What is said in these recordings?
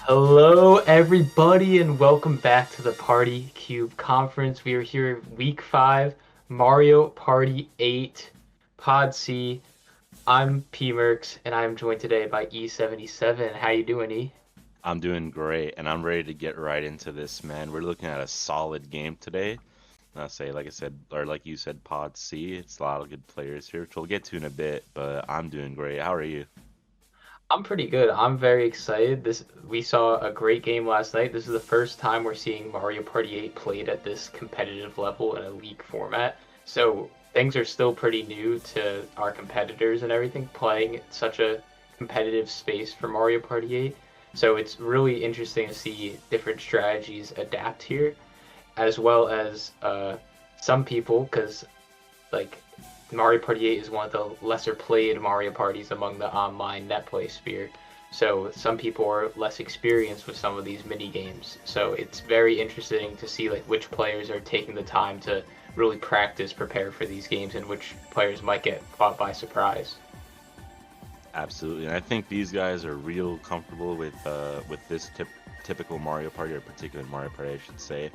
Hello, everybody, and welcome back to the Party Cube Conference. We are here week 5, Mario Party 8, Pod C. I'm P Mercs, and I'm joined today by E77. How you doing, E? I'm doing great, and I'm ready to get right into this, man. We're looking at a solid game today. I'll say, like I said, or like you said, Pod C. It's a lot of good players here, which we'll get to in a bit. But I'm doing great. How are you? I'm pretty good. I'm very excited. We saw a great game last night. This is the first time we're seeing Mario Party 8 played at this competitive level in a league format. So things are still pretty new to our competitors and everything playing such a competitive space for Mario Party 8. So it's really interesting to see different strategies adapt here, as well as some people, because like Mario Party 8 is one of the lesser played Mario Parties among the online netplay sphere. So some people are less experienced with some of these mini games. So it's very interesting to see like which players are taking the time to really practice, prepare for these games, and which players might get caught by surprise. Absolutely, and I think these guys are real comfortable with this typical Mario Party, or particular Mario Party, I should say.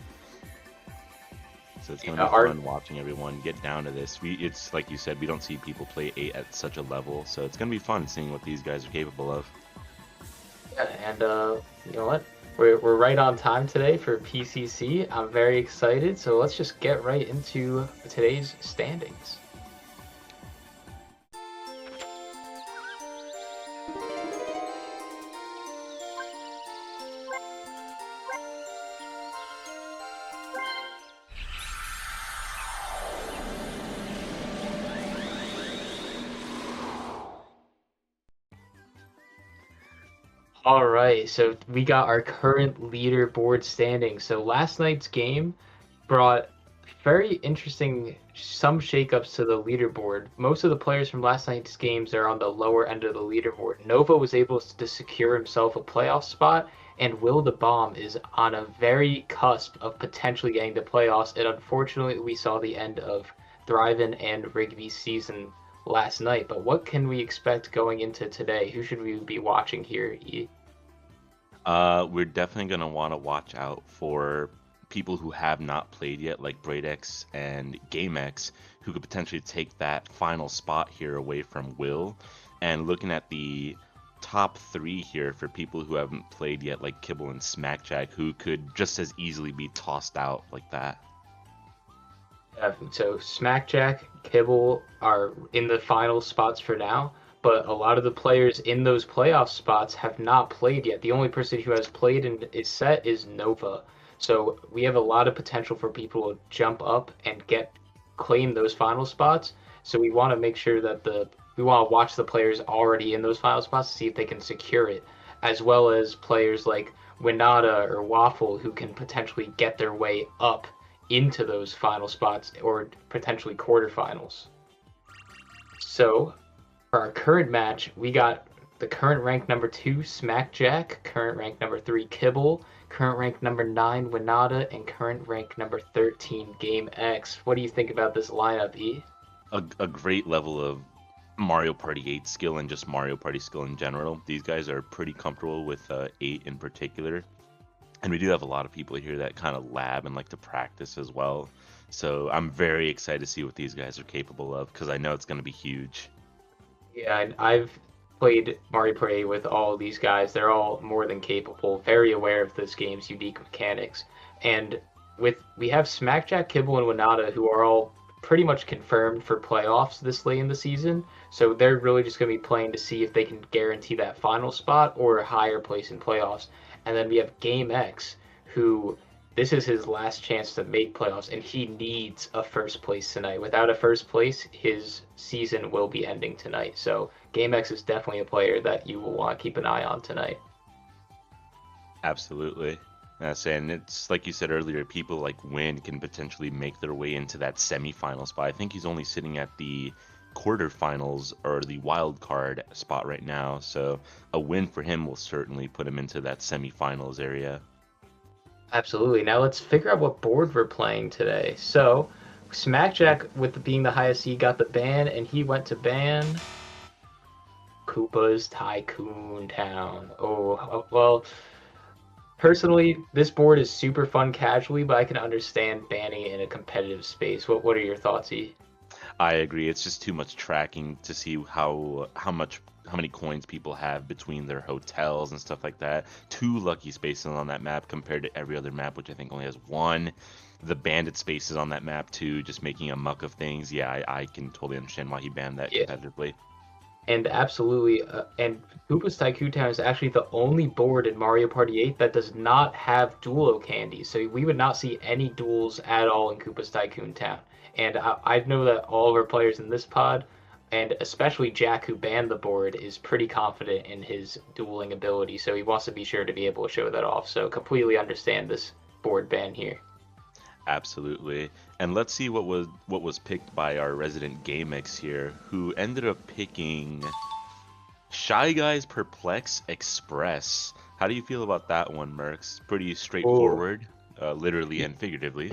So it's gonna Yeah, be our fun watching everyone get down to this. It's like you said, we don't see people play 8 at such a level, so it's gonna be fun seeing what these guys are capable of. Yeah, and you know what? We're right on time today for PCC. I'm very excited. So let's just get right into today's standings. All right, so we got our current leaderboard standing. So last night's game brought very interesting some shakeups to the leaderboard. Most of the players from last night's games are on the lower end of the leaderboard. Nova was able to secure himself a playoff spot, and Will the Bomb is on a very cusp of potentially getting the playoffs. And unfortunately, we saw the end of Thriven and Rigby's season last night. But what can we expect going into today? Who should we be watching here? We're definitely gonna want to watch out for people who have not played yet, like Bradex and GameX, who could potentially take that final spot here away from Will. And looking at the top three here for people who haven't played yet, like Kibble and Smackjack, who could just as easily be tossed out like that. So Smackjack, Kibble are in the final spots for now, but a lot of the players in those playoff spots have not played yet. The only person who has played and is set is Nova. So we have a lot of potential for people to jump up and get claim those final spots. So we want to make sure that the we want to watch the players already in those final spots to see if they can secure it, as well as players like Winata or Waffle who can potentially get their way up into those final spots or potentially quarterfinals. So for our current match, we got the current rank number 2 Smackjack, current rank number 3 Kibble, current rank number 9 Winata, and current rank number 13 Game X. What do you think about this lineup, E? A great level of Mario Party 8 skill and just Mario Party skill in general. These guys are pretty comfortable with 8 in particular. And we do have a lot of people here that kind of lab and like to practice as well. So I'm very excited to see what these guys are capable of because I know it's going to be huge. Yeah, I've played Mario Party with all these guys. They're all more than capable, very aware of this game's unique mechanics. And we have Smackjack, Kibble, and Winata, who are all pretty much confirmed for playoffs this late in the season. So they're really just going to be playing to see if they can guarantee that final spot or a higher place in playoffs. And then we have Game X, who this is his last chance to make playoffs, and he needs a first place tonight. Without a first place, his season will be ending tonight. So GameX is definitely a player that you will want to keep an eye on tonight. Absolutely. And it's like you said earlier, people like Win can potentially make their way into that semifinal spot. I think he's only sitting at the quarterfinals or the wild card spot right now. So a win for him will certainly put him into that semifinals area. Absolutely. Now let's figure out what board we're playing today. So Smackjack, with being the highest seed, got the ban, and he went to ban Koopa's Tycoon Town. Oh, well, Personally, this board is super fun casually, but I can understand banning it in a competitive space. What are your thoughts, E? I agree. It's just too much tracking to see how many coins people have between their hotels and stuff like that. Two lucky spaces on that map compared to every other map, which I think only has one. The bandit spaces on that map too, just making a muck of things. Yeah, I can totally understand why he banned that Yeah. competitively. And absolutely, and Koopa's Tycoon Town is actually the only board in Mario Party 8 that does not have duelo candies. So we would not see any duels at all in Koopa's Tycoon Town. And I know that all of our players in this pod, and especially Jack, who banned the board, is pretty confident in his dueling ability. So he wants to be sure to be able to show that off. So completely understand this board ban here. Absolutely. And let's see what was picked by our resident GameX here, who ended up picking Shy Guys Perplex Express. How do you feel about that one, Mercs? Pretty Oh. straightforward, literally and figuratively.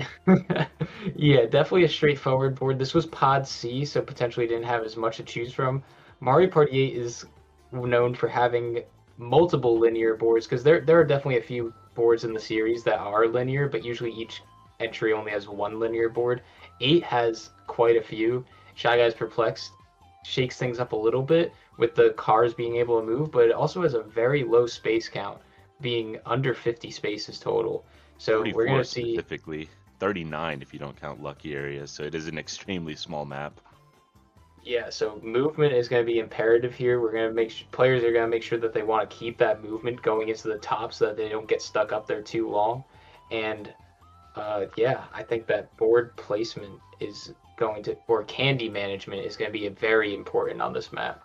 Yeah, definitely a straightforward board. This was Pod C, so potentially didn't have as much to choose from. Mario Party 8 is known for having multiple linear boards because there are definitely a few boards in the series that are linear, but usually each entry only has one linear board. 8 has quite a few. Shy Guys Perplexed shakes things up a little bit with the cars being able to move, but it also has a very low space count, being under 50 spaces total. So we're 44 gonna see. specifically, 39 if you don't count lucky areas, so it is an extremely small map. Yeah, so movement is going to be imperative here. We're going to players are going to make sure that they want to keep that movement going into the top so that they don't get stuck up there too long. And yeah, I think that board placement is going to, or candy management is going to be very important on this map.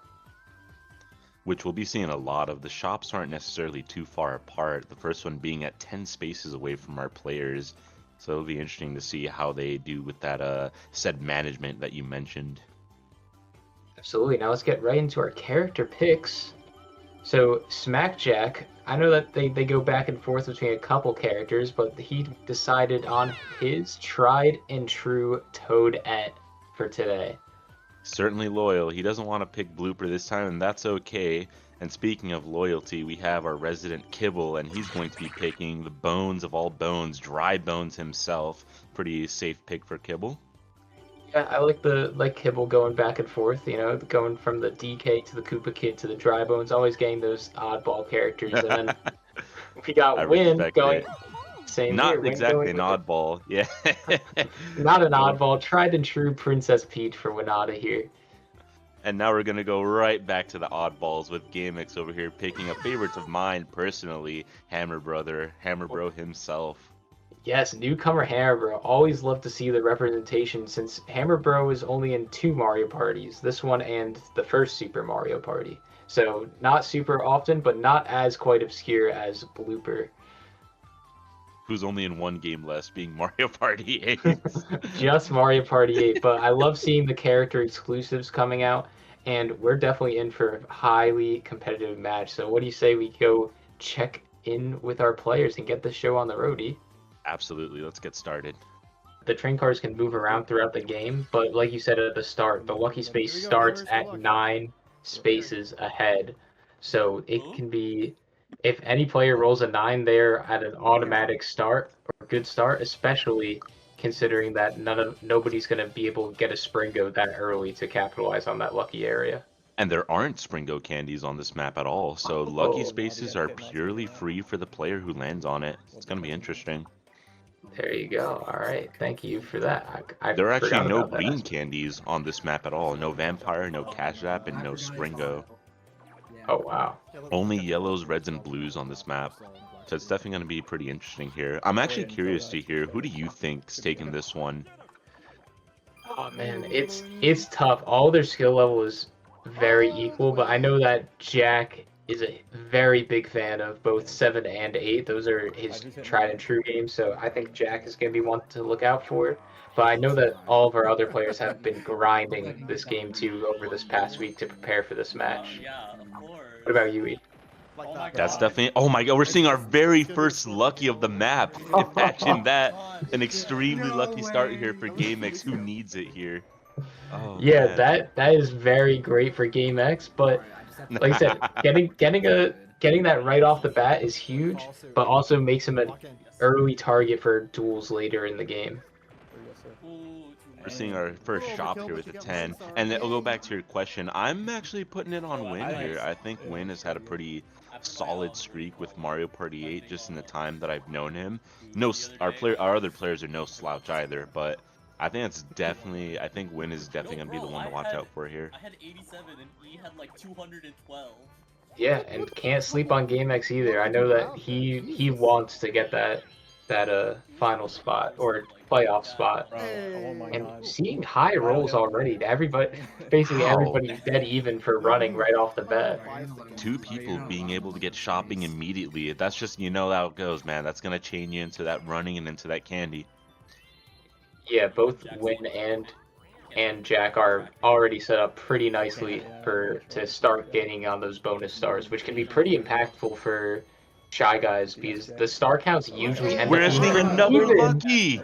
Which we'll be seeing a lot of. The shops aren't necessarily too far apart, the first one being at 10 spaces away from our players. So it'll be interesting to see how they do with that said management that you mentioned. Absolutely. Now let's get right into our character picks. So Smackjack, I know that they go back and forth between a couple characters, but he decided on his tried and true Toadette for today. Certainly loyal. He doesn't want to pick Blooper this time, and that's okay. And speaking of loyalty, we have our resident Kibble, and he's going to be picking the bones of all bones, Dry Bones himself. Pretty safe pick for Kibble. Yeah, I like Kibble going back and forth, going from the DK to the Koopa Kid to the Dry Bones, always getting those oddball characters. And then we I got Win respect going, it. same here, Not Win exactly going an with the, oddball. Yeah. not an Going oddball, tried and true Princess Peach for Winata here. And now we're going to go right back to the oddballs with GameX over here picking a favorite of mine personally, Hammer Bro himself. Yes, newcomer Hammer Bro. Always love to see the representation since Hammer Bro is only in two Mario parties, this one and the first Super Mario Party. So not super often, but not as quite obscure as Blooper. Who's only in one game less, being Mario Party 8. Just Mario Party 8, but I love seeing the character exclusives coming out, and we're definitely in for a highly competitive match. So what do you say we go check in with our players and get this show on the roadie? Absolutely, let's get started. The train cars can move around throughout the game, but like you said at the start, the lucky space starts at 9 spaces ahead. So it can be, if any player rolls a 9 there at an automatic start or good start, especially considering that nobody's going to be able to get a Springo that early to capitalize on that lucky area. And there aren't Springo candies on this map at all, so lucky spaces are purely free for the player who lands on it. It's going to be interesting. There you go. All right. Thank you for that. I There are actually forgot no about that green aspect. candies on this map at all. No Vampire, no Cash App, and no Springo. Oh, wow. Only yellows, reds, and blues on this map. So it's definitely going to be pretty interesting here. I'm actually curious to hear, who do you think's taking this one? Oh man, it's tough. All their skill level is very equal, but I know that Jack is a very big fan of both 7 and 8. Those are his tried and true games, so I think Jack is going to be one to look out for. But I know that all of our other players have been grinding this game too over this past week to prepare for this match. What about you, E? That's definitely... Oh my god, we're seeing our very first lucky of the map. Imagine that. An extremely lucky start here for GameX, who needs it here. Oh, Yeah, man. that is very great for Game X, but like I said, getting getting that right off the bat is huge, but also makes him an early target for duels later in the game. We're seeing our first shop here with a 10, and then I'll go back to your question. I'm actually putting it on Win here. I think Win has had a pretty solid streak with Mario Party 8 just in the time that I've known him. Our other players are no slouch either, but I think I think Win is definitely gonna be the one to watch out for here. I had 87 and he had like 212. Yeah, and can't sleep on GameX either. I know that he wants to get that final spot or playoff spot. And seeing high rolls already, basically everybody's dead even for running right off the bat. 2 people being able to get shopping immediately. That's just, you know how it goes, man. That's gonna chain you into that running and into that candy. Yeah, both Win and Jack are already set up pretty nicely to start getting on those bonus stars, which can be pretty impactful for Shy Guys because the star counts usually end We're up seeing being another even. lucky. 2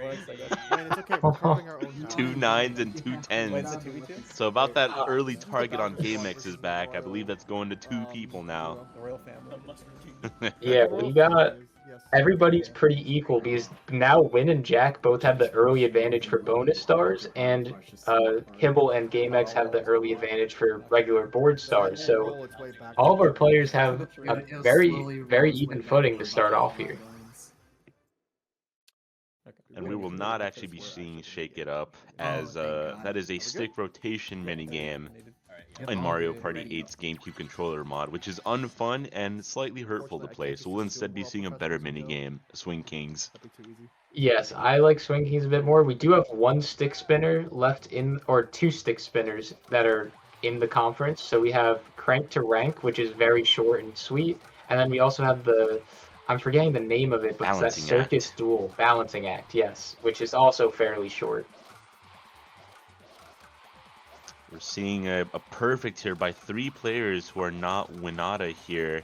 9s and 2 10s. So about that early target on GameX is back. I believe that's going to 2 people now. Yeah, we got everybody's pretty equal because now Win and Jack both have the early advantage for bonus stars, and Kibble and GameX have the early advantage for regular board stars. So all of our players have a very, very even footing to start off here. And we will not actually be seeing Shake It Up, as that is a stick rotation minigame in Mario Party 8's GameCube controller mod, which is unfun and slightly hurtful to play. So we'll instead be seeing a better minigame, Swing Kings. Yes, I like Swing Kings a bit more. We do have 1 stick spinner left or 2 stick spinners that are in the conference. So we have Crank to Rank, which is very short and sweet. And then we also have I'm forgetting the name of it, but it's that Circus Duel, Balancing Act, yes, which is also fairly short. We're seeing a perfect here by 3 players who are not Winata here,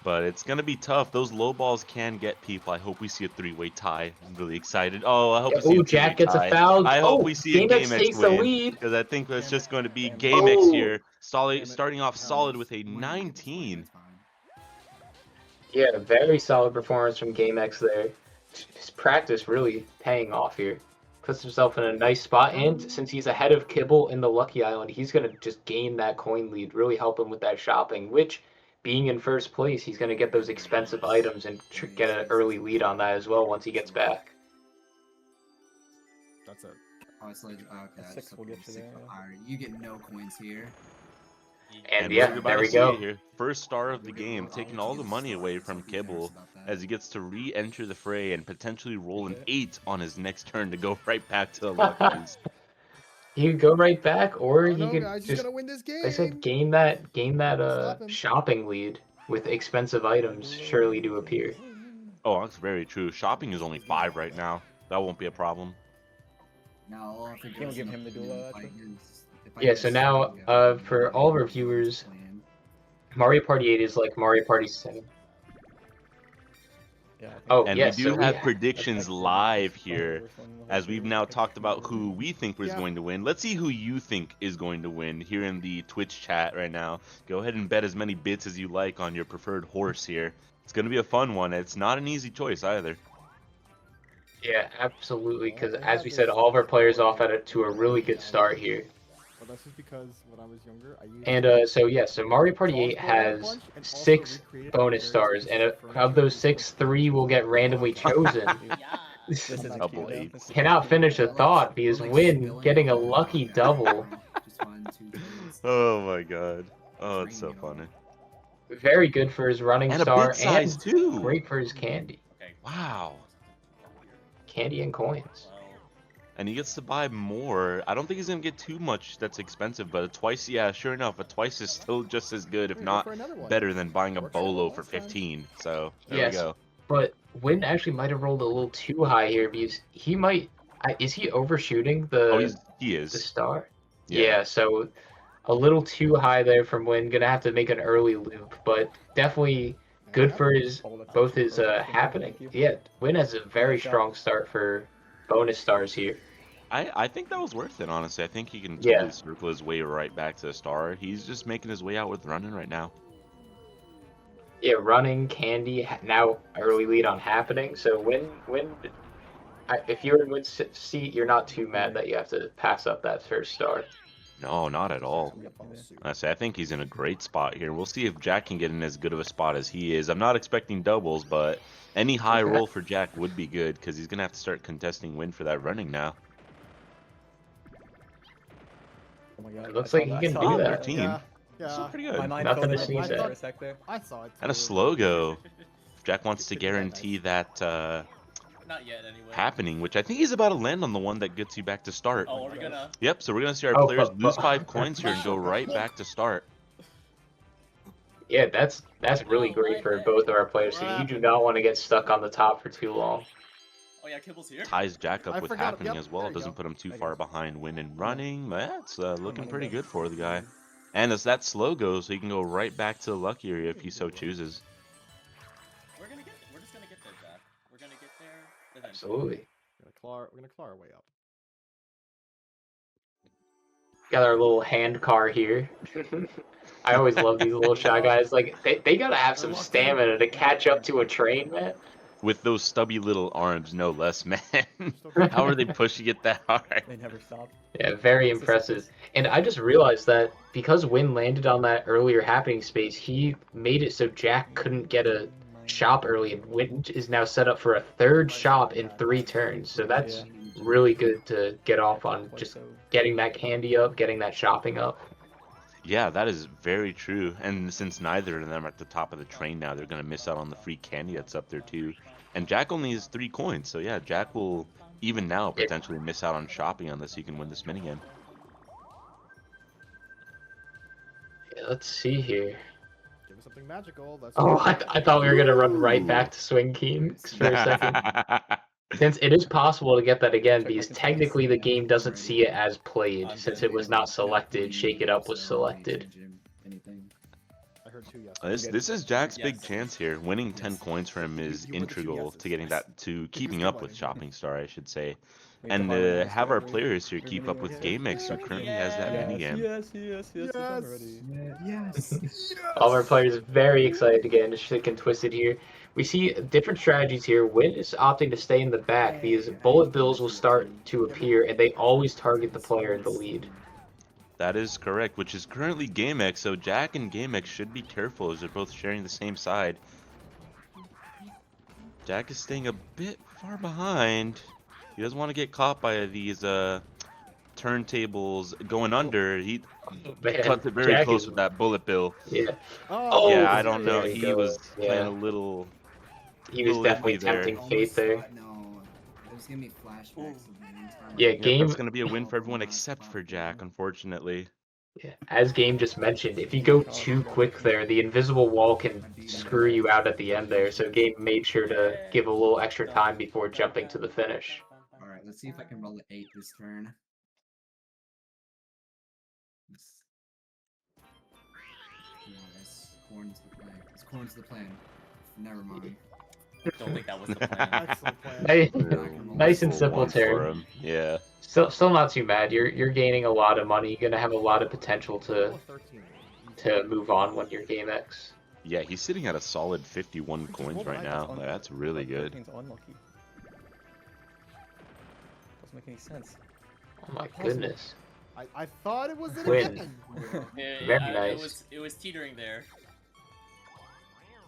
but it's going to be tough. Those low balls can get people. I hope we see a 3-way tie. I'm really excited. Oh, I hope we see a Jack 3-way gets tie. a foul. I hope we see a GameX GameX takes win, the lead. because I think that's just going to be GameX here, starting off solid with a 19. Yeah, very solid performance from GameX there. His practice really paying off here. Puts himself in a nice spot, and since he's ahead of Kibble in the Lucky Island, he's going to just gain that coin lead, really help him with that shopping, which, being in first place, he's going to get those expensive items and get an early lead on that as well once he gets back. That's it. Oh, it's like, okay, 6 will get you there. You get no coins here. And yeah, there we go. Here. First star of the game, taking all the money away from Kibble as he gets to re-enter the fray and potentially roll an 8 on his next turn to go right back to the Luckies. He could go right back, or he could just win this game. I said gain that shopping lead with expensive items surely to appear. Oh, that's very true. Shopping is only 5 right now. That won't be a problem. Now, Can we give him the duel? Yeah, so now for all of our viewers, Mario Party 8 is like Mario Party 7. Yeah, And we do have predictions live here, as we've now talked about who we think was going to win. Let's see who you think is going to win here in the Twitch chat right now. Go ahead and bet as many bits as you like on your preferred horse here. It's going to be a fun one. It's not an easy choice either. Yeah, absolutely, because as we said, all of our players off to a really good start here. Well, that's just because when I was younger, I used And so Mario Party 8 has 6 bonus stars, and of those 6, 3 will get randomly chosen. This is Double 8s. Cannot finish a thought because Win getting a lucky double. Oh my god. Oh, it's so funny. Very good for his running And a star, bit size and too. great for his candy. Wow. Candy and coins. And he gets to buy more. I don't think he's going to get too much that's expensive, but a twice, yeah, sure enough, a twice is still just as good, if not better than buying a Bolo for 15. So, there we go. But Win actually might have rolled a little too high here because he might... Is he overshooting he the is. star? Yeah, so a little too high there from Win. Gonna have to make an early loop, but definitely good for both his happening. Yeah, Win has a very strong start for bonus stars here. I think that was worth it, honestly. I think he can totally circle his way right back to the star. He's just making his way out with running right now. Yeah, running, candy, now early lead on happening. So if you're in win seat, you're not too mad that you have to pass up that first star. No, not at all. Somebody follow suit. I think he's in a great spot here. We'll see if Jack can get in as good of a spot as he is. I'm not expecting doubles, but any high roll for Jack would be good because he's going to have to start contesting win for that running now. Oh my god. It looks I like saw he that. can I do saw that. 13. Yeah, Still yeah. pretty My good. mind Nothing filled to up with sneeze blood at. for a sec there. I saw it. And a too. slow go. Jack wants to It's pretty guarantee nice. that Not yet, anyway. happening, which I think he's about to land on the one that gets you back to start. Oh, are we gonna? Yep, so we're going to see our Oh, players but- lose but- 5 coins here and go right back to start. Yeah, that's really great for both of our players. So you do not want to get stuck on the top for too long. Oh yeah, Kibble's here. Ties Jack up I with forgot- happening yep, as well. there you Doesn't go. put him too There you far go. behind win and running. That's looking running pretty goes. good for the guy. And as that slow goes, so he can go right back to the lucky area if he so chooses. We're just gonna get there, Jack. We're gonna get there eventually. Absolutely. We're gonna claw our way up. Got our little hand car here. I always love these little shy guys. Like they gotta have some stamina to catch up to a train, man. With those stubby little arms, no less, man. How are they pushing it that hard? They never stop. Yeah, very impressive. And I just realized that because Win landed on that earlier happening space, he made it so Jack couldn't get a shop early, and Win is now set up for a third shop in 3 turns. So that's really good to get off on, Quite just so. getting that candy up, getting that shopping up. Yeah, that is very true. And since neither of them are at the top of the train now, they're going to miss out on the free candy that's up there too. And Jack only has 3 coins, so yeah, Jack will even now potentially miss out on shopping unless he can win this minigame. Yeah, let's see here. Give us something magical. That's Oh, I thought we were gonna run right back to Swing Kings for a second. Since it is possible to get that again, Check because my technically the game doesn't see it as played, I'm since good. it was not selected. Shake It Up was selected. Anything. I heard 2 yesterday. This is Jack's big Yes. chance here. Winning 10 coins for him is You were the 2 integral yeses. to getting that to keeping up with Shopping Star, I should say. Make And the hard ones have our better. players here keep up with GameX, who currently has that Yes, minigame. yes, yes, yes, yes, I'm Yes. ready. Yes. All of our players very excited to get into Sick and Twisted here. We see different strategies here. Win is opting to stay in the back because bullet bills will start to appear, and they always target the player in the lead. That is correct, which is currently GameX, so Jack and GameX should be careful as they're both sharing the same side. Jack is staying a bit far behind. He doesn't want to get caught by these turntables going under. He Man, cuts it very Jack close is- with that bullet bill. Yeah, Oh, Yeah, I don't know. there you He go. was Yeah. playing a little. he was Little definitely iffy there. tempting fate there. No, it was giving me flashbacks of the meantime. Yeah, Yeah, game. that's gonna be a win for everyone except for Jack, unfortunately. Yeah, as Game just mentioned, if you go too quick there, the invisible wall can screw you out at the end there. So Game made sure to give a little extra time before jumping to the finish. Alright, let's see if I can roll an 8 this turn. Yes. Yes. Corn's the plan. It's corn's the plan. Never mind. Don't think that was the plan. Excellent plan. Nice, Ooh, nice and full simple one for turn. him. Yeah. Still not too bad. You're gaining a lot of money. You're gonna have a lot of potential to 13. move on when you're Game X. Yeah, he's sitting at a solid 51 coins right now. Like, that's really good. 13's unlucky. Doesn't make any sense. Oh my goodness. I thought it was in Win. again. Yeah, Very yeah, nice. It was teetering there.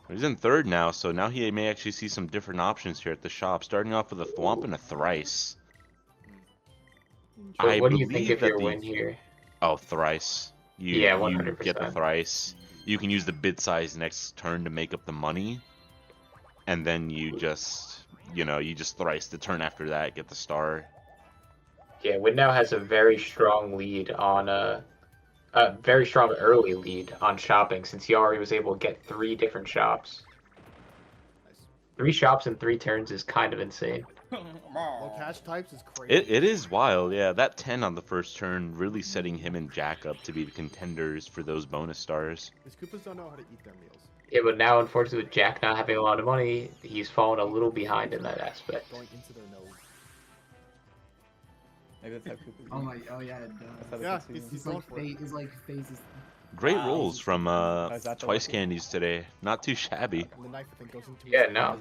He's in third now, so now he may actually see some different options here at the shop. Starting off with a thwomp and a thrice. I What do you think believe if that you're the- win here? Oh, thrice. Yeah, You get the 100%. thrice. You can use the bid size next turn to make up the money. And then you just thrice the turn after that, get the star. Yeah, Win now has a very strong lead on a very strong early lead on shopping since he already was able to get 3 different shops. 3 shops in 3 turns is kind of insane. Low cash types is crazy. It is wild, yeah. That 10 on the first turn really setting him and Jack up to be the contenders for those bonus stars. These Koopas don't know how to eat their meals. Yeah, but now unfortunately with Jack not having a lot of money, he's fallen a little behind in that aspect. Going into their nose. Maybe that's how Cooper Oh my, oh yeah, it That's how does. they Yeah, succeed. he's He's going like for it. his like face is Great Wow. rolls from Is that the Twice lucky? Candies today. Not too shabby. And the knife, I think, goes into Yeah, his no,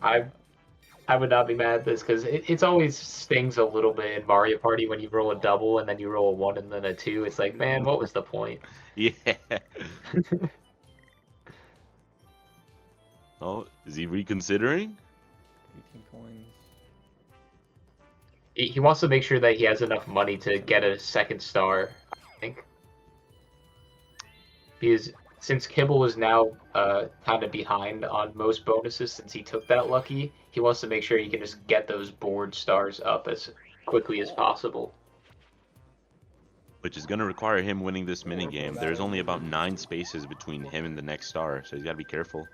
hand. I would not be mad at this because it's always stings a little bit in Mario Party when you roll a double and then you roll a 1 and then a 2. It's like, man, what was the point? Yeah. Oh, is he reconsidering? 18 coins. He wants to make sure that he has enough money to get a second star, I think. Because since Kibble is now kind of behind on most bonuses since he took that lucky, he wants to make sure he can just get those board stars up as quickly as possible. Which is going to require him winning this minigame. There's only about 9 spaces between him and the next star, so he's got to be careful.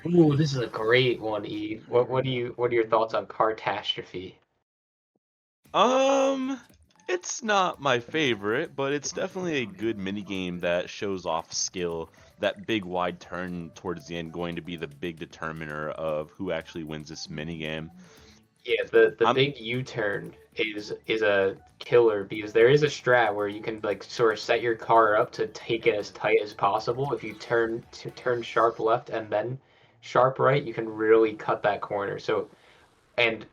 Ooh, this is a great one, Eve. What are your thoughts on Cartastrophe? It's not my favorite, but it's definitely a good minigame that shows off skill. That big wide turn towards the end going to be the big determiner of who actually wins this minigame. Yeah, the big U-turn is a killer because there is a strat where you can like sort of set your car up to take it as tight as possible. If you turn sharp left and then sharp right, you can really cut that corner. So, and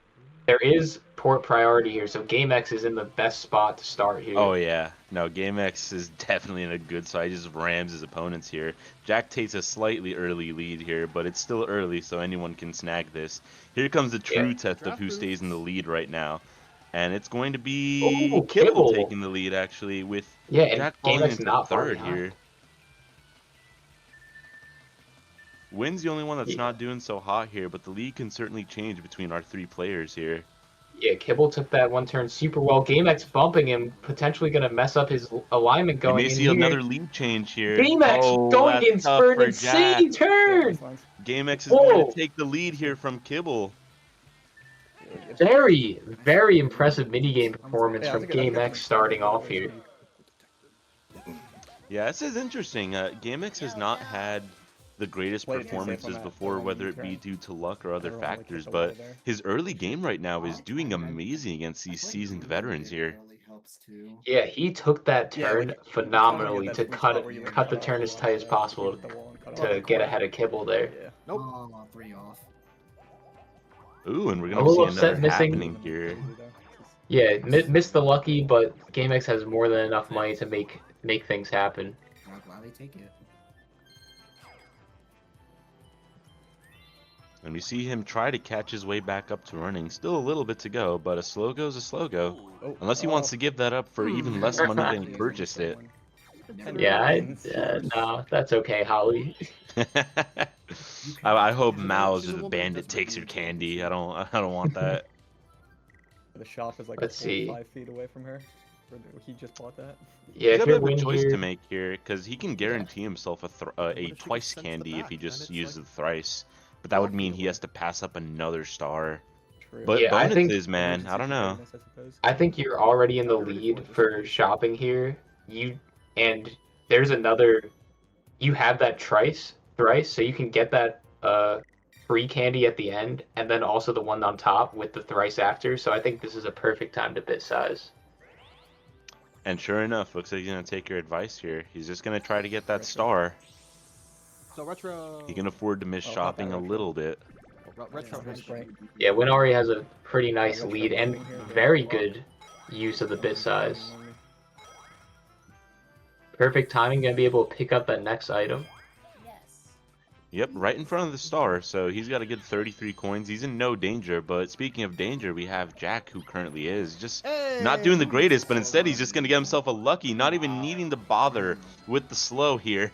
there is port priority here, so GameX is in the best spot to start here. Oh yeah, no, GameX is definitely in a good side. He just rams his opponents here. Jack takes a slightly early lead here, but it's still early, so anyone can snag this. Here comes the true test of who stays in the lead right now, and it's going to be Ooh, Kibble Kibble. taking the lead actually, with Yeah, Jack and falling GameX into not far third behind. here. Wynn's the only one that's Yeah. not doing so hot here, but the lead can certainly change between our 3 players here. Yeah, Kibble took that one turn super well. GameX bumping him, potentially going to mess up his alignment We going may in see here. another lead change here. GameX Oh, going that's in tough for an for insane Jack. turn! GameX is going Whoa. to take the lead here from Kibble. Very, very impressive minigame performance Yeah, from that's a good GameX starting off here. Yeah, this is interesting. GameX has not had the greatest Played it too safe on performances that before, long whether it be U-turn. due to luck or other Everyone really factors, kept the wall but there. his early game right now is doing amazing against these seasoned veterans here. Really helps too. Yeah, he took that Yeah, turn like, phenomenally that to sweet spot cut where you cut the cut turn off as tight as possible keep the wall and cut to off. get ahead of Kibble there. Yeah. Nope. Oh, 3 off. Ooh, and we're A going to see little another upset missing. happening here. Yeah, missed the lucky, but GameX has more than enough money to make things happen. I'll gladly take it. And we see him try to catch his way back up to running. Still a little bit to go, but a slow go's a slow go. Oh, Unless he wants to give that up for even less money than he purchased it. Yeah, no, that's okay, Holly. I hope Mao's the bandit takes your candy. I don't want that. The shop is like Let's 4 or see. 5 feet away from her. Where he just bought that. Yeah, He's if got a you're bit of a win choice here, to make here, because he can guarantee himself a if he twice gets sent to the candy if he back, then just it's uses like the thrice. But that would mean he walking has to pass up another star. True. But Yeah, I think- bonuses, man, I don't know. I suppose. I think you're already in the lead for shopping here. And there's another. You have that thrice, so you can get that free candy at the end, and then also the one on top with the thrice after. So I think this is a perfect time to bit size. And sure enough, looks like he's gonna take your advice here. He's just gonna try to get that star. So retro. He can afford to miss Oh, not shopping that a retro. little bit. Retro. That's great. Yeah, Winari has a pretty nice Retro lead and bumping here. very good use of the bit size. Perfect timing, gonna be able to pick up that next item. Yep, right in front of the star, so he's got a good 33 coins. He's in no danger, but speaking of danger, we have Jack, who currently is just not doing the greatest, but instead he's just going to get himself a lucky, not even needing to bother with the slow here.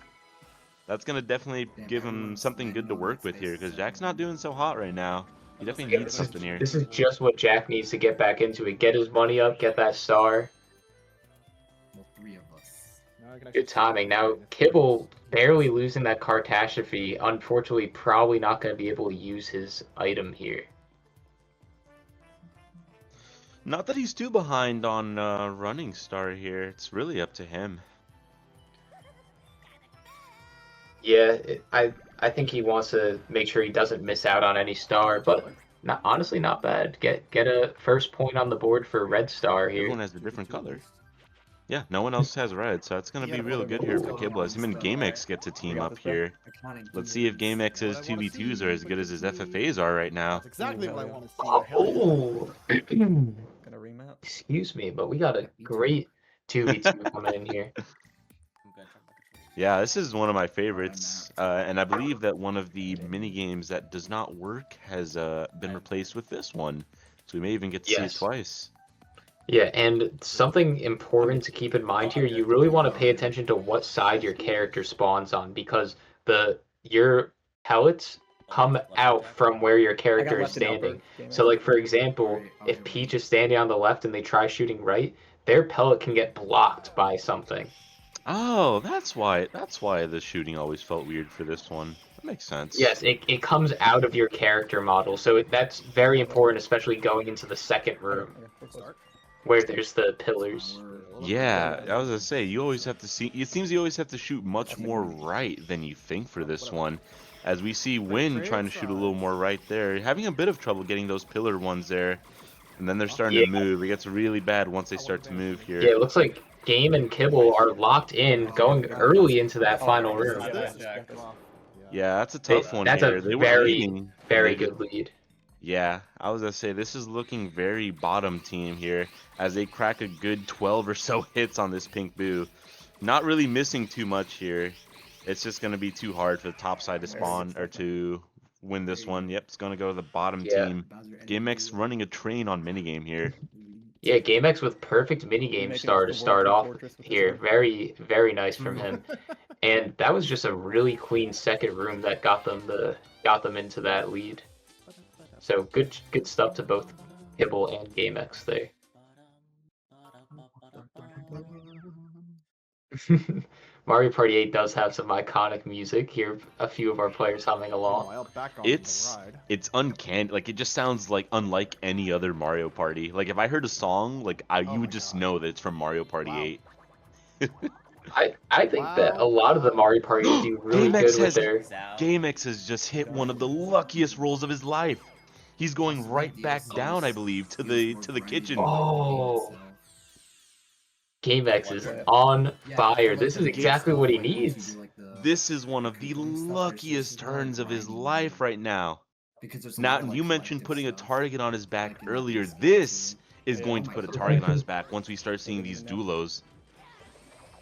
That's going to definitely give him something good to work with here, because Jack's not doing so hot right now. He definitely needs something here. This is just what Jack needs to get back into it. Get his money up, get that star. Well, 3 of us. Now I can actually Good timing. Now, Kibble barely losing that Cartastrophe. Unfortunately, probably not going to be able to use his item here. Not that he's too behind on running star here. It's really up to him. Yeah, I think he wants to make sure he doesn't miss out on any star, but Not honestly, not bad. Get a first point on the board for Red Star Everyone here. has a different color. Yeah, no one else has red, so it's gonna be real good here for Kibble as him and GameX get to team got up this, bro. here. Iconic Let's see if duos. GameX's 2v2s are as good as his FFAs are right now. That's exactly what I yeah. want to see. Hell yeah. Oh, Gonna remap. excuse me, but we got a great 2v2 coming in here. I'm good. Yeah, this is one of my favorites, and I believe that one of the mini games that does not work has been replaced with this one, so we may even get to see it Yes. twice. Yeah, and something important to keep in mind here, you really want to pay attention to what side your character spawns on, because your pellets come out from where your I got character is left and upper. standing. Game So, over. like, for example, if Peach is standing on the left and they try shooting right, their pellet can get blocked by something. Oh, that's why the shooting always felt weird for this one. That makes sense. Yes, it comes out of your character model, so that's very important, especially going into the second room, Okay, we're close. where there's the pillars. Yeah, I was gonna say you always have to see. It seems you always have to shoot much more right than you think for this one, as we see Win trying to shoot a little more right there, having a bit of trouble getting those pillar ones there, and then they're starting to move. It gets really bad once they start to move here. Yeah, it looks like Game and Kibble are locked in, going early into that final room. Yeah, that's a tough one That's a here. They were very, leading. very good lead. Yeah, I was gonna say this is looking very bottom team here as they crack a good 12 or so hits on this pink boo. Not really missing too much here. It's just gonna be too hard for the top side to spawn or to win this one. Yep, it's gonna go to the bottom team. GameX running a train on minigame here. Yeah, GameX with perfect minigame Making star the to World start Team off Fortress with this here. one. Very, very nice from him. And that was just a really clean second room that got them into that lead. So good stuff to both Kibble and GameX there. Mario Party 8 does have some iconic music here. A few of our players humming along. It's uncanny. Like it just sounds like unlike any other Mario Party. Like if I heard a song, like you would just know that it's from Mario Party 8. I think that a lot of the Mario Parties do really GameX good with has- their. GameX has just hit one of the luckiest rolls of his life. He's going right back down, I believe, to the kitchen. Oh. GameX is on fire. This is exactly what he needs. This is one of the luckiest turns of his life right now. Now, you mentioned putting a target on his back earlier. This is going to put a target on his back once we start seeing these duelos.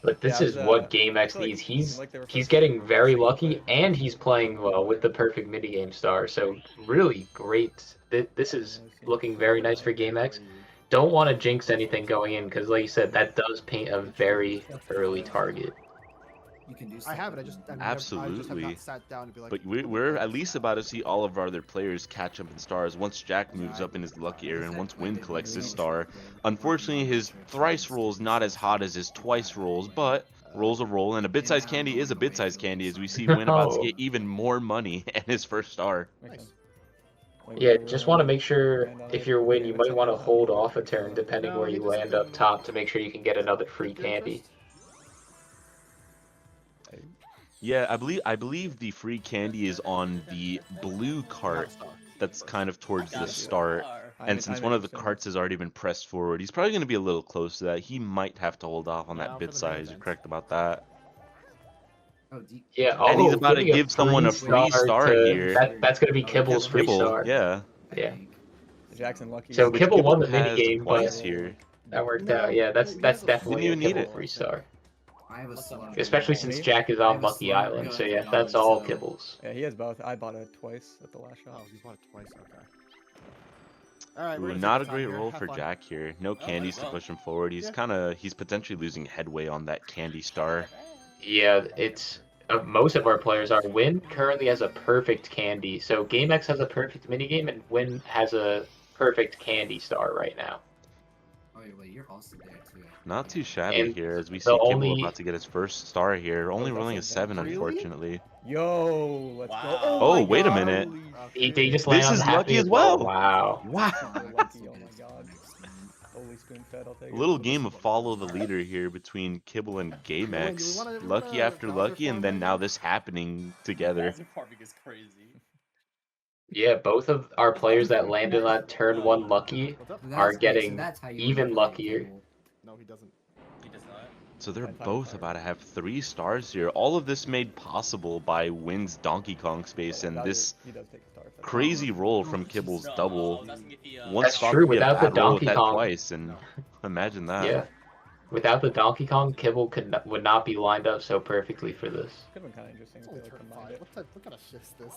But this Yeah, is I was, what I GameX feel like- needs. seemed like they were He's first. getting very lucky, and he's playing well with the perfect minigame star. So really great. This is looking very nice for GameX. Don't want to jinx anything going in, because like you said, that does paint a very early target. I have it. I just have Absolutely. not sat down to be like. But we're at least about to see all of our other players catch up in stars once Jack moves up in his lucky area and once Win collects his star. Unfortunately, his thrice roll is not as hot as his twice rolls, but rolls a roll, and a bit-sized candy is a bit-sized candy as we see Win about to get even more money and his first star. Makes sense. Wait, Yeah, we're, just want to make sure land on if it. you're Win, you GameX might up want to top. hold off a turn depending where you land up top to make sure you can get another free candy. Yeah, I believe the free candy is on the blue cart that's kind of towards the start. And since one of the carts has already been pressed forward, he's probably going to be a little close to that. He might have to hold off on that bit size. You're correct about that. Yeah, And he's oh, about to giving give someone a free star to- here. That's going to be Kibble's free Kibble, star. yeah. Yeah. Jackson lucky. So Which Kibble won the has minigame, twice but here. that worked out. Yeah, that's definitely a even need Kibble it. free star. I have a slug. Especially since Jack is on Lucky Island, so yeah, that's all Kibbles. Yeah, he has both. I bought it twice at the last shot. Oh, you bought it twice. Okay. All right. Ooh, not a great roll for Jack here. No candies to push him forward. He's potentially losing headway on that candy star. Yeah, it's most of our players are. Win currently has a perfect candy, so GameX has a perfect minigame, and Win has a perfect candy star right now. Oh, wait, you're also there too. Not too shabby And here as we the see Kibble only- about to get his first star here. Only that's rolling a a 7, really? unfortunately. Yo, let's Wow. go. Oh, my wait a God, minute. holy They just shit. land This on is happy lucky as as well. Wow. Wow. So lucky, oh my God. Holy spoon fed, I'll take A it. little game of follow the leader here between Kibble and GameX. wanna- Lucky after Bowser lucky, and then farm now right this happening together. Bowser farming is crazy. Yeah, both of our players that landed on turn 1 lucky What's up? So are wait, so getting that's how you even play luckier. Cable. No, he doesn't. He does not. So they're I'd find both hard. about to have 3 stars here. All of this made possible by Wynn's Donkey Kong But space yeah, and Bowser, this he does take a star. crazy roll No, from it's just- Kibble's No, double. it doesn't get the, One That's stock true, could be a without the bad roll with Donkey that Kong. twice, and No. imagine that. Yeah. Without the Donkey Kong, Kibble would not be lined up so perfectly for this. Could have been kind of interesting It's if they only like turn combined 5. it. What kind of shit is this?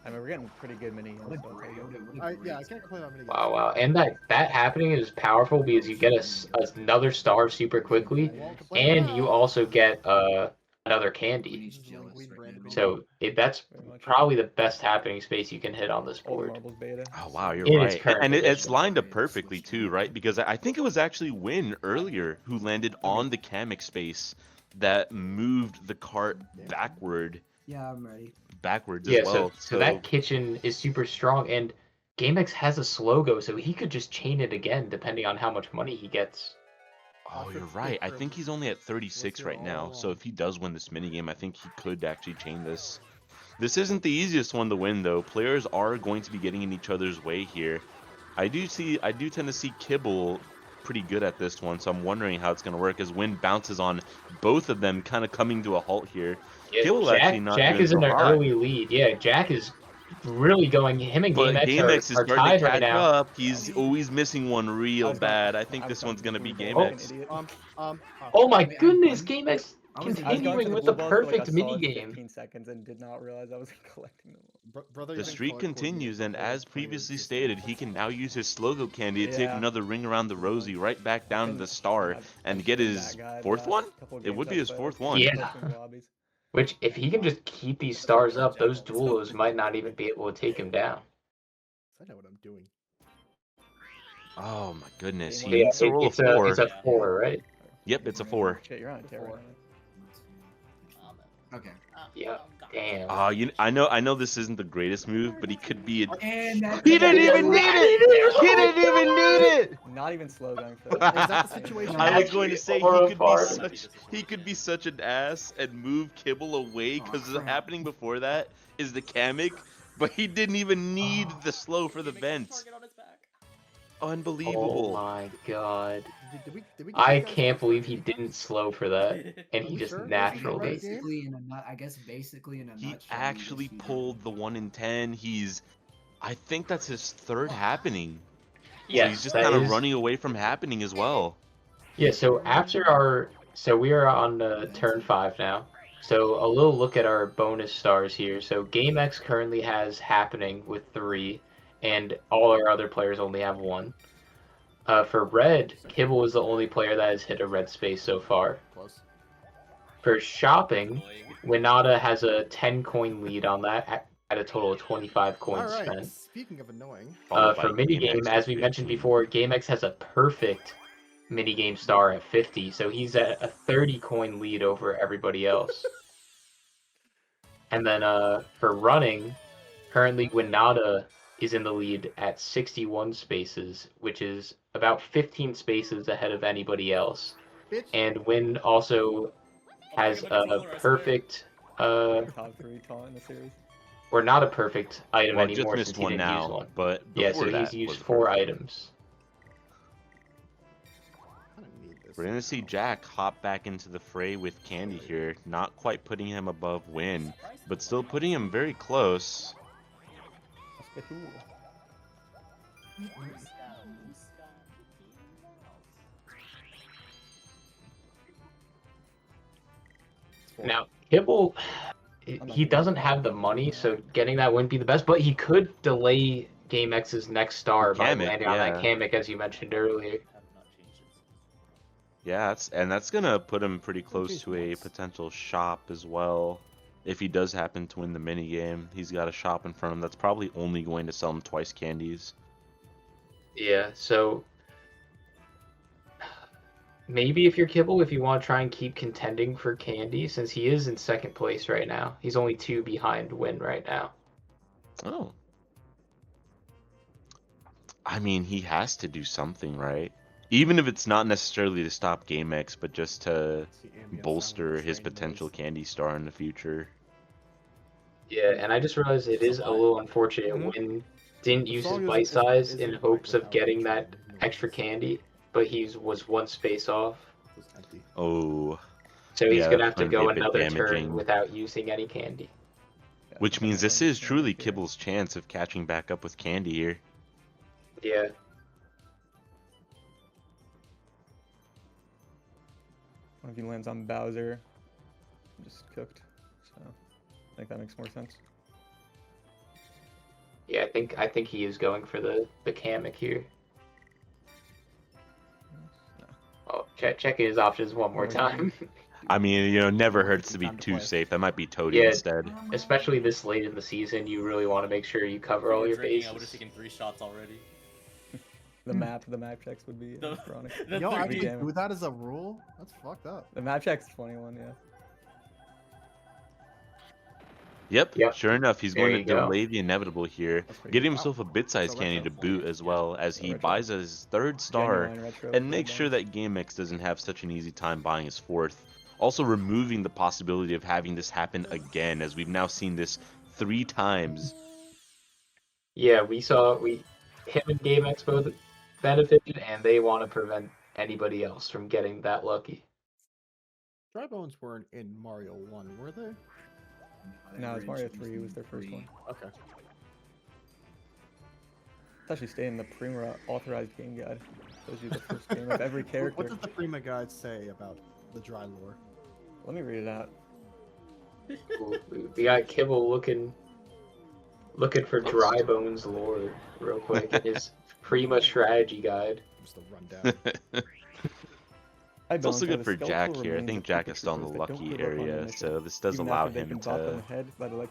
I mean, we're getting pretty good mini What a games. So I'll great- take it. what a Yeah, I great can't complain about mini Wow, wow. And that happening is powerful because you get another star super quickly, Won't complain and now. you also get another When candy. he's jealous right now. So that's Very much. probably the best happening space you can hit on this All the board. marbles beta. Oh wow, you're In its right, current and it's position. lined up perfectly too, right? Because I think it was actually Wynn earlier who landed on the Kamek space that moved the cart backwards Yeah, I'm ready. Yeah, as well. so that kitchen is super strong, and GameX has a slow go, so he could just chain it again depending on how much money he gets. Oh, you're right. I think he's only at 36 right now. So if he does win this minigame, I think he could actually chain this. This isn't the easiest one to win though. Players are going to be getting in each other's way here. I do tend to see Kibble pretty good at this one, so I'm wondering how it's going to work as Wynn bounces on both of them, kind of coming to a halt here. Yeah, Kibble actually not Jack doing is in so an hot. early lead. Yeah, Jack is really going. Him and But GameX GameX is are starting tied to right catch now. up. He's always missing one I real was gonna- bad. I think I was this one's going to be fucking GameX. idiot. Oh my Wait, I'm goodness, done. GameX I was- I was I was going continuing for with blue the balls for, perfect like, a solid minigame. 15 seconds and did not realize I was collecting them. Brother, The you've been streak color continues, and coordinating as for players previously this stated, game. he can now use his Slogo candy to take Yeah. another ring around the rosy, right back down to the star, and get his fourth one? It would be his fourth one. Yeah. Which, if he can just keep these stars up, those duelos might not even be able to take him down. I know what I'm doing. Oh my goodness, he Yeah, needs to roll a it's 4. it's a 4, right? Yep, it's a 4. Shit, you're on a tear right Okay. Yeah. Damn. I know this isn't the greatest move, but he could be a... And that He didn't even need it! He didn't even need it! now. Not even slow going for Is that. that the situation? I was going to say Horrifying. he could be such an ass and move Kibble away because crap. happening before that is the Kamek, but he didn't even need the slow for the He makes vent. target on his back. Oh Unbelievable. my god. Did we get I these guys can't to believe he minigame? didn't slow for that, and Are he we just sure? naturaled Right? it. basically in a nut. I guess basically in a He nutshell. actually just pulled the 1 in 10. I think that's his third happening. So Yes, he's just that kind of is- running away from happening as well. Yeah, so so we are on turn 5 now. So a little look at our bonus stars here. So GameX currently has happening with 3, and all our other players only have 1. For red, Kibble is the only player that has hit a red space so far. Close. For shopping, Winata has a 10 coin lead on that at a total of 25 coins All right. spent. Speaking of annoying, Followed For by minigame, GameX as we with mentioned 15. before, GameX has a perfect minigame star at 50, so he's at a 30 coin lead over everybody else. And then for running, currently Winata is in the lead at 61 spaces, which is about 15 spaces ahead of anybody else. bitch. And Win also has a perfect, Top 3 taunt in the series. or not a perfect item Well, just anymore missed since he one didn't use now, one. but Yeah, before so that he's used was 4 perfect. items. I don't need this. We're gonna see Jack hop back into the fray with Candy here, not quite putting him above Win, but still putting him very close. Let's get Now, Kibble, he doesn't have the money, so getting that wouldn't be the best, but he could delay GameX's next star by Kamek, landing on that yeah. Kamek, as you mentioned earlier. Have not changed it. Yeah, that's gonna put him pretty close geez, to a once. potential shop as well. If he does happen to win the minigame, he's got a shop in front of him that's probably only going to sell him twice candies. Yeah, so maybe if you're Kibble, if you want to try and keep contending for candy, since he is in second place right now. He's only 2 behind Win right now. Oh. I mean, he has to do something, right? Even if it's not necessarily to stop GameX, but just to It's the ambient sound of bolster the his train potential noise. candy star in the future. Yeah, and I just realized it is a little unfortunate Mhm. when didn't The use his song bite size isn't in right hopes of without getting the that extra candy, but he was one space off. It was empty. Oh, So he's yeah, gonna that's have to going to be go a bit another turn damaging. without using any candy. Yeah, Which means this definitely is truly understand here. Kibble's chance of catching back up with Candy here. Yeah. If he lands on Bowser, just cooked. So I think that makes more sense. Yeah, I think he is going for the Kamek here. No. Oh, checking his options one more One more time. time. I mean, you know, never More hurts to be time to too play. safe. That might be Toady Yeah. instead. Especially this late in the season, you really want to make sure you cover all your Drinking, I would have bases. taken 3 shots already. The map checks would be The- chronic. the Yo, three- actually damn it. do that as a rule? That's fucked up. The map check's 21, yeah. Yep, Yep. sure enough, he's There going to you go. delay the inevitable here. That's pretty Getting good. himself a bit-sized So candy to retro. boot as well as he retro. buys his third star Genuine retro and for makes the sure boss. that GameX doesn't have such an easy time buying his fourth. Also removing the possibility of having this happen again, as we've now seen this 3 times. Yeah, him and GameX both benefited, and they want to prevent anybody else from getting that lucky. Dry Bones weren't in Mario 1, were they? No, it's Mario 3 was their first one. Okay. It's actually staying in the Prima authorized game guide. Shows you the first game of every character. What does the Prima guide say about the dry lore? Let me read it out. Ooh, we got Kibble looking for Dry Bones lore real quick in his Prima strategy guide. Just a rundown. It's also good for Jack here. I think Jack is still in the lucky area, so this does allow him to...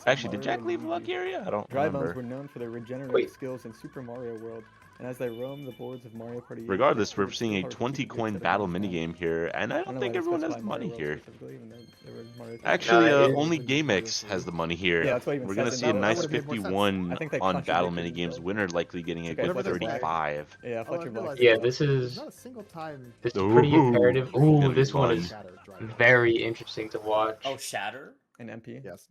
Actually, did Jack leave the lucky area? I don't Dry Bones remember. were known for their regenerative Wait. skills in Super Mario World, and as they roam the boards of Mario Party 8, Regardless, they we're discovered seeing a still hard to 20 keep good coin set of battle games going. minigame here, and I I don't know think why they everyone has specify money Mario World here. specifically, even though they were Mario 3. Actually, it- only GameX has the money here. Yeah, that's what it even We're gonna says see a in the- nice that would've made more sense. 51 I think they on battle contradicted minigames. themselves. Winner likely getting a Okay, good Fletcher Black. 35. Yeah, Oh, I Fletcher Black. realized Yeah, that this there's is not a single time. this is pretty Ooh, imperative. Ooh, gonna this be one fun. is Shatter Dry Bones. very interesting to watch. Oh, Shatter? An MP. Yes.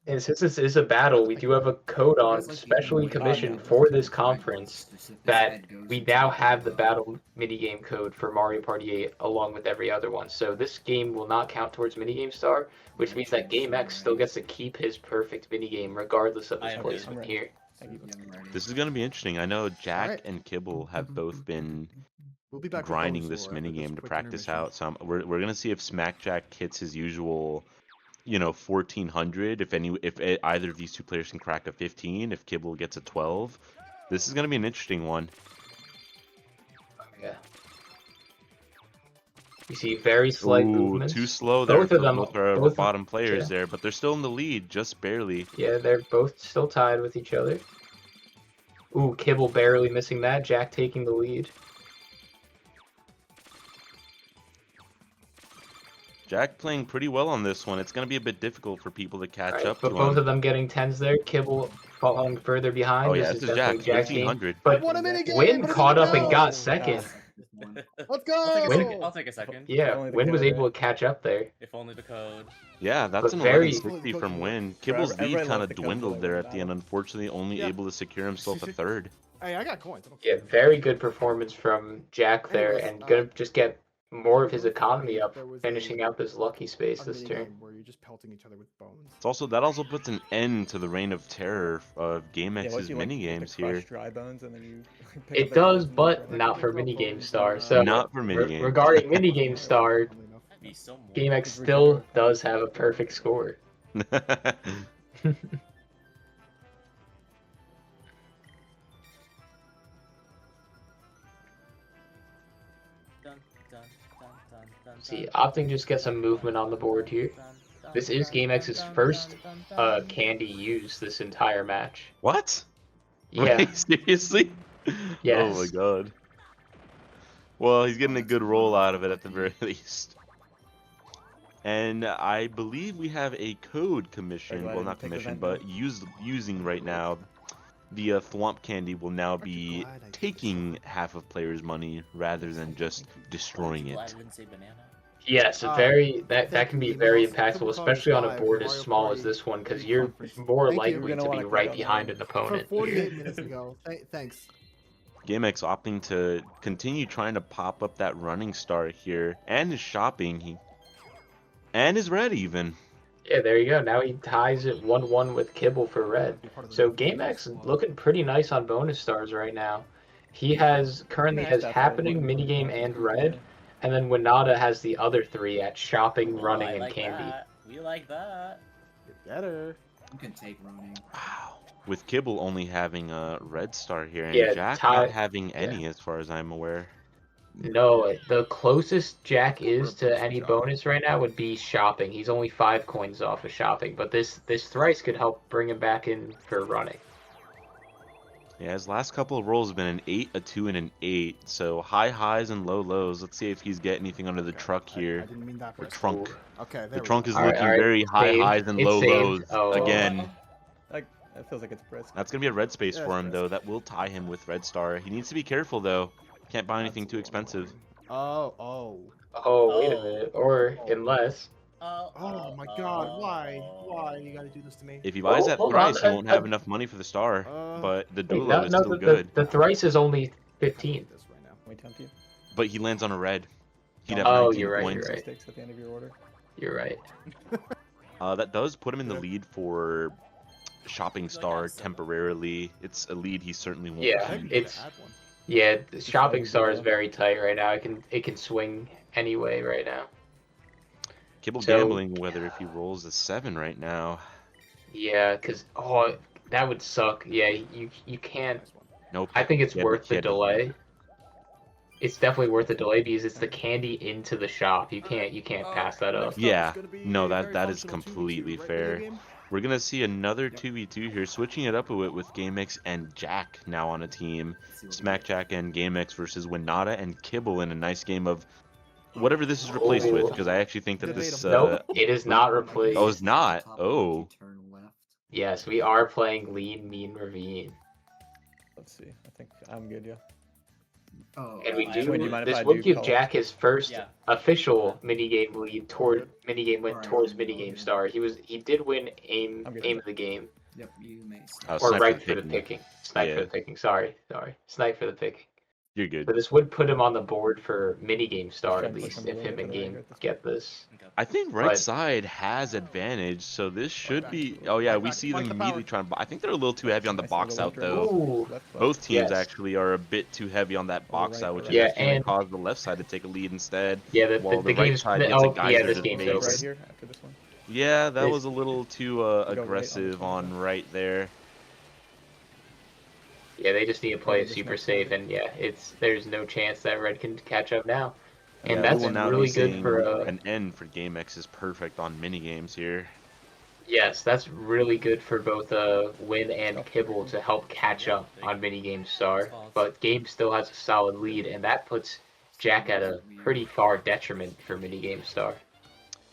And since this is a battle, we do have a code on specially commissioned for this conference that we now have the battle minigame code for Mario Party 8 along with every other one. So this game will not count towards minigame star, which means that GameX still gets to keep his perfect minigame regardless of I his am placement ready. here. Thank you. This is gonna be interesting. I know Jack Alright. and Kibble have both been We'll be back with grinding Bones this lore after minigame to quick practice intermission. out. So we're gonna see if Smackjack hits his usual, 1400. If either of these two players can crack a 15, if Kibble gets a 12, this is gonna be an interesting one. Yeah. You see very slight Ooh, movements. too slow there. Both of for them- both are both- bottom players yeah. there, but they're still in the lead, just barely. Yeah, they're both still tied with each other. Ooh, Kibble barely missing that. Jack taking the lead. Jack playing pretty well on this one. It's going to be a bit difficult for people to catch Alright, up but to both him. of them getting 10s there. Kibble falling further behind. Oh yeah, this is Jack. definitely Jack's game. 1300. But What a minigame! Win What a caught up and minigame! got second. Let's I'll take a go! second. I'll take a second. Yeah, only the Win was code, able to catch up there. If only the code. Yeah, that's But an very- 1160 from Win. Kibble's Forever- lead everybody kind loves of the code for dwindled that there one at the end, battle. unfortunately only Yeah. able to secure himself a third. Hey, I got coins. I don't Yeah, care. very good performance from Jack there, Anyways, and gonna just get more of his economy up, There was finishing out this lucky space this turn. minigame where you're just pelting each other with bones. That also puts an end to the reign of terror of Yeah, GameX's once you, like, minigames crush here. Dry Bones and then you pick It up does, everything but from not for Drop minigame bones, star. uh, So Not for minigame. regarding minigame star, Funnily enough. Be so more. GameX still does have a perfect score. Dun, dun, dun, dun, dun, See, dun, Opting just gets some movement on the board here. dun, dun, This is dun, GameX's dun, first dun, dun, dun. candy used this entire match. What? Yeah, Really? Seriously? Yes. Oh my god. Well, he's getting a good roll out of it at the very least. And I believe we have a code commission, Go ahead well and not take the commission, vent but using right now. The Thwomp Candy will now be taking half of players' money rather than just destroying Glad it. I didn't say banana. Yes, Uh, that can be thank you, very Emos. impactful, Triple especially on a Live, board the as Mario small as Party this one, because League you're Conference. more Thank you. likely You're to gonna be wanna right click on behind that an For opponent. 48 minutes ago. Thanks. GameX opting to continue trying to pop up that running start here, and is shopping. And is red even. Yeah, there you go. Now he ties it 1-1 with Kibble for red. So GameX looking pretty nice on bonus stars right now. He currently Nice has that happening, forward. minigame, and red, Yeah. and then Winata has the other three at shopping, Oh, running, I and like candy. that. We like that. Get better. You can take running. Wow. With Kibble only having a red star here, and Yeah, Jack tie. not having any as far as I'm aware. No, the closest Jack is For a to boost any job. bonus right now would be shopping. He's only 5 coins off of shopping, but this thrice could help bring him back in for running. Yeah, his last couple of rolls have been an 8, a 2, and an 8. So high highs and low lows. Let's see if he's got anything under the Okay, truck I here. didn't mean that. Or for trunk. Okay, there The we trunk go. is Alright, looking alright. very high Saved. highs and It's low saved. lows. Oh. Again, Like, that feels like it's brisk. that's going to be a red space Yeah, for it's him, brisk. though. That will tie him with red star. He needs to be careful, though. Can't buy anything too expensive. Oh. Oh, wait a Oh. minute. Or unless. Oh my God! Why? Why you gotta do this to me? If he buys that hold thrice, he on, won't have enough money for the star. But the Wait, duelo is no, still good. the thrice is only 15. This right now. Can we tempt you? But he lands on a red. He'd have Oh, 19 you're right, coins. you're right. Mistakes at the end of your order. You're right. That does put him in the Yeah. lead for shopping feel like star I'm so- temporarily. It's a lead he certainly won't Yeah, Maybe keep. you it's- gotta add one. Yeah, the shopping like star is below. very tight right now. It can swing anyway right now. Kibble So- gambling whether if he rolls a 7 right now. Yeah, cause that would suck. Yeah, you can't. Nice one. Nope. I think it's He had- worth he the had to- delay. It's definitely worth the delay because it's the candy into the shop. You can't pass that up. Yeah, no, that is completely fair. We're gonna see another 2v2 here, switching it up a bit with GameX and Jack now on a team. Smackjack and GameX versus Winata and Kibble in a nice game of whatever this is replaced with, because I actually think that this. Nope, it is not replaced. Oh, it's not. Top Oh. left, you turn left. Yes, we are playing Lean Mean Ravine. Let's see. I think I'm good, yeah. Oh, And we I- do. Wait, do you mind if This I would do give call? Jack his first Yeah. official minigame lead toward minigame win Alright, towards I'll minigame do. star. He did win aim I'm good. of the game Yep, you may. Oh, or snipe right for for the the picking. picking. Snipe Yeah. for the picking. Sorry, snipe for the picking. You're good. But this would put him on the board for minigame star Try at and push least him if below him to and the right game at this get this. Okay. I think right But- side has advantage, so this should back. be. Oh yeah, Back, we back, see fight them the immediately power. trying to. I think they're a little too heavy on the Nice box little out left though. Ooh, Left foot. Both teams Yes. actually are a bit too heavy on that box right out, which foot. is Yeah, just going to and- cause the left side to take a lead instead. Yeah, While the the right game's side gets a yeah, geyser this to game's the Right over. face. here after this one. Yeah, that It's- was a little too right on aggressive this one, on right there. Yeah, they just need to play it this super next safe, one. and yeah, there's no chance that red can catch up now. And Yeah, that's we will now really be good seeing for an end for GameX is perfect on minigames here. yes, that's really good for both Win and Kibble to help catch up on minigame star. But Game still has a solid lead, and that puts Jack at a pretty far detriment for minigame star.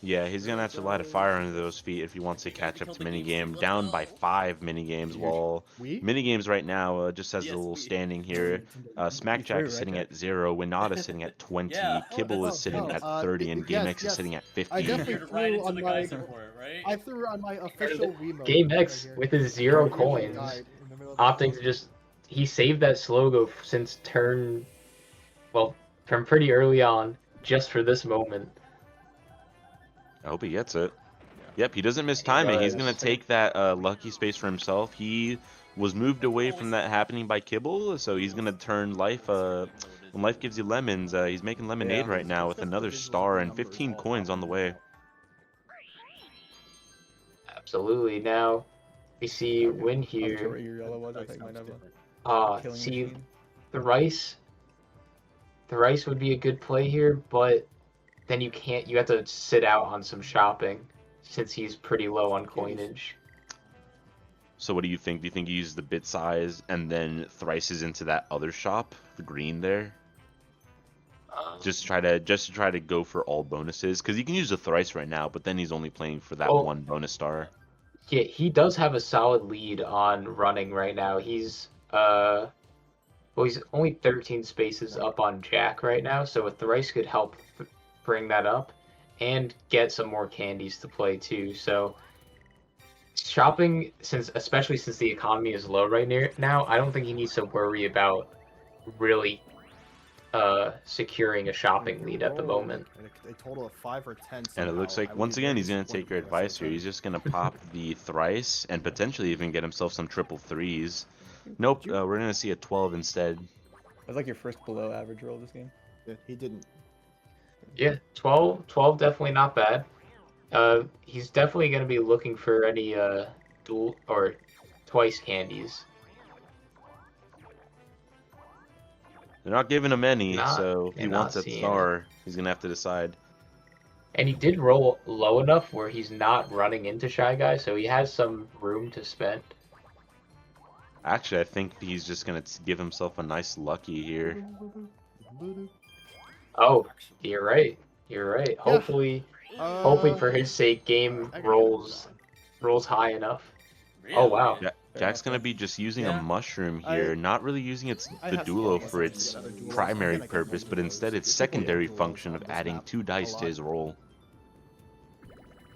Yeah, he's gonna have to light a fire under those feet if he wants to catch up to minigame. Down by 5 minigames, while We? minigames right now just has a Yes, little we- standing here. Smackjack is sitting at 0, Winata is sitting at 20, Yeah. Kibble is Oh, sitting no, at 30, and yes, GameX is yes. sitting at I 50. definitely You're right threw into on the my- geyser for it, right? I threw on my official Wiimote. Game right X here. with his 0 I nearly coins, died in the middle of the opting to just he saved that slow go since turn, well, from pretty early on, just for this moment. I hope he gets it. Yep, he doesn't miss timing. He's does. going to take that lucky space for himself. He was moved away from that happening by Kibble, so he's going to turn life. When life gives you lemons, he's making lemonade Yeah. right now with another star and 15 coins on the way. Absolutely. Now we see Win I'm sure what here. your yellow was. I That think might sounds have different. a killing See machine. the rice. The rice would be a good play here, but then you can't. You have to sit out on some shopping since he's pretty low on coinage. So what do you think? Do you think he uses the bit size and then thrices into that other shop, the green there? Just to try to go for all bonuses, because you can use the thrice right now, but then he's only playing for that Well, one bonus star. Yeah, he does have a solid lead on running right now. He's he's only 13 spaces up on Jack right now, so a thrice could help bring that up and get some more candies to play too. So shopping, especially since the economy is low now, I don't think he needs to worry about really securing a shopping lead at the moment. A total of 5 or 10. And it looks like, once again, he's going to take your advice here. He's just going to pop the thrice and potentially even get himself some triple threes. Nope, we're going to see a 12 instead. That's like your first below average roll this game. Yeah, he didn't. Yeah, 12 definitely not bad. He's definitely going to be looking for any dual or twice candies. They're not giving him any, Not- so if he they're wants not that seeing star, he's going to have to decide. And he did roll low enough where he's not running into Shy Guy, so he has some room to spend. Actually, I think he's just going to give himself a nice lucky here. Oh, you're right. You're right. Hopefully for his sake, game rolls high enough. Oh, wow. Yeah, Jack's going to be just using Yeah. a mushroom here, not really using the duo for its primary purpose, but instead its secondary function of adding 2 dice to his roll.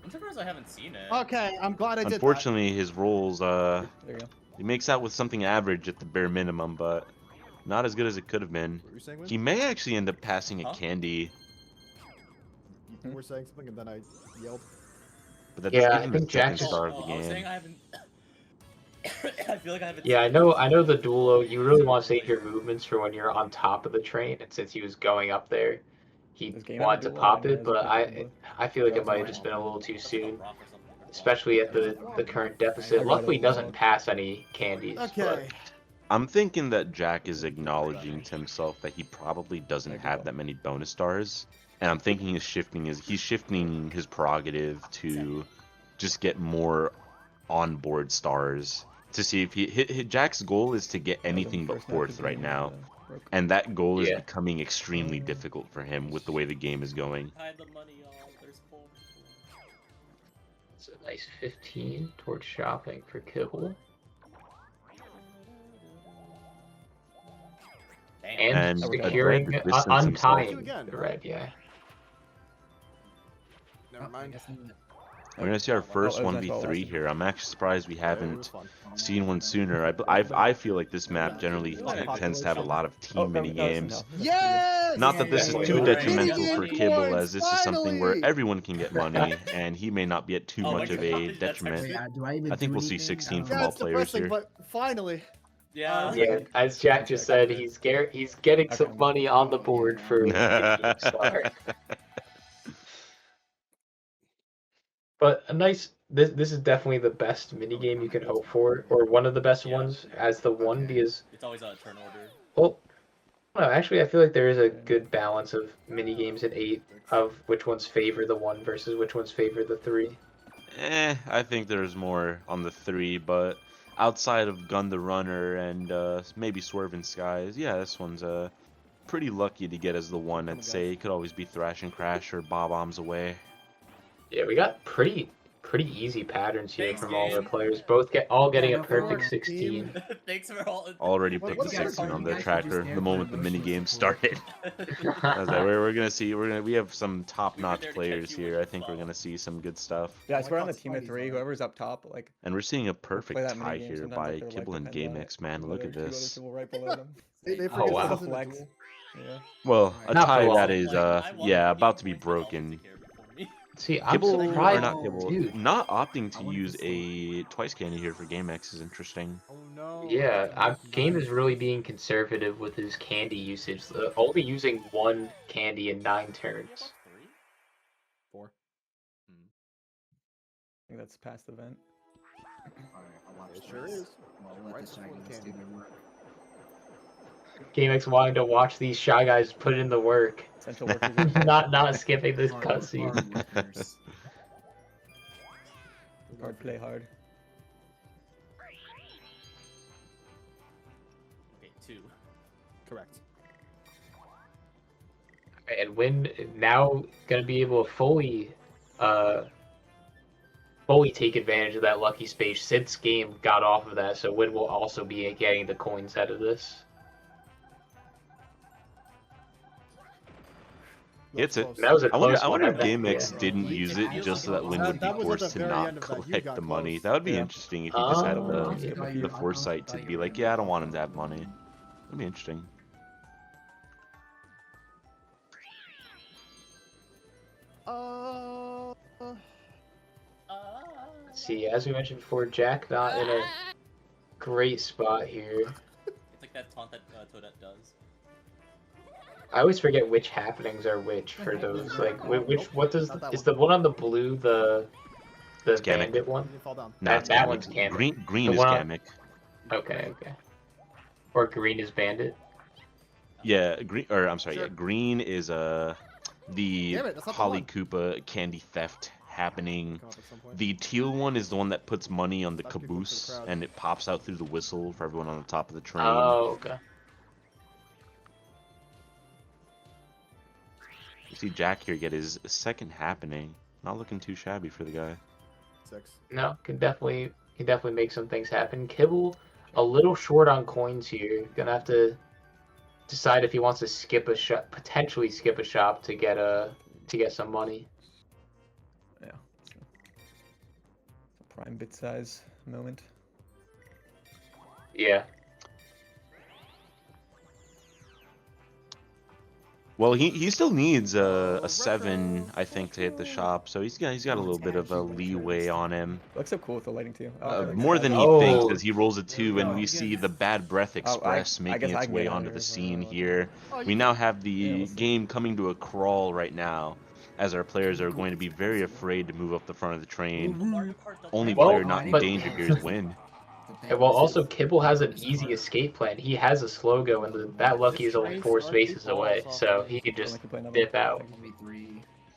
I'm surprised I haven't seen it. Okay, I'm glad I did. Unfortunately, his rolls, There you go. he makes out with something average at the bare minimum, but not as good as it could have been. What were you saying, Win? He may actually end up passing a Huh? candy, You were saying something and then I yelled. but that Yeah, does I give him think the Jack second just- star of the I was saying game. I haven't. I feel like I haven't. Yeah, I seen know it. the duo. You really want to save your movements for when you're on top of the train, and since he was going up there, he This game had wanted a to duo, pop and it, he but has a duo. I feel like it That's might have right. just been a little too That's like a soon, rock or something. especially at the current deficit. I got Luckily, he it doesn't wrong. pass any candies. Okay. I'm thinking that Jack is acknowledging to himself that he probably doesn't There you have go. that many bonus stars, and I'm thinking he's shifting his prerogative to just get more onboard stars to see if Jack's goal is to get anything but First match fourth is right being, now, broke. and that goal is Yeah. becoming extremely difficult for him with the way the game is going. Hide the money, y'all. There's 4. It's a nice 15 towards shopping for Kibble. Damn. And And securing, a distance himself. untying Again, the right? red, yeah. Never mind. We're gonna see our first it was nice 1v3 while here. I'm actually surprised we Yeah, it was haven't fun. seen one sooner. I feel like this map generally tends to have a lot of team mini games. Yes! Not that this is too Definitely. detrimental for Mini-game Kibble, points, as this is something where finally! everyone can get money, and he may not be at too Oh my much of God, a that's detriment. actually- Do I even I think do we'll see anything? 16 I from don't all Yeah, it's players depressing, here. but finally. Yeah. Yeah, as Jack just said, he's getting some Okay. money on the board for Mini-Game Star. But a nice. This is definitely the best mini game you can hope for, or one of the best Yeah. ones as the one, because It's always on a turn order. well, I don't know, actually, I feel like there is a good balance of mini games in 8 of which ones favor the 1 versus which ones favor the 3. I think there's more on the 3, but outside of Gun the Runner and maybe Swerving Skies, yeah, this one's pretty lucky to get as the 1. I'd say it could always be Thrash and Crash or Bob-Ombs Away. Yeah, we got pretty easy patterns here Thanks, from all the game. players. Both getting a no perfect problem, 16. Thanks for all. Already What- picked what the do you guys 16 do? on You the guys tracker the moment the mini game started. I was like, we're gonna see. We have some top-notch there to players catch you here. with I the think we're ball. gonna see some good stuff. Yeah, I Oh, swear I on the thought team of Spidey's 3, on it. whoever's up top, like And we're seeing a play perfect that mini tie game. here Sometimes by like, they're, Kibble like, and dependent on GameX, man. the Look other at two other this. people right below them. They Oh, forget wow. this isn't a Flex. duel. Yeah. Well, a Not for tie long. that is, I want yeah, the about to be game where they always broken. take care of it for me. See, I'm Kibble, or surprised. not Kibble, Dude. not opting to I wanna use be a twice candy here for GameX is interesting. Oh no. Yeah, Game is really being conservative with his candy usage, only using 1 candy in 9 turns. 4. I think that's past the vent. Alright, I'll watch It sure this. is. I'll let Right the before Shaggy the do candy. their work. GameX wanting to watch these Shy Guys put in the work, Essential workers. not skipping this Hard- cutscene. hard workers. Hard play hard. Okay, 2. Correct. And Win now gonna be able to fully take advantage of that lucky space since Game got off of that, so Win will also be getting the coins out of this. Hits it. close. That was a I wonder, close I one. wonder I if think, GameX yeah. didn't It use it feels just like so that a Win lot. would be That was at forced the to very not end of that. You collect got the money. close. That would be Yeah. interesting if he just had Oh. the foresight to be like, yeah, I don't want him to have money. That'd be interesting. See, as we mentioned before, Jack not in a great spot here. It's like that taunt that Toadette does. I always forget which happenings are which for those. Like, which what does Not that is one. the one on the blue the It's Gamic. bandit one? You didn't fall down. Nah, That- it's that Gamic. one's Gamic. Green The is one on- Gamic. Okay, okay. Or green is bandit. Yeah, green or I'm sorry, Sure. yeah, green is the Damn it, that's not the Holly one. Koopa candy theft happening. Come up at some point. The teal one is the one that puts money on the That's good for the caboose crowd. and it pops out through the whistle for everyone on the top of the train. Oh, okay. You see Jack here get his second happening. Not looking too shabby for the guy. 6. No, can definitely make some things happen. Kibble a little short on coins here. Gonna have to decide if he wants to skip a shop, potentially skip a shop to get some money. Yeah. It's a prime bit size moment. Yeah. Well, he still needs a 7, I think, to hit the shop. So he's got a little bit of a leeway on him. Looks so cool with the lighting too. I like More that. than he Oh. thinks, as he rolls a 2, and go. we see the Bad Breath Express I making guess I its can way get out onto of the here. scene Oh, here. Oh, We now have the Yeah, we'll see. game coming to a crawl right now, as our players are going to be very afraid to move up the front of the train. Mario Kart doesn't Only have Well, player that. not in but- danger here is Win. And well, also Kibble has an easy escape plan. He has a slow go, and that Lucky is only 4 spaces away, so he can Don't just like to play another dip one. out.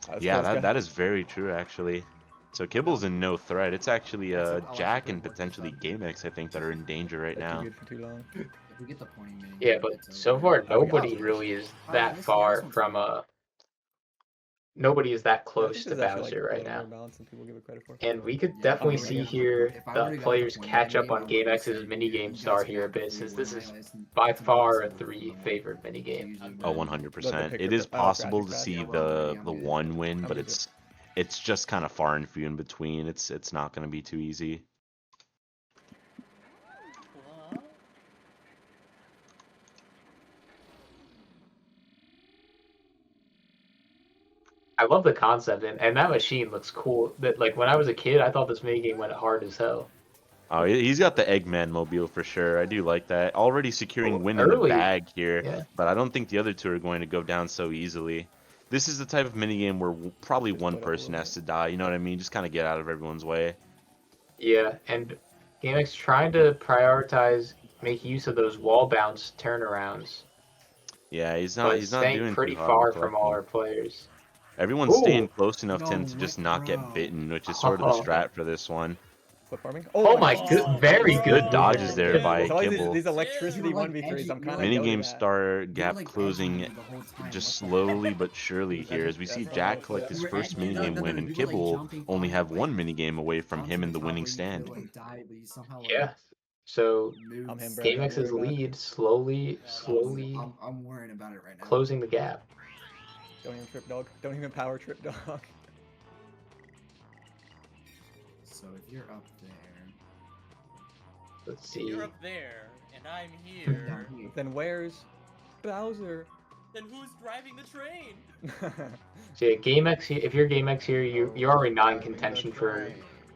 Let's Yeah, go, let's go. that is very true, actually. So Kibble's in no threat. It's actually Jack and potentially GameX, I think, that are in danger right Too now. good for too long. If we get the pointing man, Yeah, but it's so over. far Oh, we got nobody it. really is Oh, that this far one's from fine. nobody is that Yeah, I think close to there's actually, Bowser like, a right little now. more balance than people give it credit for. And we could Yeah, definitely if I see would've here If I the would've got players the point catch man up on game, I would've GameX's said, mini game you star guys here a got the bit, since this is 3-1 by highlights and far a it's 3 about favorite mini game. usually Oh, win. 100%. pick It up is the- possible to graphics see yeah, the I'm good. 1 win, I'm but good. it's just kind of far and few in between. It's not going to be too easy. What? I love the concept, and that machine looks cool. That, like, when I was a kid, I thought this mini game went hard as hell. Oh, he's got the Eggman mobile for sure. I do like that. Already securing Oh, Win in the early. bag here, Yeah. but I don't think the other two are going to go down so easily. This is the type of minigame where probably Just one split up a person little has to die. You know what I mean? Just kind of get out of everyone's way. Yeah, and GameX trying to prioritize, make use of those wall bounce turnarounds, Yeah, he's but not staying doing pretty too hard on far from all our collecting. players. Everyone's Ooh. staying close enough to him No to just way, not get bro. bitten, which is sort of the Oh. strat for this one. Flip farming. Oh my God. good, very Bro. good Dodges there movement. by It's always Kibble. these electricity Yeah. 1v3s. I'm kind of Minigame star You gap were, like, closing edging the whole time. just What the heck? slowly but surely here as we see That's Jack all. collect his You were first edging- minigame no, win, no, and you were, like, Kibble jumping only on, have like, one minigame away from onto him the in the top winning where you stand. could, like, die, but you somehow, like, Yeah. So moved I'm him, bro. GameX's Don't worry about it. lead slowly, Yeah, slowly I'm worrying about it right now. closing the gap. Don't even trip dog. Don't even power trip dog. So if you're up there, Let's see. You're up there, and I'm down here. here. Then where's Bowser? Then who's driving the train? So yeah, GameX. If you're GameX here, you're already not in contention for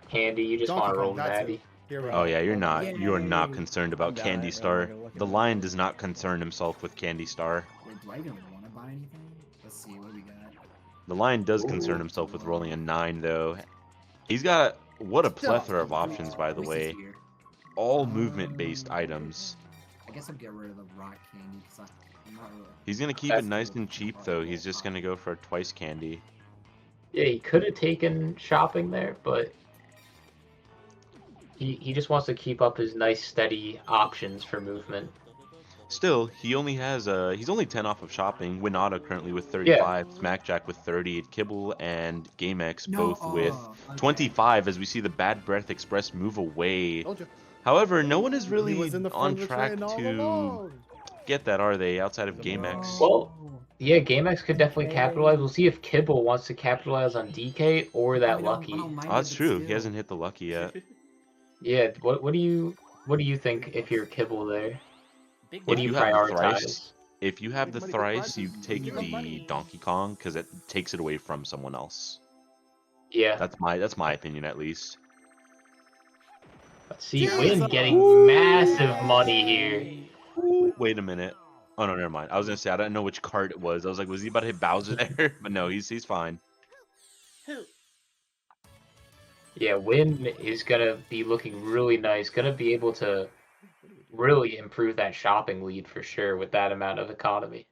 candy. You just Donkey want to roll Kong, that natty. too. Here we Oh go. yeah, you are not Yay. concerned about I'm down, Candy I'm Star. gonna look at The it. Lion does not concern himself with Candy Star. Wait, do I even want to buy anything? Let's see, what do we got? The Lion does Ooh. concern himself with rolling a 9 though. He's got what a plethora of options, by the Voices way. here. All movement-based items. I guess I'll get rid of the rock candy because I'm not really. He's gonna keep it nice and cheap though. He's just gonna go for a twice candy. Yeah, he could have taken shopping there, but he just wants to keep up his nice steady options for movement. Still, he only has he's only 10 off of shopping. Winata currently with 35, Smackjack with 30, Kibble and GameX both with 25 as we see the Bad Breath Express move away. Told you. However, no one is He really was in the front on of the track train all to along. get that, are they, outside of GameX? Well, Yeah, GameX could definitely capitalize. We'll see if Kibble wants to capitalize on DK or that I Lucky. don't mind Oh, it, that's but true. He still. hasn't hit the lucky yet. Yeah, what do you think if you're Kibble there? Big What do If you you have the prioritize? thrice, if you have the Make money, get thrice, you prizes. take Give them the money. Donkey Kong because it takes it away from someone else. Yeah, That's my opinion at least. let's see. Jesus! Win getting massive money here. Wait a minute. Oh no, never mind. I was gonna say I don't know which card it was. I was like, was he about to hit Bowser there? But no, he's fine. Who? Yeah, Win is gonna be looking really nice. Gonna be able to really improve that shopping lead for sure with that amount of economy.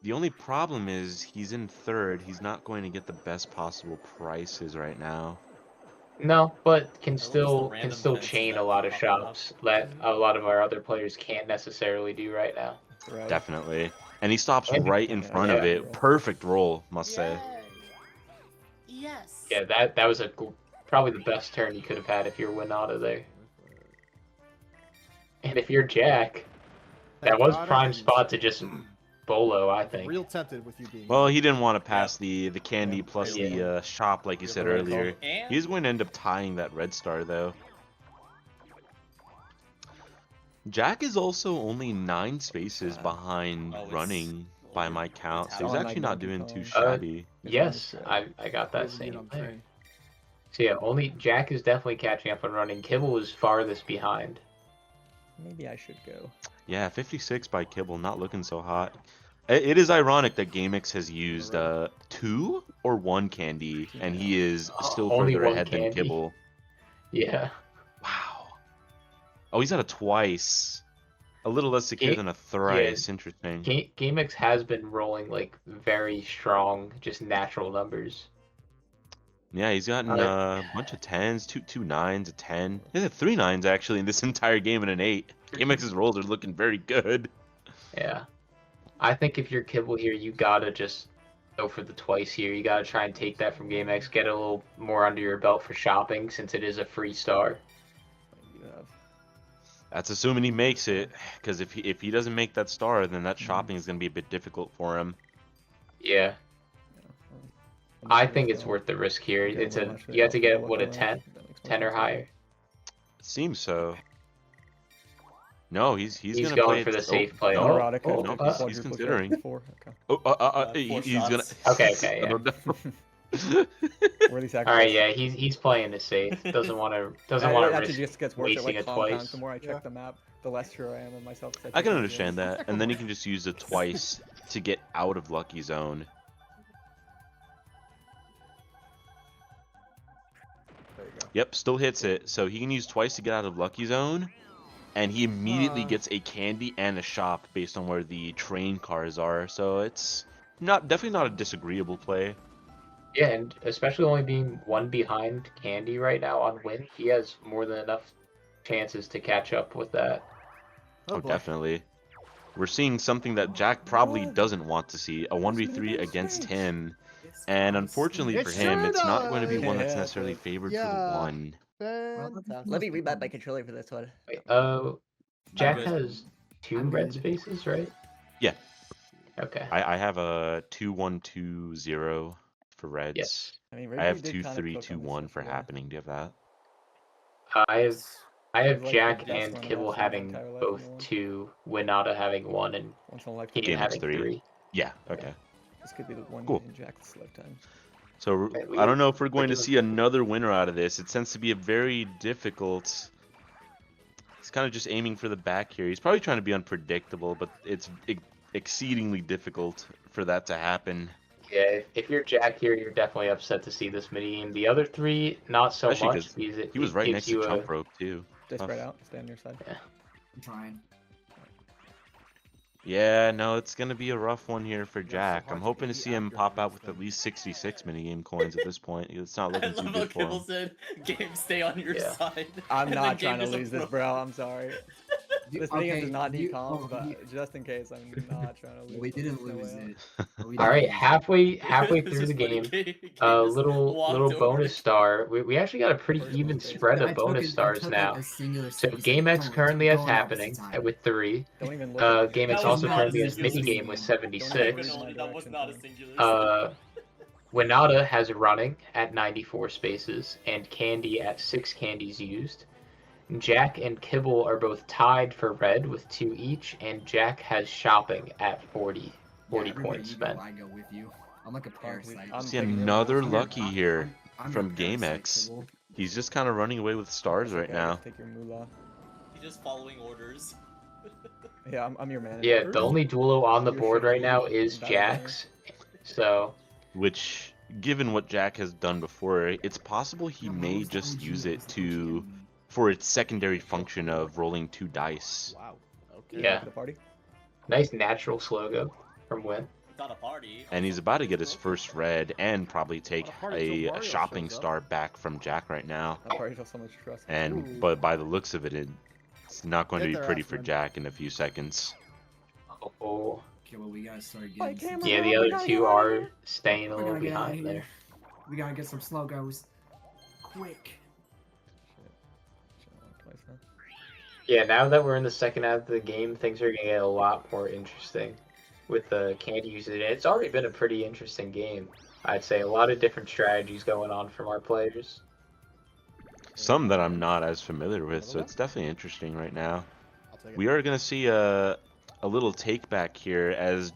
The only problem is he's in third. He's not going to get the best possible prices right now. No, but can I love just the still random fences chain that a lot keep of popping up. shops that a lot of our other players can't necessarily do right now. Right. Definitely. And he stops And- right in Yeah, front of yeah. it. Perfect roll, must say. Yes. Yeah, that was probably the best turn you could have had if you're Winata there. And if you're Jack, that Thank was God I prime didn't. spot to just bolo, I think. Real tempted with you being. Well, he didn't want to pass the candy Yeah. plus Yeah. the shop like you Yeah, said right. earlier. And He's going to end up tying that red star though. Jack is also only 9 spaces behind Oh, it's running by my count, so he's on, actually like, not Donkey doing Kong. too shabby. Yes, Yeah. I got that Doesn't get same on there. train. So yeah, only Jack is definitely catching up on running. Kibble is farthest behind. Maybe I should go. Yeah, 56 by Kibble, not looking so hot. It is ironic that GameX has used 2 or 1 candy, and he is still Only further one ahead than candy. Kibble. Yeah. Wow. Oh, he's at a twice. A little less secure Ga- than a thrice. Interesting. GameX has been rolling like very strong, just natural numbers. Yeah, he's gotten Alright. a bunch of 10s, two 9s, a 10. He's had 3 9s actually in this entire game and an 8. GameX's rolls are looking very good. Yeah. I think if you're Kibble here, you gotta just go for the twice here. You gotta try and take that from GameX, get a little more under your belt for shopping since it is a free star. What do you have? That's assuming he makes it, because if he doesn't make that star, then that shopping is going to be a bit difficult for him. Yeah. Well, I think it's worth the risk here. Okay, It's well, a actually, you have to I'll get follow what a up on 10, that. That makes more 10 or sense. higher. Seems so. No, he's He's gonna going play for it- the safe play. No, Oh, Erotica, oh, no, uh, he's quadruple considering. kill, 4. Okay. Four He's gonna. shots. Okay, I yeah. don't know. Worthy sacrifice. All right, yeah, he's playing it safe. Doesn't want to It risk. actually just gets worse. It wasting like it compounds. twice. The more I check Yeah. the map, the less sure I am of myself. 'cause I take can it understand again. that, and then you can just use it twice to get out of Lucky Zone. There you go. Yep, still hits it. So he can use twice to get out of Lucky Zone, and he immediately gets a candy and a shop based on where the train cars are. So it's definitely not a disagreeable play. Yeah, and especially only being one behind Candy right now on win, he has more than enough chances to catch up with that. Oh, boy. definitely. We're seeing something that Jack probably What? doesn't want to see, a 1v3 against him. It's And fine. unfortunately for It him, sure it's not going to be one that's does. necessarily favored for the Yeah. 1. Fantastic. Let me rebuy my controller for this one. Wait, Jack good. has 2 I'm red good. spaces, right? Yeah. Okay. I have a 2-1-2-0 for Reds. Yes. I mean, I have Ridley did kinda cook on this 2-3-2-1 for stuff, yeah. happening. Do you have that? I have It was like Jack the best and one I've Kibble seen in my having entire life both in one. 2, Winata having 1, and Once in a lifetime. Kane GameX having 3. 3. Yeah. Okay. This could be the one Cool. in Jack's lifetime. So Okay, I don't know if we're going to doing- see another winner out of this. It tends to be a very difficult. He's kind of just aiming for the back here. He's probably trying to be unpredictable, but it's exceedingly difficult for that to happen. Yeah, if you're Jack here, you're definitely upset to see this mini game. The other 3, not so Especially much. 'cause Because it, He was it right gives next to you jump rope too. Stay Tough. spread out. Stay on your side. I'm trying. Yeah, no, it's gonna be a rough one here for so Jack. hard I'm to hoping to beat see him after pop out this with thing. at least 66 minigame coins at this point. It's not I looking too love how good for Kibble him. said, "Game, stay on your Yeah. side." I'm and not then Game trying to doesn't lose this, throw- bro. I'm sorry. This mini does not need comms, but just in case, I'm not trying to lose. We this. didn't No lose way. it. But we All didn't right, lose it. halfway It's through the just funny, game, Kane just little walked over bonus it. star. We actually got a pretty First even place. spread I of took bonus it- I stars took, now. like, a singular So save. Game X Don't- currently has don't opposite happening side. with 3. Don't even look at Game X That was also not currently a has singular minigame save. with Don't 76. even That was not a singular. Uh, Winata has running at 94 spaces and Candy at 6 candies used. Jack and Kibble are both tied for red with 2 each, and Jack has shopping at 40 Everywhere points you go, spent. I go with you. I'm like a parasite. I'm See taking another your- lucky here I'm from your parasite, GameX. Kibble. He's just kind of running away with stars It's right okay, I now. just Take your moolah. He's just following orders. Yeah, I'm your man. Yeah, the only duelo on the You're board right shooting now me. is That Jack's. So, Which, given what Jack has done before, it's possible he Yeah, may what was the just OG? use What it was the to OG? for its secondary function of rolling 2 dice. Wow. Okay. Yeah. The party. nice natural slogo from Win. Not a party. And he's about to get his first red and probably take What a party till a Mario shopping shows up. star back from Jack right now. That party feels so much trust. And Ooh. but by the looks of it, it's not going to Get be their pretty ass, for man. Jack in a few seconds. Oh, Okay, well, we gotta start Hi, getting. camera. yeah, the we other gotta 2 get outta are here. staying a We little gotta get outta behind here. there. We gotta get some slogos. Quick. Twice, huh? Yeah, now that we're in the second half of the game, things are gonna get a lot more interesting with the candy usage. It's already been a pretty interesting game. I'd say a lot of different strategies going on from our players. Some that I'm not as familiar with, so it's definitely interesting right now. I'll take it. We are going to see a little take back here as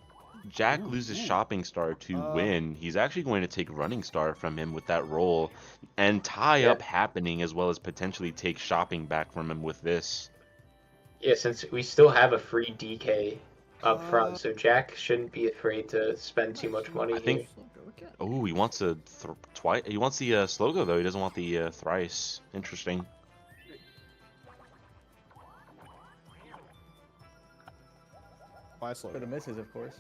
Jack Ooh, loses ooh. shopping star to Uh, win. He's actually going to take running star from him with that roll and tie Yeah. up happening as well as potentially take shopping back from him with this. Yeah, since we still have a free DK up front, so Jack shouldn't be afraid to spend too much money I think- here. Oh, he wants a twice. He wants the slogo though. He doesn't want the thrice. Interesting. Buy a slow. For the misses, of course.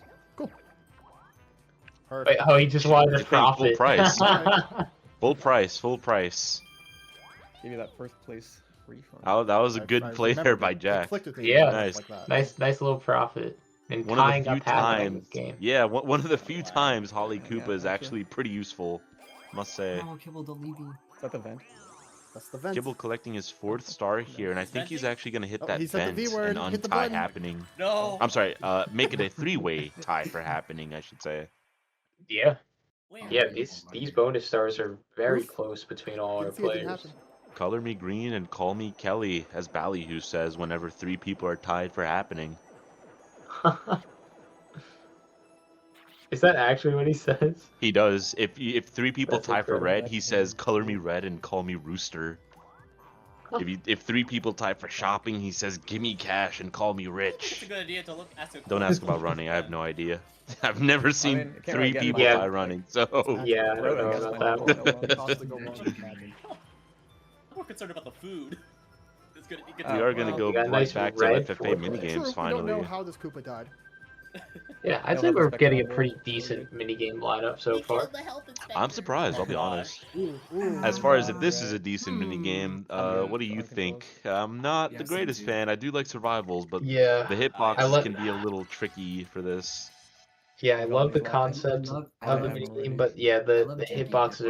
Perfect. Wait, oh, he just wanted I to think full profit. price. Full price. Full price. Give you that first place refund. Oh, that was a I- good I play there remembered by it. It Jack. clicked with me Yeah. when Nice. like that. nice little profit. And One of tying the few up happening in times. this game. Yeah, one of the few Wow. times Holly Yeah, Koopa is actually. actually pretty useful. Must say. Oh, Kibble, don't leave me. Is that the vent? That's the vent. Kibble collecting his 4th star here, and I think he's Venting? actually gonna hit Oh, that he said the vent V word, and hit the untie button. happening. No. I'm sorry, make it a 3-way tie for happening, I should say. Yeah, Where? yeah. These bonus stars are very Oof. close between all our Didn't see it didn't players. happen. Color me green and call me Kelly, as Ballyhoo says whenever 3 people are tied for happening. Is that actually what he says? He does. If 3 people That's tie for red, incredible. he says color me red and call me Rooster. If 3 people tie for shopping, he says give me cash and call me It's rich. a good idea to ask a Don't ask about running. I have no idea. I've never seen mean, it can't 3 really get people much- tie running. So Yeah, I Bro, don't know guess about my that number one. one. Cost to go wrong with magic. I'm more concerned about the food. It's gonna. You we are gonna Well, go we got a right nice back to red FFA fourth minigames place. Sure, we don't finally. know how this Koopa died. Yeah, I'd They'll say have we're the getting a spectacle pretty board. decent minigame lineup so far. I'm surprised, I'll be God. honest. Ooh, ooh. As far as if this Right. is a decent minigame, I'm what do good. you I can think? I'm not the Yeah, same greatest too. fan. I do like survivals, but Yeah, the I hitboxes like- can be a little tricky for this. yeah, I We've love always the liked it. concept I love- of I the love minigame, already. but yeah, I the love hitboxes janky are hitbox in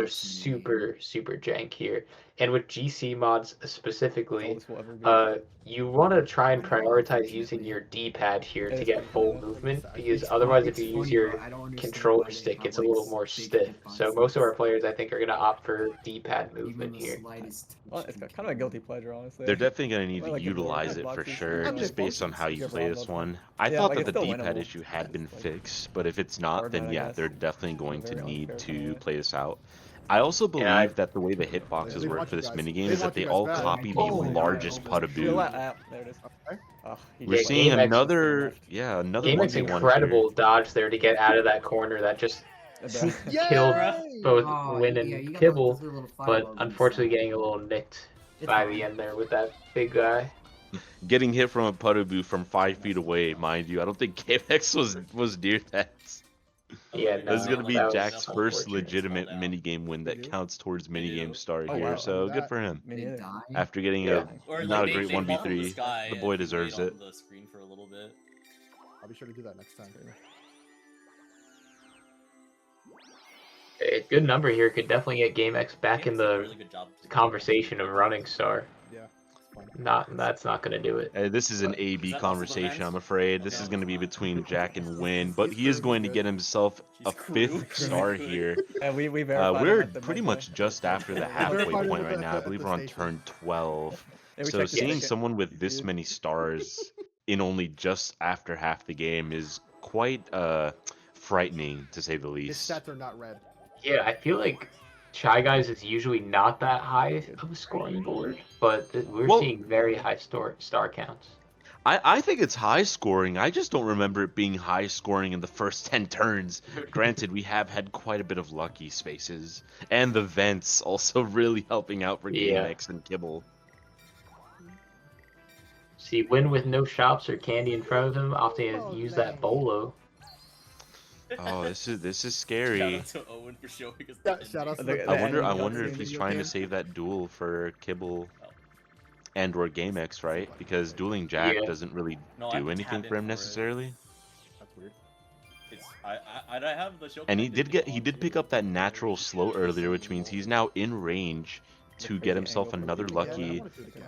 the minigame. super jank here. And with GC mods That's all specifically, this will ever be. you want to try and prioritize using your D-pad here to It's get pretty full cool. movement, It's because It's otherwise fun- if you it's use funny, your but I don't understand controller why they stick, have, it's a like, little more fake stiff. So most of our hitboxes. players, I think, are going to opt for D-pad Even movement the here. slightest Well, it's kind of a guilty pleasure, honestly. They're definitely going to need I to like the board utilize it for hitboxes. sure, I mean, just it based on functions. how you Give play Rob this lots of- one. I Yeah, thought like, that it's the still D-pad winnable. issue had been It's like fixed, but if it's not, hard then mode, I yeah, guess. they're definitely going Very to need unfair to kinda. play this out. I also believe Yeah, that the way the hitboxes They work want for you this guys- minigame they is that want they you guys all back. copy the Oh, largest yeah. Putaboo. There it is. He We're did seeing Game X- another, another GameX 1v1 incredible dodge there to get out of that corner that just it. killed Yay! both Oh, Win yeah, and you got Kibble, those little but fireballs unfortunately inside. getting a little nicked It's by fine. the end there with that big guy. Getting hit from a Putaboo from 5 feet away, mind you. I don't think GameX was near that. Yeah, This is no, gonna be that was Jack's first unfortunate. legitimate Fall down. minigame win that We do? counts towards We minigame do. star Oh, here. wow. So good That- for him. Me They neither. die. After getting Yeah. Or not like a great they fall from 1v3, the sky the and boy if you deserves wait it. on the screen for a little bit. I'll be sure to do that next time. A good number here could definitely get GameX back in James did a the really good job to- conversation of running star. Yeah, it's fun. That's not gonna do it. This is an But- AB Is that possible, conversation, Vance? I'm afraid. This Okay. is going to be between Jack and Win, but he is going to get himself a He's crew. 5th star here. Yeah, we verified him We're at the pretty Medbay. much just after the We halfway verified him point at right the- now. I at believe the we're on station. turn 12. Yeah, we So checked the seeing ticket. someone with this You- many stars in only just after half the game is quite frightening, to say the His least. stats are not red. Yeah, I feel like Shy Guys is usually not that high of a scoring board, but we're Well- seeing very high star counts. I think it's high scoring. I just don't remember it being high scoring in the first 10 turns. Granted, we have had quite a bit of lucky spaces. And the vents also really helping out for Yeah. GameX and Kibble. See, Win with no shops or candy in front of him, often Oh, use man. that bolo. Oh, this is Shout scary. out to Owen for showing us Yeah, that. shout out to The- the the I wonder ending if cutscene he's video trying to game. save that duel for Kibble Oh. and or GameX, right? Because dueling Jack Yeah. doesn't really No, I have do to anything tab for in him for it. necessarily. That's weird. It's, I have the show. And he connected did to pick up that natural slow earlier, which means he's now in range to get himself another Yeah, I lucky. wanna do it again.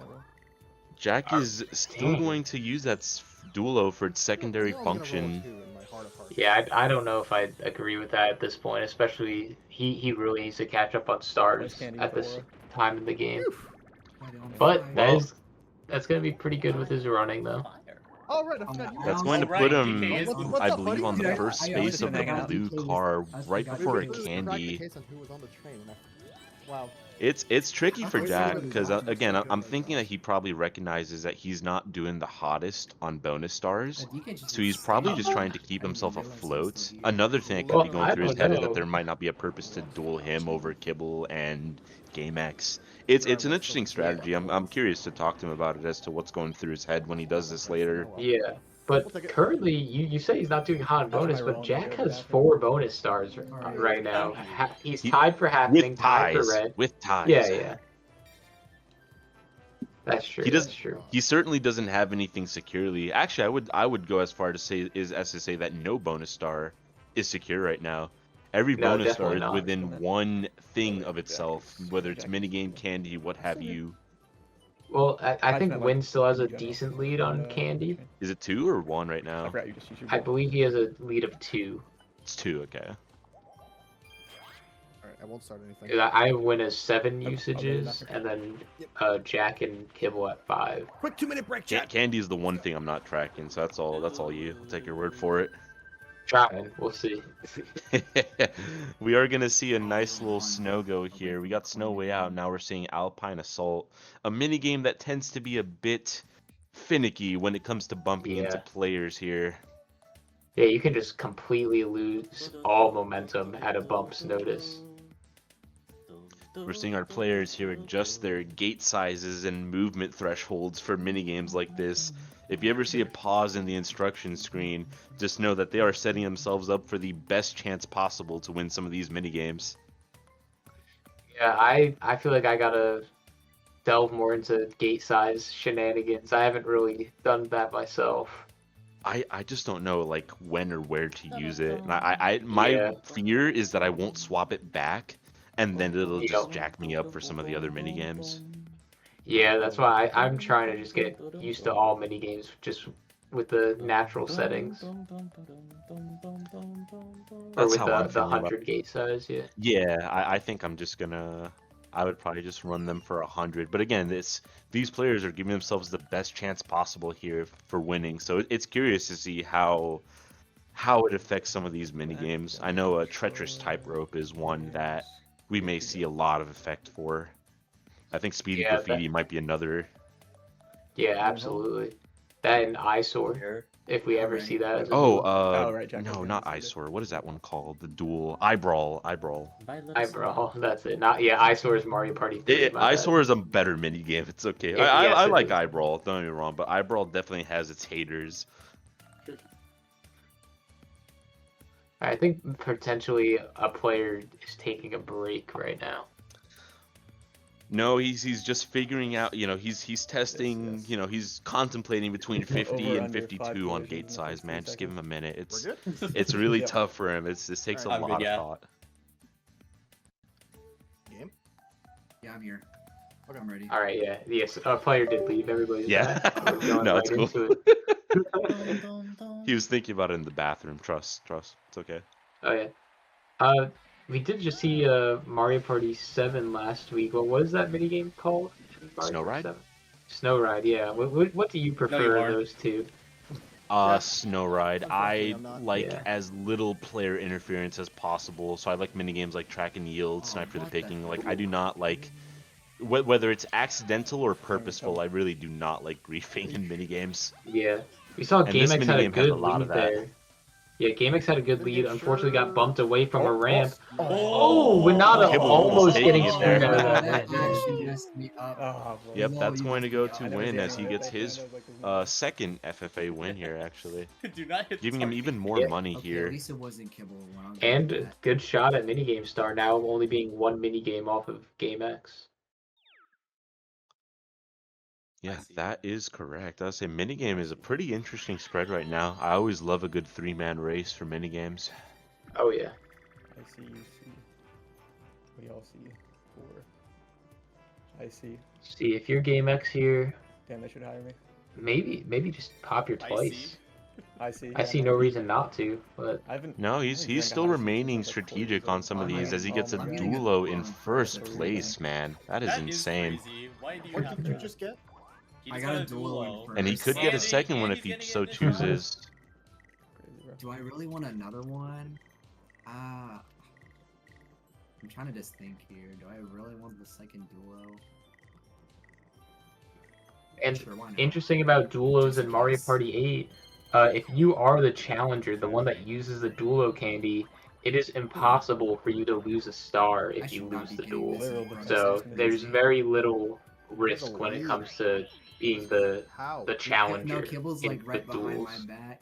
Jack is still going to use that duelo for its secondary I know I'm gonna roll a function. 2 in my heart of hearts. Yeah, I don't know if I agree with that at this point, especially he really needs to catch up on stars Candy at this Bora. time in the game. Oof. But Well- that's gonna be pretty good with his running though. Fire. All right, I forgot you That's guys- going to Alright, put him, DK is What's I up, believe, buddy? on the Dude, first I space always of the been hanging out. blue DK was- car, I was right forgot before a DK was- Let's crack the candy. case on who was on the train and wow. It's tricky I for thought Jack somebody because was watching again, this I'm video. thinking that he probably recognizes that he's not doing the hottest on bonus stars. DK just So he's did probably so just well. trying to keep I didn't himself realize he was afloat. still here. Another thing that could Well, be going I through his don't head is that know. there might not be a purpose to duel him over Kibble and GameX. It's an interesting strategy. I'm curious to talk to him about it as to what's going through his head when he does this later. Yeah, We'll but take it. currently you say he's not doing hot That's bonus, my but wrong Jack here, has Jack. 4 bonus stars Alright. right now. He's He- tied for happening, With tied for ties. red. With ties. Yeah. That's true. He does- That's true. He certainly doesn't have anything securely. Actually, I would go as far to say that no bonus star is secure right now. Every No, bonus star definitely is not. within one thing of Jack itself, is- whether it's Jack minigame, candy, what have you. Well, I Aside think from that, Win still has a in general. decent lead on Candy. Is it 2 or 1 right I now? forgot you just used your I ball. believe he has a lead of 2. It's 2, okay. Alright, I won't start anything. 'Cause I Win as 7 I'll do usages, nothing. and then Jack and Kibble at 5. Quick 2-minute break, chat. Candy is the one thing I'm not tracking, so that's all you. I'll take your word for it. Trying, we'll see. We are gonna see a nice little snow go here. We got Snow Way Out, now we're seeing Alpine Assault, a mini game that tends to be a bit finicky when it comes to bumping into Yeah. players here. Yeah, you can just completely lose all momentum at a bump's notice. We're seeing our players here adjust their gate sizes and movement thresholds for mini games like this. If you ever see a pause in the instruction screen, just know that they are setting themselves up for the best chance possible to win some of these mini games. Yeah, I feel like I gotta delve more into gate size shenanigans. I haven't really done that myself. I just don't know like when or where to use it. And my Yeah. fear is that I won't swap it back, and then it'll just Yep. jack me up for some of the other mini games. Yeah, that's why I'm trying to just get used to all mini games just with the natural settings. Or That's with how I'm the feeling about 100 gate size, yeah. Yeah, I think I would probably just run them for 100. But again, these players are giving themselves the best chance possible here for winning. So it's curious to see how it affects some of these mini games. I know a treacherous tightrope is one that we may see a lot of effect for. I think Speedy Yeah, Graffiti might be another. Yeah, absolutely. That and eyesore, Here. if we ever Alright. see that as a Oh, duel. right, Jack, no, okay, not that's good. eyesore. What is that one called? The duel. Eyebrawl. Eyebrow, that's it. Not yeah, eyesore is Mario Party 3. my bad. Eyesore is a better mini game. It's okay. Yes, I it like is. Eyebrawl. Don't get me wrong, but Eyebrawl definitely has its haters. I think potentially a player is taking a break right now. No, he's just figuring out. He's testing. yes. He's contemplating between 50 Over, and under, 52 on collisions gate in the size. first Man, 3 just give him a minute. We're It's good. it's really Yep. tough for him. This takes Alright. a I'm lot good, of yeah. thought. Game. Yeah, I'm here. Okay. I'm ready. All right, yeah, yes, a player did leave. Everybody's Yeah. back. We're going No, right it's cool. into it. Dun, dun, dun. He was thinking about it in the bathroom. Trust. It's okay. Oh yeah. We did just see Mario Party 7 last week. What was that minigame called? Mario Snow Party Ride? 7? Snow Ride, yeah. What do you prefer of aren't. those two? Yeah. Snow Ride. Unfortunately, I I'm not. like Yeah. as little player interference as possible. So I like minigames like track and yield, Oh, snipe for the what the picking. hell? Like I do not like whether it's accidental or Sorry, purposeful. I really do not like griefing in minigames. Yeah. We saw And this GameX had a minigame has a good lot of lead that. there. Yeah, GameX had a good lead. Unfortunately, got bumped away from a ramp. Oh, Oh, Winata Kibble almost taking getting it screwed there. out of that That win. actually messed me up. Oh, boy. Yep, Lol, that's you going to messed go me up. to I never Win did as he that. gets his second FFA win here, actually, Do not hit the giving him target. even more Yeah. money Okay, here. at least it wasn't Kibble. When I was And doing that. good shot at Minigame Star, now only being one minigame off of GameX. Yeah, see. that is correct. I'll say minigame is a pretty interesting spread right now. I always love a good three-man race for minigames. Oh, yeah. I see, you see. We all see. 4. I see. See, if you're GameX here, Damn, they should hire me. maybe just pop your I twice. I see. I see no reason not to, but I haven't. No, I he's haven't drank a still high remaining since, like, 4 strategic years on old. some of Oh my these as he God. gets a Oh my duelo in God. first That's place, man. That is That insane. crazy. Why do you What have did you to? just get? He I just got got a duel in And he first. could get a And second one he's if he getting so an additional- chooses. Crazy, bro. Do I really want another one? I'm trying to just think here. Do I really want the second duo? and Sure, why not? interesting about duelos Just in Mario guess. Party 8, if you are the challenger, the one that uses the duelo candy, it is impossible for you to lose a star I if you should not lose be the getting duel. this Literal in front. So That's there's crazy. very little There's risk a when it lead. comes to being the How? challenger No, Kibble's in like right the behind duels. my back.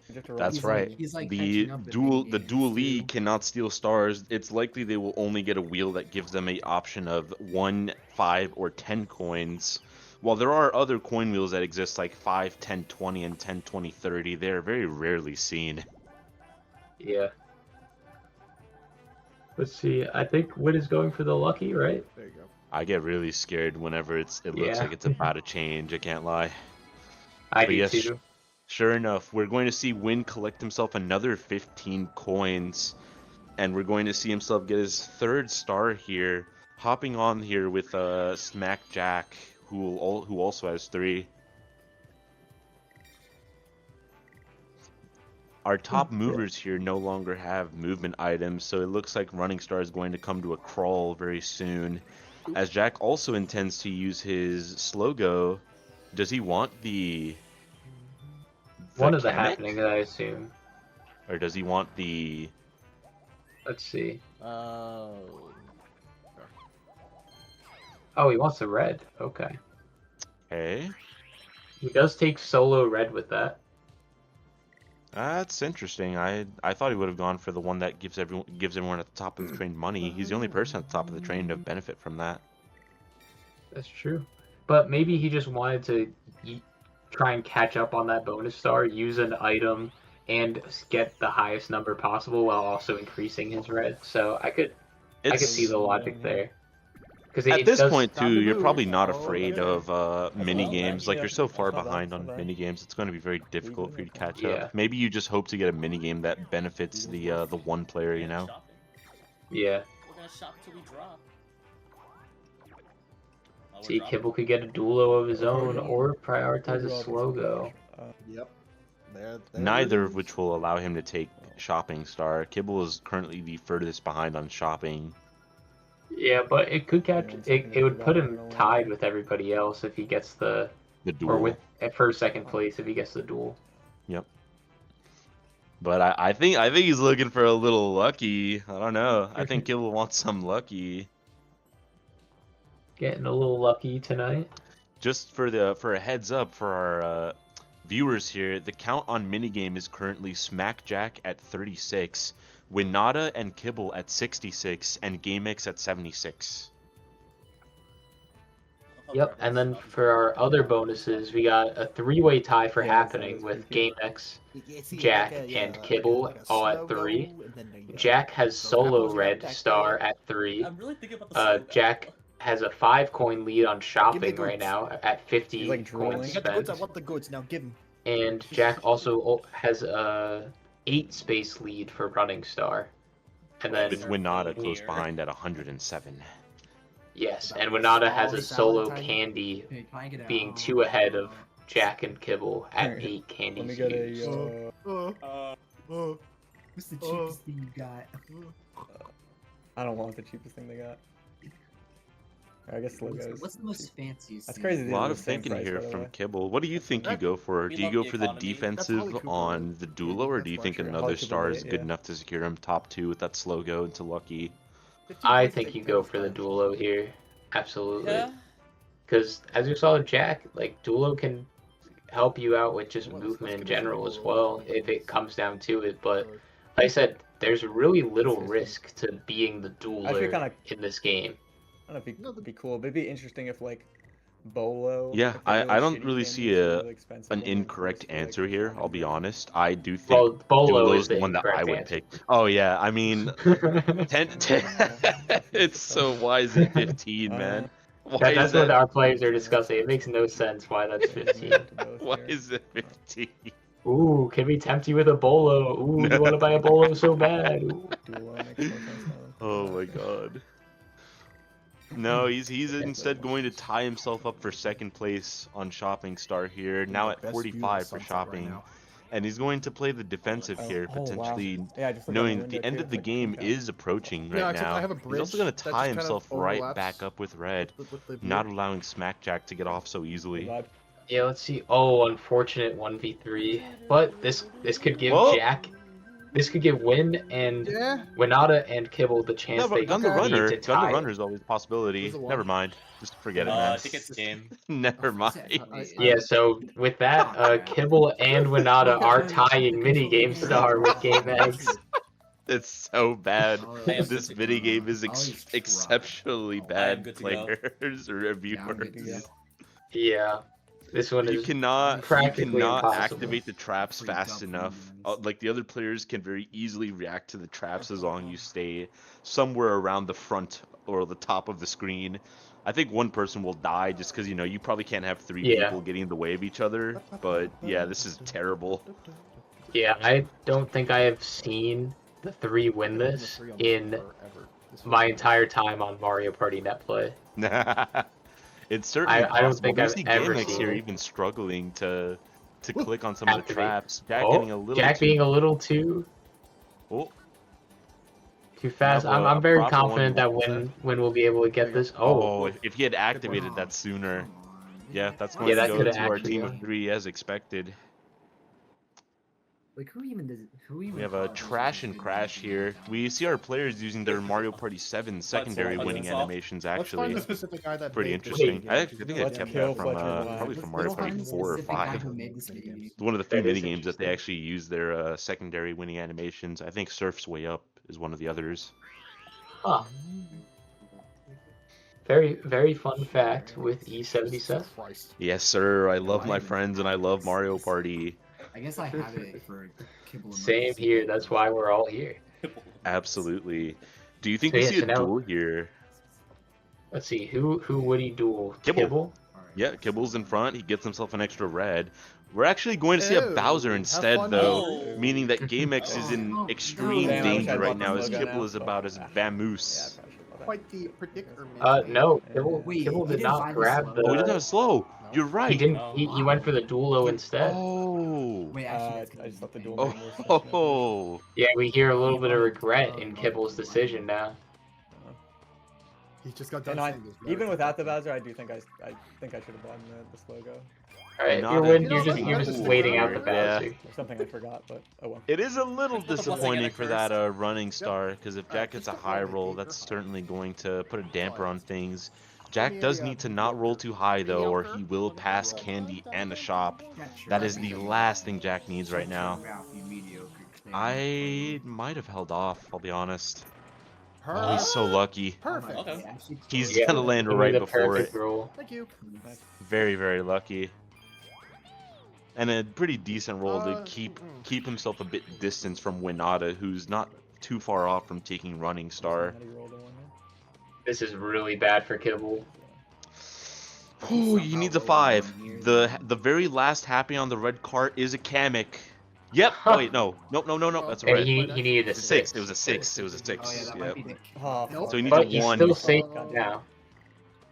You have to roll That's He's the right. like, he's like The catching up in the games, duelee too. cannot steal stars. It's likely they will only get a wheel that gives them a option of 1, 5, or 10 coins. While there are other coin wheels that exist like 5, 10, 20, and 10, 20, 30, they are very rarely seen. Yeah. Let's see. I think Win is going for the lucky, right? There you go. I get really scared whenever it looks Yeah. like it's about to change. I can't lie. I But do yes, too. Sure enough, we're going to see Win collect himself another 15 coins, and we're going to see himself get his third star here, hopping on here with Smack Jack, who also has 3. Our top movers here no longer have movement items, so it looks like Running Star is going to come to a crawl very soon. As Jack also intends to use his slow go, does he want the One of the Kamek? happening, I assume. Or does he want the... Let's see. Oh. Oh, he wants the red. Okay. Hey, He does take solo red with that. that's interesting. I thought he would have gone for the one that gives everyone at the top of the train money. He's the only person at the top of the train to benefit from that. That's true. But maybe he just wanted to try and catch up on that bonus star, use an item, and get the highest number possible while also increasing his red. So I could see the logic there. Because At this point Time too, to you're move. probably not Oh, afraid okay. of mini games. Like yeah. you're so far Saw that, behind saw on that. mini games, it's going to be very difficult for you to catch Yeah. up. Maybe you just hope to get a mini game that benefits the one player, you know. Shopping. Yeah. We're gonna shop till we drop. Oh, we're See, dropping. Kibble could get a duelo of his own Oh. or prioritize a Overall, slow go. Yep. There Neither it of is. which will allow him to take Shopping Star. Kibble is currently the furthest behind on shopping. Yeah, but it could catch. Yeah, It would put him second, tied with everybody else if he gets the The duel. or with at first second place if he gets the duel. But I think he's looking for a little lucky. I don't know. I think Kibble wants some lucky. Getting a little lucky tonight. Just for a heads up for our viewers here, the count on minigame is currently Smackjack at 36, Winata and Kibble at 66, and GameX at 76. Yep, and then for our other bonuses, we got a three-way tie for Yeah, happening sounds with creepy. GameX, You see, Jack, like a, and yeah, Kibble like a all at slow 3. go, and then the, Jack has the solo apples red back star there. at 3. I'm really thinking about the slow Jack has a 5-coin lead on shopping goods. right now at 50 He's, like, drooling. coins I got the goods. spent. I want the goods. Now give him. And Jack also has a 8-space lead for running star. And then With Winata Here. close behind at 107. yes, and Winata has a solo Tiny. candy Okay, can I get being out? 2 ahead of Jack and Kibble at Alright, 8 candy Let me get SKUs. a. What's the cheapest thing you got? I don't want the cheapest thing they got. I guess logos. What's the most fanciest? That's thing? crazy. A These lot are of the same thinking price, here by the from way. Kibble. What do you think you go for? We Do you love go the for the economy. That's defensive probably Cooper, on right? the Duelo, or do you That's think why I another Probably star is Cooper, good yeah. enough to secure him top 2 with that slow go into Lucky? I think you go for the Duelo here. Absolutely. Yeah. Because as you saw with Jack, like Duelo can help you out with just movement in general as well if it comes down to it. But like I said, there's really little risk to being the dueler kinda- in this game. I don't know if it'd be cool, but it'd be interesting if like Bolo. Yeah, if they're doing I don't shitty really candies see or really expensive an ones incorrect versus, like, answer here. I'll be shopping honest. I do think Well, Bolo Duelo's is the one that I incorrect would answer. pick. Oh yeah, I mean, 10, it's so why is it 15, man? Why That's is what that? our players are discussing. It makes no sense why that's 15. Why is it 15? Ooh, can we tempt you with a Bolo? Ooh, you want to buy a Bolo so bad. Ooh. Duelo makes more sense now. Oh my god. No, he's instead going to tie himself up for second place on Shopping Star here, now at Best view of 45 for sunset right shopping. now. And he's going to play the defensive here, Oh, wow. potentially Yeah, I just looked out my knowing window, the end too, of the it's like game pink out. is approaching Yeah, right except I now. have a He's also bridge going that to just tie kind of himself right overlaps back up with red, with the view. not allowing Smackjack to get off so easily. Vibe. Yeah, let's see. Oh, unfortunate 1v3. But this could give Whoa. Jack, this could give Win and Yeah. Winata and Kibble the chance No, they but gun the need runner. to Gun the tie. runner is always a possibility. Who's the one? Never mind. Just forget it, I man. think it's game. Never mind. Yeah, so with that, Kibble and Winata are tying minigame star with GameX. It's so bad. I am This good to minigame go. is I'll just try. exceptionally I am bad good to go. players or Yeah, I'm good to viewers. go. Yeah, this one You is cannot practically impossible. activate the traps Freaked fast out enough. from these. Like the other players can very easily react to the traps as long as you stay somewhere around the front or the top of the screen. I think one person will die just because you probably can't have 3 Yeah. people getting in the way of each other. But yeah, this is terrible. Yeah, I don't think I have seen the 3 win this in my entire time on Mario Party Netplay. It's certainly I don't possible. think We I've see ever GameX seen here it. even struggling to click on some of the Activate. traps. Jack getting a little Jack too, being a little too oh, fast. Have a I'm very proper confident that 1%. Win will be able to get this. oh, if he had activated Oh, that sooner. come on. Yeah, that's Why going Yeah, to that go could've to our actually team of won. 3 as expected. Like who even does? Who even? We have a thought this trash was and good crash enough? here. We see our players using their Mario Party 7 secondary Let's winning solve. animations Let's find actually. the specific guy that Pretty made this interesting. game. I think I Let's kept kill that from Fletcher Live. probably from Let's Mario find Party the 4 or specific guy 5. who made this game. One of the few That is mini games that they interesting. actually use their secondary winning animations. I think Surf's Way Up is one of the others. Huh. Very, very fun fact with E77. Christ. Yes, sir. I love my I even friends and I have love this. Mario Party. I guess I have it for Kibble. Same Emergency. here. That's why we're all here. Absolutely. Do you think So we yeah, see so a now- duel here? Let's see. Who would he duel? Kibble. Alright. Yeah, Kibble's in front. He gets himself an extra red. We're actually going to see a Ew, Bowser have instead, fun, though, Bowser. meaning that GameX is in Oh, extreme damn, I wish danger I right bought now, this as logo Kibble now. is about as Vamoose. Yeah, I probably should have bought that. Quite the predicament. No, Yeah. Kibble, Wait, Kibble he did didn't not find the grab slow. the. Oh, he didn't have a slow. No. You're right. He didn't. No. He went for the duelo instead. Oh. Wait, actually, that's I just thought the duel Oh. made more sense than Oh. Yeah, we hear a little bit of regret in Kibble's decision now. He just got Yeah, done no, saying this. even without the Bowser, I do think I think I should have bought this logo. All right, Not you're a- win. You know, You're let's just stick waiting out around. the Yeah. Bowser. There's something I forgot, but oh well. It is a little It's both a blessing and disappointing a for that running Yep. star, because if Jack gets a high roll, that's certainly going to put a damper on things. Jack does need to not roll too high though, or he will pass Candy and the shop. That is the last thing Jack needs right now. I might have held off, I'll be honest. Oh, he's so lucky. Perfect. Okay. He's Yeah, gonna land only right the before perfect it. roll. Thank you. Very, very lucky. And a pretty decent roll to keep himself a bit distance from Winata, who's not too far off from taking Running Star. How do you roll the one there? This is really bad for Kibble. Ooh, he needs a 5. The very last happy on the red cart is a Kamek. Yep. Oh wait, no. Nope, no. That's a And red. he needed a It's a 6. 6. It was a 6. It was a 6. Oh yeah, that Yep. might be the. Oh, Nope. So he needs But a he's 1. still safe God damn it. now.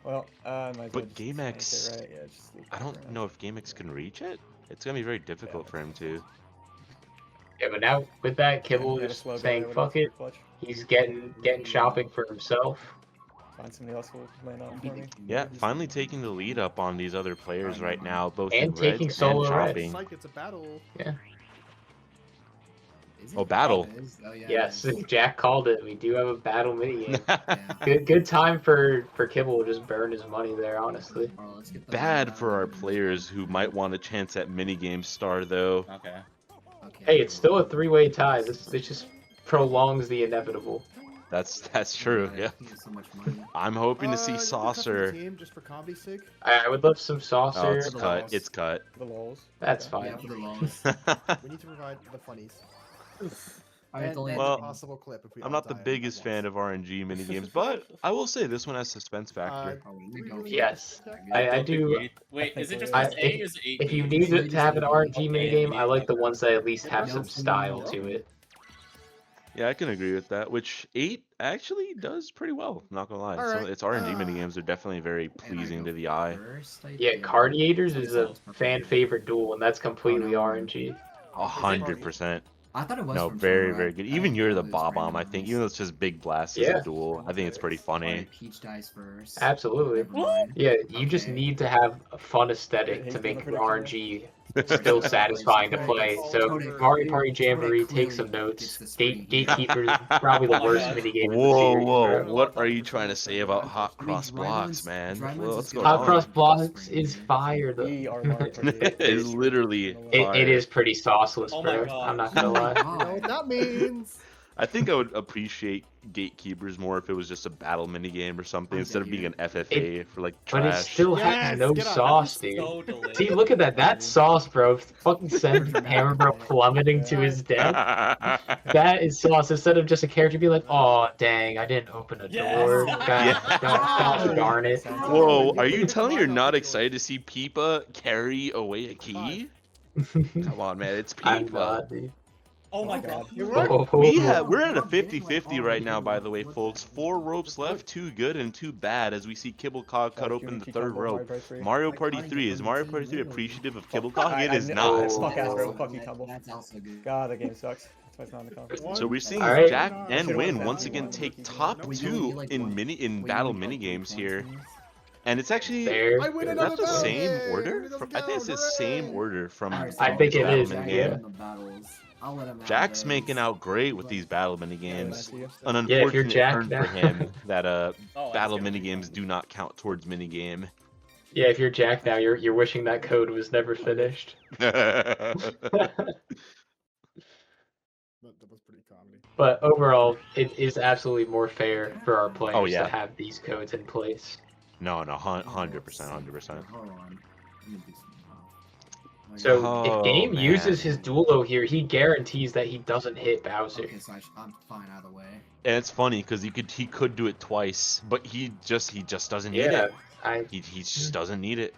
Well, might as well But just GameX, make it right. Yeah, just leave I it don't around. know if GameX can reach it. It's gonna be very difficult for him to. Yeah, but now with that, Kibble Yeah, is slow saying guy would fuck have it. to clutch. He's getting shopping for himself. Find somebody else who will land on for me. Yeah, finally taking the lead up on these other players right now, both And in reds taking and solo red. shopping. It's like it's a battle. Is it? Oh, battle. It is? Oh, yeah, it Yes, is. Jack called it. We do have a battle minigame. Yeah. Good time for Kibble to just burn his money there, honestly. Alright, let's get the Bad for our battle. players who might want a chance at minigame star though. Okay. Okay. Hey, it's still a 3-way tie. This just prolongs the inevitable. That's true. Alright, Yeah. he has so much money. I'm hoping to see You can cut Saucer. the team just for comedy's sake. I would love some Oh, saucer. it's the cut. lols. It's cut. The lols. That's Okay. Yeah, fine. for the lows. We need to provide the funnies. Alright, And the then Well, a possible clip if we I'm all not the die at biggest once. fan of RNG minigames, but I will say this one has suspense factor. Oh, do we you go. really Yes. check? I do. Wait, is it just I- as A or is it 8? If you need it to have an RNG Okay, minigame, I like the okay. ones that at least have No, some style to it. Yeah, I can agree with that. Which 8 actually does pretty well. Not gonna lie. Alright, Its RNG minigames are definitely very pleasing to the eye. Yeah, Cardiators is a Sounds perfect. fan favorite duel, and that's completely no. RNG. 100%. I thought it was. No, from very, Sora. very good. I Even didn't you're know the it was Bob Bomb, I think. randomized. Even though it's just Big Blast as Yeah. a duel, I think it's pretty funny. Alright, Peach dies first. Absolutely. Never mind. Yeah, you just Okay. need to have a fun aesthetic He's to doing make the prediction RNG still satisfying to play. So Mario Party Jamboree, take some notes. Gatekeeper's probably the worst minigame in the Whoa, series. whoa! bro. What are you trying to say about hot I mean, cross blocks, man? Dryman's Well, is what's good. going Hot on? Cross Blocks is fire though. We are Mario Party. It is literally It fire. is pretty sauceless, Oh my bro. God. I'm not gonna lie. You know what that means? I think I would appreciate Gatekeepers more if it was just a battle minigame or something I instead of get being you. an FFA for like But it trash. still Yes, has no get up. sauce, dude. So delicious. See, look at that. That sauce, bro, fucking sends Hammer Bro plummeting to his death. That is sauce. Instead of just a character be like, oh, dang, I didn't open a Yes. door. Yeah. God darn it. Whoa, are you telling me you're not excited to see Peepa carry away a key? Come on, man, it's I'm Peepa. not, dude. Oh my god. You're right. We're at a 50-50 right now, by the way, folks. 4 ropes left, 2 good and 2 bad, as we see Kibblecog cut open the 3rd rope. Mario Party 3, is Mario Party 3 appreciative of Kibblecog? It is not. Fuck ass, bro. Fuck you, Tumble. That's also good. God, that game sucks. That's why it's not in the conference. So we're seeing Alright. Jack and Should've Win went once down. again take top Wait, 2 in Wait, battle you like minigames one here. teams? And it's actually There. I win is another that the battle. same Yay, order? we From, go I think it's the down, same hooray. order from Alright, I think it battle is, minigame. yeah. In the battles. I'll let him have Jack's those. making out great with these battle Yeah, minigames. nice to you. An Yeah, if you're unfortunate Jack turn now. for him that Oh, I battle see what you minigames mean. do not count towards minigame. Yeah, if you're Jack now, you're wishing that code was never finished. That was pretty comedy. But overall, it is absolutely more fair for our players Oh, yeah. to have these codes in place. No, 100%, Oh, 100%. Hold on. Let me do some So Oh, if Game man. uses his Duelo here, he guarantees that he doesn't hit Bowser. Okay, so I'm fine either way. And it's funny because he could do it twice, but he just doesn't need Yeah, it. He just doesn't need it.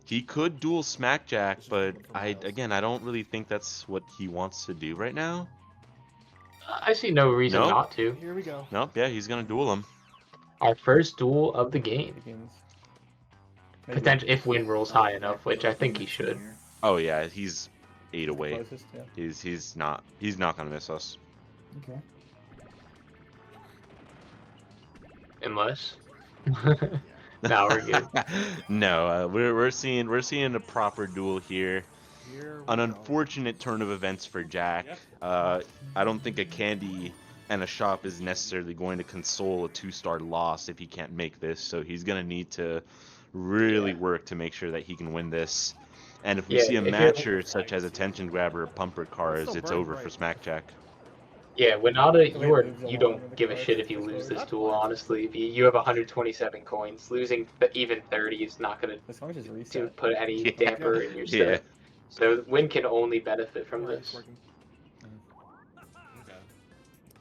He could duel Smackjack, but I don't really think that's what he wants to do right now. I see no reason No. not to. Here we go. Nope, yeah, he's gonna duel him. Our first duel of the game. Begins. Maybe Potential if Win rolls high enough, which I think he should. Oh yeah, he's 8 away. closest, yeah. He's not gonna miss us. Okay. Unless. Now we're good. No, we're seeing a proper duel here. Here we An go. unfortunate turn of events for Jack. Yep. I don't think a candy and a shop is necessarily going to console a 2-star loss if he can't make this, so he's going to need to really Yeah. work to make sure that he can win this. And if we Yeah, see a if you're- matcher such as Attention Grabber or Pumper Cars, still it's burn over bright. for Smackjack. Yeah, Winata, The way it moves you along don't with the give a cars shit is if you just lose always- this That's duel, fine. honestly. If you have 127 coins, losing even 30 is not going This one just to reset. put any Yeah. damper in your Yeah. set. So Win can only benefit from Alright, it's this. working. Okay.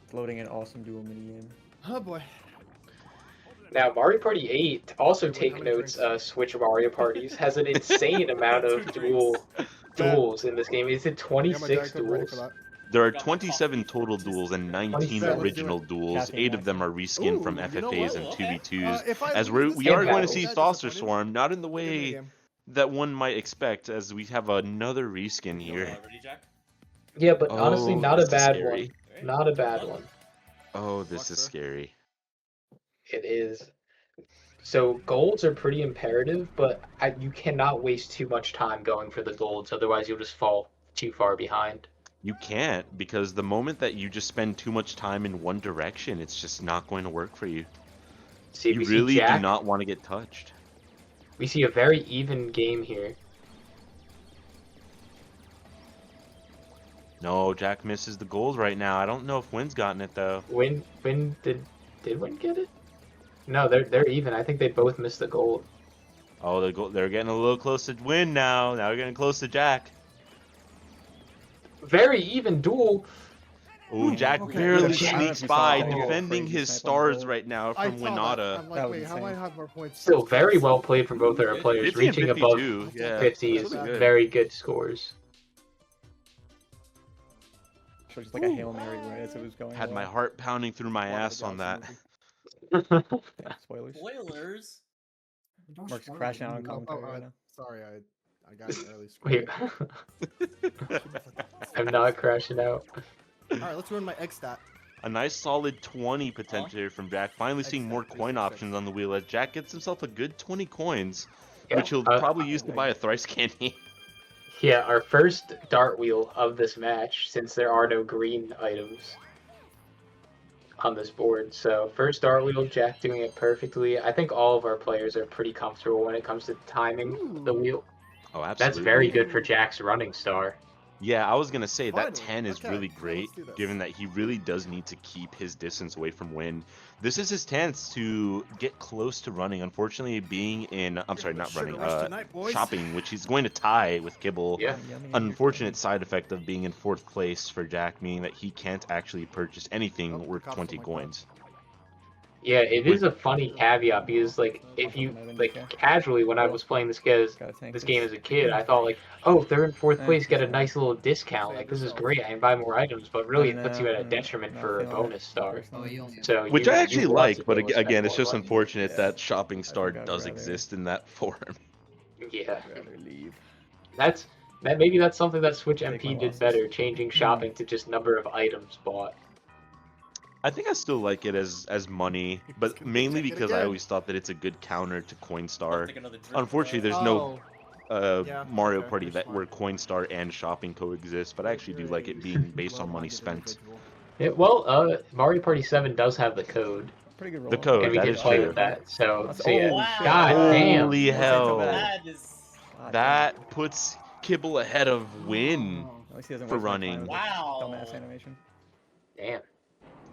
It's loading an awesome duel minigame. Oh boy. Now, Mario Party 8, also Wait, how take many notes, drinks? Switch Mario Parties, has an insane amount of duels in this game. Is it I got my Diet 26 Coke ready for duels? that. There are Got my 27 coffee. total duels and 19 27, let's do original it. duels. Caffeine 8 of them maximum. are reskin Ooh, from you know FFAs what? and Okay. 2v2s. If I As lose we this are game, going I'll to be see that Saucer disappointed. Swarm, not in the Give me a way game. that one might expect, as we have another reskin here. Ready, Jack? Yeah, but honestly, Oh, not a this is bad scary. one. Not a bad one. Oh, this is Boxer. scary. It is. So golds are pretty imperative, but you cannot waste too much time going for the golds, otherwise you'll just fall too far behind. You can't, because the moment that you just spend too much time in one direction, it's just not going to work for you. See, You we see really do Jack. not want to get touched. We see a very even game here. No, Jack misses the goals right now. I don't know if Wynn's gotten it though. Win did Win get it? No, they're even. I think they both missed the gold. Oh, they're getting a little close to Wynn now. Now they're getting close to Jack. Very even duel. Oh, Jack okay. barely Jack- sneaks by, I don't know if you saw that. defending Crazy his snipe on stars goal. right now I from saw that. Winata. I'm That like, was wait, how am I insane. have more points? Still very well played from both our players, 50 and reaching above 52, yeah. 50 is That's really good. very good scores. So just like a Hail Mary right as it was going. Had my along. heart pounding through my One of the ass on that. Johnson movie. Damn, spoilers. Spoilers. Don't Mark's spoil crashing out on it. commentary right now. Sorry, I got an early screen. Wait, I'm not crashing out. Alright, let's run my egg stat. A nice solid 20 potentially from Jack. Finally seeing more Exactly, coin 36. options on the wheel as Jack gets himself a good 20 coins, Yeah, which he'll uh, probably use to buy a thrice candy. Yeah, our first dart wheel of this match, since there are no green items on this board. So first dart wheel, Jack doing it perfectly. I think all of our players are pretty comfortable when it comes to timing the wheel. Oh, absolutely. That's very good for Jack's running star. Yeah, I was gonna say that Finally. 10 is Okay, really yeah, great, let's do this. given that he really does need to keep his distance away from Win. This is his chance to get close to running. Unfortunately, being in, I'm sorry, not Sugar running, rush tonight, boys. shopping, which he's going to tie with Kibble. Yeah. Yummy. Unfortunate side effect of being in 4th place for Jack, meaning that he can't actually purchase anything Oh, worth cops 20 don't like that. coins. Yeah, it is a funny caveat because like if you like casually when I was playing this game as a kid, I thought like, oh, if they're in 4th place, get a nice little discount. Like this is great, I can buy more items, but really it puts you at a detriment for a bonus star. Oh, you only have So Which you- I you actually want like, to but be able to again, spend it's just more money. unfortunate Yeah. that Shopping Star think I'd does rather- exist in that form. Yeah, I'd rather leave. maybe that's something that Switch Take MP my did losses. better, changing shopping to just number of items bought. I think I still like it as money, but can mainly check it because I again. always thought that it's a good counter to I'll Coinstar. take another drink, Unfortunately, bro. there's no Yeah, Mario okay, Party you're that smart. where Coinstar and shopping coexist, but I actually do like it being based on money spent. Yeah, well, Mario Party 7 does have the code, Pretty good roll. The code, and we that did is play true. with that. So, That's- so yeah. oh, wow. God damn. Holy That's hell! bad. That is. God That puts Kibble ahead of Win. damn. At least he doesn't for waste my time running. with Wow. Dumbass animation. Damn.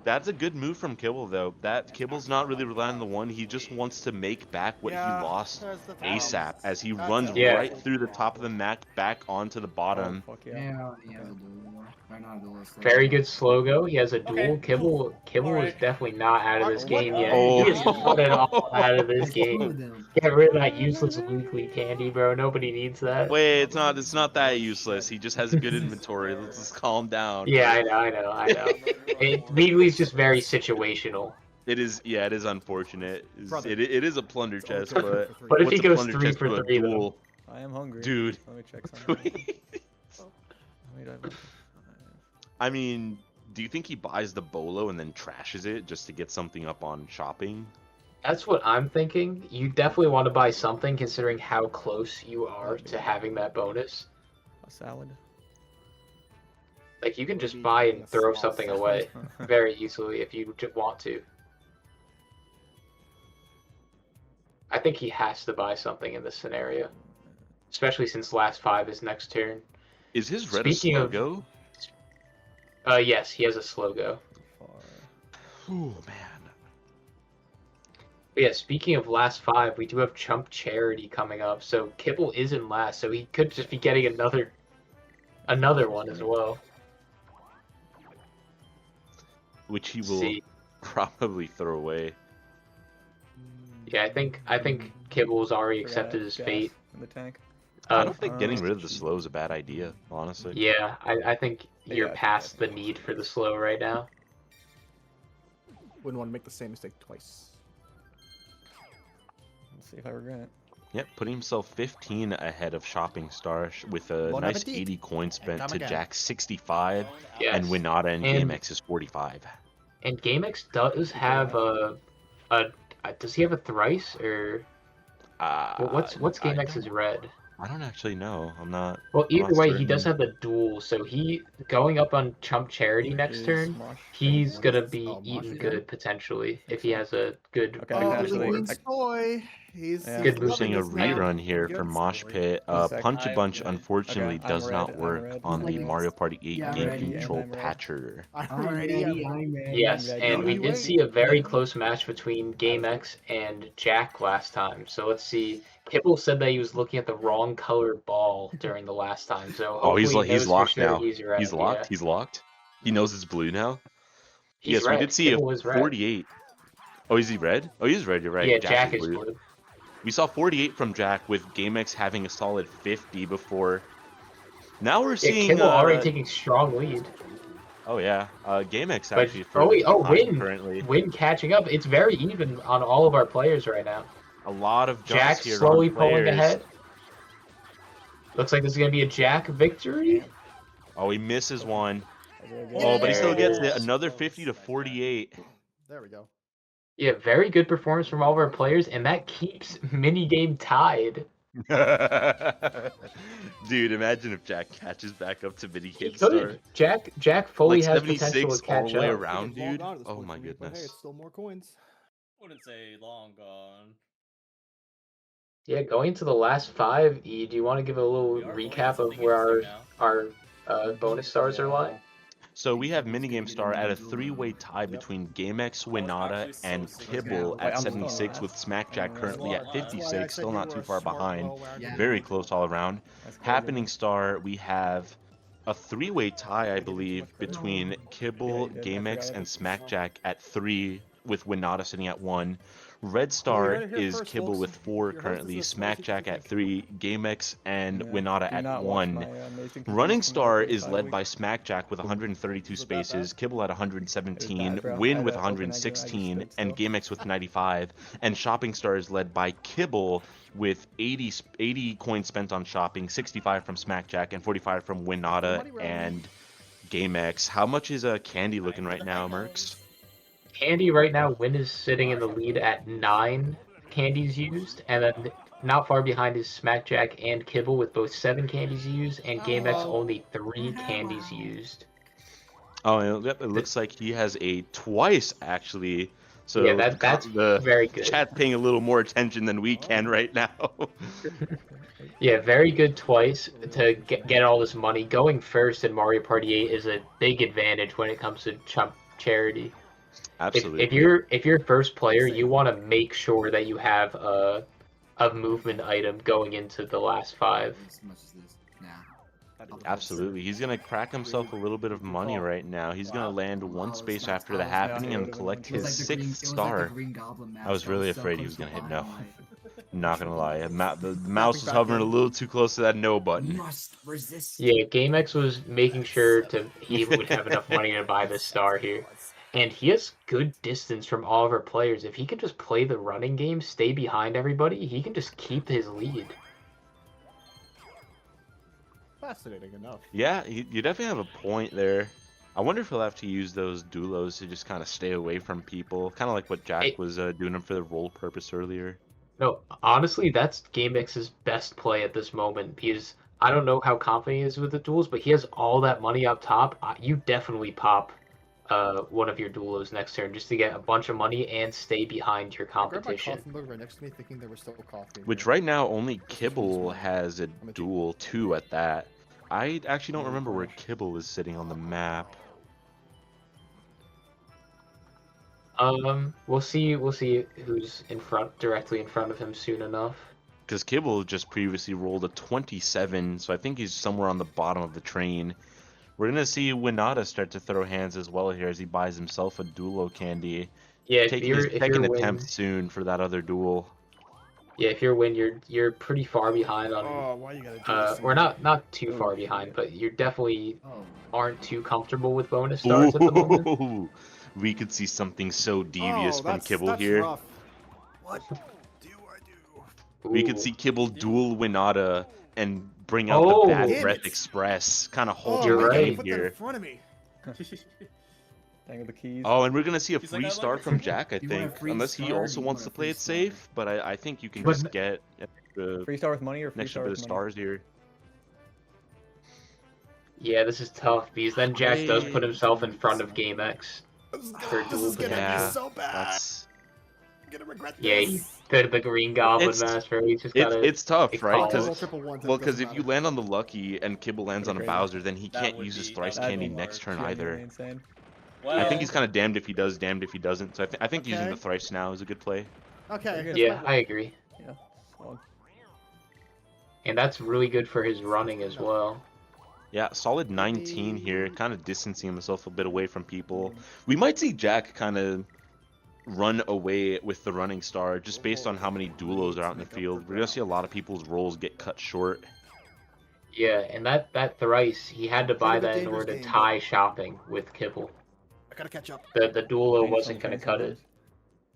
That's a good move from Kibble, though. That Kibble's not really relying on the one. He just wants to make back what he lost ASAP as he runs Yeah. right through the top of the map back onto the bottom. Oh, fuck yeah. Yeah, yeah, the duel. Or not a duel, it's Very good slow go. He has a duel. Okay, Kibble is Alright. definitely not out of this What? game yet. Oh. He is not at all out of this There's two game. of them. Get rid of that useless weekly candy, bro. Nobody needs that. Wait, it's not that useless. He just has a good inventory. Let's just calm down. Yeah, I know. Weekly's just very situational. It is unfortunate. Brother. It is a plunder chest, but But if what's he a goes plunder 3 chest for to a 3, though. duel? I am hungry. Dude. Let me check something. Let me dive I mean, do you think he buys the bolo and then trashes it just to get something up on shopping? That's what I'm thinking. You definitely want to buy something considering how close you are to having that bonus. A salad. Like you can just Maybe buy a and throw small something salad. away very easily if you want to. I think he has to buy something in this scenario, especially since last 5 is next turn. Is his red a Speaking slow of- go? Yes, he has a slow go. Far. Oh man. But yeah, speaking of last 5, we do have Chump Charity coming up, so Kibble is in last, so he could just be getting another one as well. Which he will See, probably throw away. yeah, I think Kibble's already Forgot accepted his gas fate. in the tank. I don't think getting uh, rid of the slow is a bad idea, honestly. Yeah, I think Yeah, you're I think past the that's- need for the slow right now. Wouldn't want to make the same mistake twice. Let's see if I regret it. Yep, putting himself 15 ahead of Shopping Star with a Bon nice appetit. 80 coin spent come to again. Jack's 65 Yes. and Winata and And- GameX's 45. And GameX does have does he have a thrice or what's GameX's red? I don't actually know. I'm not. Well, I'm either not way, he does certain. have the duel, so he going up on Chump Charity next Is turn. Mosh He's Pit? gonna be Oh, Mosh eating Pit. good potentially if he has a good. Okay, I Oh, can the actually- green I- soy. He's Yeah. Good loving Seeing a this now. rerun here Good for Mosh story. Pit. One sec. Punch a Bunch I'm ready. unfortunately Okay, does I'm not red, I'm work red. on the Like, Mario Party 8 yeah, I'm game ready, control I'm red. patcher. I'm Already, ready. I'm ready. Yes, I'm and we ready. did see a very close match between GameX and Jack last time. So let's see. Kibble said that he was looking at the wrong color ball during the last time. So Oh, he's hopefully he he's knows for locked sure now. He's red. He's locked. Yeah. He's locked. He knows it's blue now. He's Yes, red. we did see a Kibble is red. 48. Oh, is he red? Oh, he's red. You're right. Yeah, Jack Jack is is blue. blue. We saw 48 from Jack with GameX having a solid 50 before. Now we're Yeah, seeing. Kibble already taking strong lead. Oh yeah, GameX But actually Win currently. Win catching up. It's very even on all of our players right now. A lot of jumps Jack here slowly on pulling players. ahead. Looks like this is gonna be a Jack victory. Oh, he misses one. Okay, Oh, but he still There it gets it. is. Another 50 to 48. There we go. Yeah, very good performance from all of our players, and that keeps minigame tied. Dude, imagine if Jack catches back up to mini He game star. could. Jack fully Like has potential 76 to all catch the way up. around, It's long dude. gone at this Oh point my for me, but Hey, goodness. it's still more coins. Wouldn't say long gone. Yeah, going to the last 5, E, do you want to give a little We are going recap to of the where game now. our bonus stars are lying? So we have minigame star at a 3-way tie between GameX, Winata, and Kibble Wait, at I'm still 76 last. with Smackjack currently at That's why I 56, still not too far behind. Yeah. Very close all around. That's crazy. Happening Star, we have a 3-way tie, I believe, between Kibble, Yeah, you did. I GameX, forgot. and Smackjack at 3, with Winata sitting at 1. Red you Star heard it here is first, Kibble folks. with 4 Your host currently, is a spicy Smackjack at critic. 3, GameX and Yeah, Winata do at not watch 1. my, amazing Running competition Star every is 5 led weeks. by Smackjack with 132 Was it that bad? spaces, Kibble at It 117, was bad, bro. Win I with had to open exit, I just 116, stood and still. GameX with 95. And Shopping Star is led by Kibble with 80 coins spent on shopping, 65 from Smackjack, and 45 from Winata Money round. and GameX. How much is Candy looking right now, Mercs? Candy right now, Win is sitting in the lead at 9 candies used, and then not far behind is Smackjack and Kibble with both 7 candies used, and GameX only 3 candies used. Oh, yep, it looks like he has a twice, actually. So Yeah, that's the very good. chat paying a little more attention than we can right now. Yeah, very good twice to get all this money. Going first in Mario Party 8 is a big advantage when it comes to Chump Charity. Absolutely. If you're first player, you want to make sure that you have a movement item going into the last 5. As much as this. Nah. Absolutely. He's going to crack himself a little bit of money right now. He's going to land 1 space after the happening and collect It was his like the 6th Green- it was like star. the Green Goblin match I was that really so afraid he close was to going to hit bottom no. line. Not going to lie. The mouse was hovering a little too close to that no button. Must resist. Yeah, GameX was making sure he would have enough money to buy this star here. And he has good distance from all of our players. If he can just play the running game, stay behind everybody, he can just keep his lead. Fascinating enough. Yeah, you definitely have a point there. I wonder if he'll have to use those dulos to just kind of stay away from people. Kind of like what Jack Hey. was doing for the role purpose earlier. No, honestly, that's GameX's best play at this moment because I don't know how confident he is with the duels, but he has all that money up top. You definitely pop one of your duelos next turn just to get a bunch of money and stay behind your I grabbed my competition. coffee mug right next to me, thinking there was still coffee. in Which here. right now only This is Kibble smart. has a I'm a duel 2 at that. I actually don't Oh, remember where gosh. Kibble is sitting on the map. We'll see who's directly in front of him soon enough. Because Kibble just previously rolled a 27, so I think he's somewhere on the bottom of the train. We're going to see Winata start to throw hands as well here as he buys himself a Duelo candy. Yeah, if Taking you're his if second you're attempt win, soon for that other duel. yeah, if you're win, you're pretty far behind on Oh, why you gotta do this to or me? not too Oh, far shit. behind, but you're definitely Oh, aren't too comfortable with bonus stars at the moment. Ooh, we could see something so devious Oh, from that's, Kibble that's here. rough. What do I do? We could Ooh. see Kibble duel Winata and bring out Oh, the Bad damn Breath it. Express. Kind of hold Oh, You're the why can't you game right. put that in here. front of me? Playing with the keys. Oh, and we're gonna see a He's like, free "I start like from it." Jack, I You want a think. free Unless he star, or also do you wants want to a play free it star? safe, but I think you can But just n- get the Free star with money or free next star bit with of money? stars here. Yeah, this is tough because then Jack does put Hey. himself in front of GameX. For This dual is gonna be Yeah, so bad. that's I'm gonna regret Yeah, this. the Green Goblin It's- Master. He's just gotta. it's tough, it right? calls. Roll Because triple ones, well, it doesn't because if you matter. land on the lucky and Kibble lands on a Pretty Bowser, then he That can't would use his be- thrice that would candy be next turn Genuinely either. insane. Well, I think he's kind of damned if he does, damned if he doesn't. So I think using Okay. the thrice now is a good play. Okay. good. this Yeah, might I work. agree, Yeah. Solid. and that's really good for his running as well. Yeah, solid 19 here, kind of distancing himself a bit away from people. We might see Jack kind of run away with the running star just based on how many duelos are out in the field. We're gonna see a lot of people's rolls get cut short. Yeah, and that thrice he had to buy Kind of a that in dangerous order to game, tie shopping with Kibble. I gotta catch up. The duelo James wasn't on gonna train cut it. sometimes.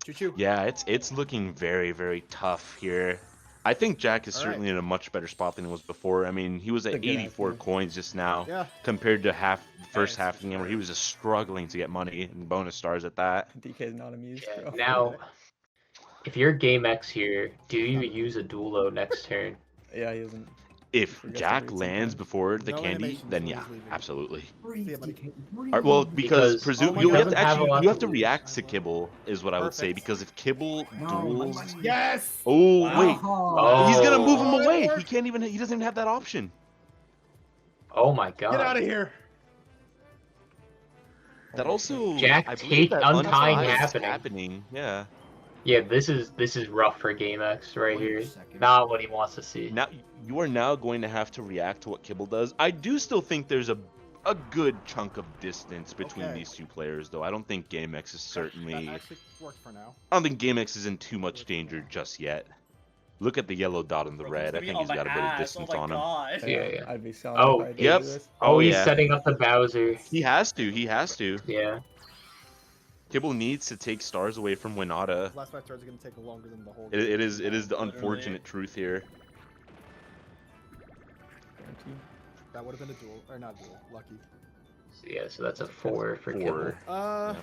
Choo choo. Yeah, it's looking very, very tough here. I think Jack is All right. certainly in a much better spot than he was before. I mean, he was at It's a good 84 idea. coins just now Yeah. compared to the first Thanks half of for the game where he sure. was just struggling to get money and bonus stars at that. DK's not amused, Yeah, bro. now, if you're GameX here, do you use a duelo next turn? Yeah, he isn't. If Forgets to Jack read lands sometimes. before the No candy, animations then when yeah, he's leaving. absolutely. breathe, Yeah, buddy. DK, Well, breathe. because Because Oh my you God. have doesn't to have a actually lot you to have to lose. react to Kibble is what I would say, Perfect. because if Kibble No, duels, my- Yes. oh Wow. wait, Oh. he's gonna move him Oh, that away. He worked. can't even. He doesn't even have that option. Oh my god. Get out of here. That also, Jack I believe take that untying untie is happening. Yeah. Yeah, this is rough for GameX right Wait a here. second. Not what he wants to see. Now you are now going to have to react to what Kibble does. I do still think there's a good chunk of distance between Okay. these two players, though. I don't think GameX is certainly. That actually worked for now. I don't think GameX is in too much danger just yet. Look at the yellow dot and the Bro, red. I gonna be think he's my got a bit of ass. distance Oh my on him. God. Yeah. I'd be selling Oh, if I did yep. do this. Oh, he's yeah. setting up the Bowser. He has to. He has to. Yeah. Kibble needs to take stars away from Winata. Last 5 turns are gonna take longer than the whole. It is the Literally. unfortunate truth here. Guaranteed. That would have been a duel, or not a duel. Lucky. So, yeah, so that's a 4 for Kibble. 4. I have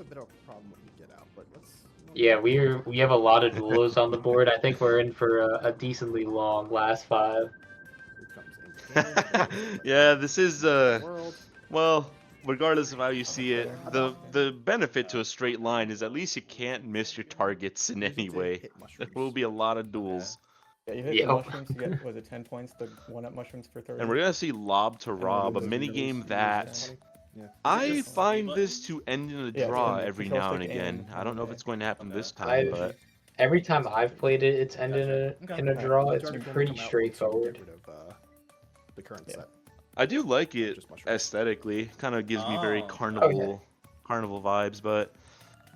a bit of a problem when you get out, but let's. Yeah, we have a lot of duelos on the board. I think we're in for a decently long last 5. Here comes Ink. Yeah, this is World. well, regardless of how you see it, the benefit to a straight line is at least you can't miss your targets in any way. Hit There mushrooms. will be a lot of duels. Yeah, you hit Yeah. the mushrooms, you get, was it 10 points? The 1-up mushrooms for 30. And we're gonna see Lob to And Rob, a those mini are game those that Yeah. I Just find speed this to end in a Yeah, draw it's every control now and stick again. and- I don't know if it's going to happen this time, I've- but Every time I've played it, it's ended in a draw. It's Majority of them pretty come out once you straightforward. get rid of, the current Yeah. set. I do like it Just mushrooms. aesthetically. Kind of gives me very Oh. carnival vibes, but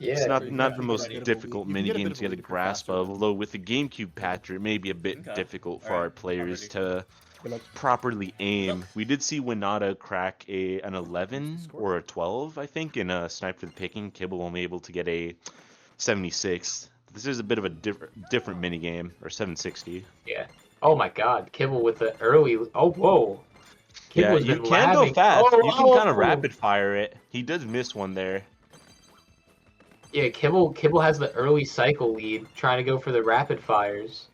Yeah. it's not you the can most get a bit of a difficult lead. You can get a minigame bit to get a of a lead grasp faster of. than- Although with the GameCube patcher, it may be a bit Okay. difficult for Alright, our players already. to Good luck. properly aim. Look. We did see Winata crack an 11 or a 12, I think, in a Snipe for the Picking. Kibble only able to get a 76. This is a bit of a different minigame, or 760. Yeah. Oh my god, Kibble with the early. Oh, whoa. Yeah, Kibble's you been can go labbing. fast. Oh, You can kind of oh. rapid fire it. He does miss one there. Yeah, Kibble has the early cycle lead, trying to go for the rapid fires.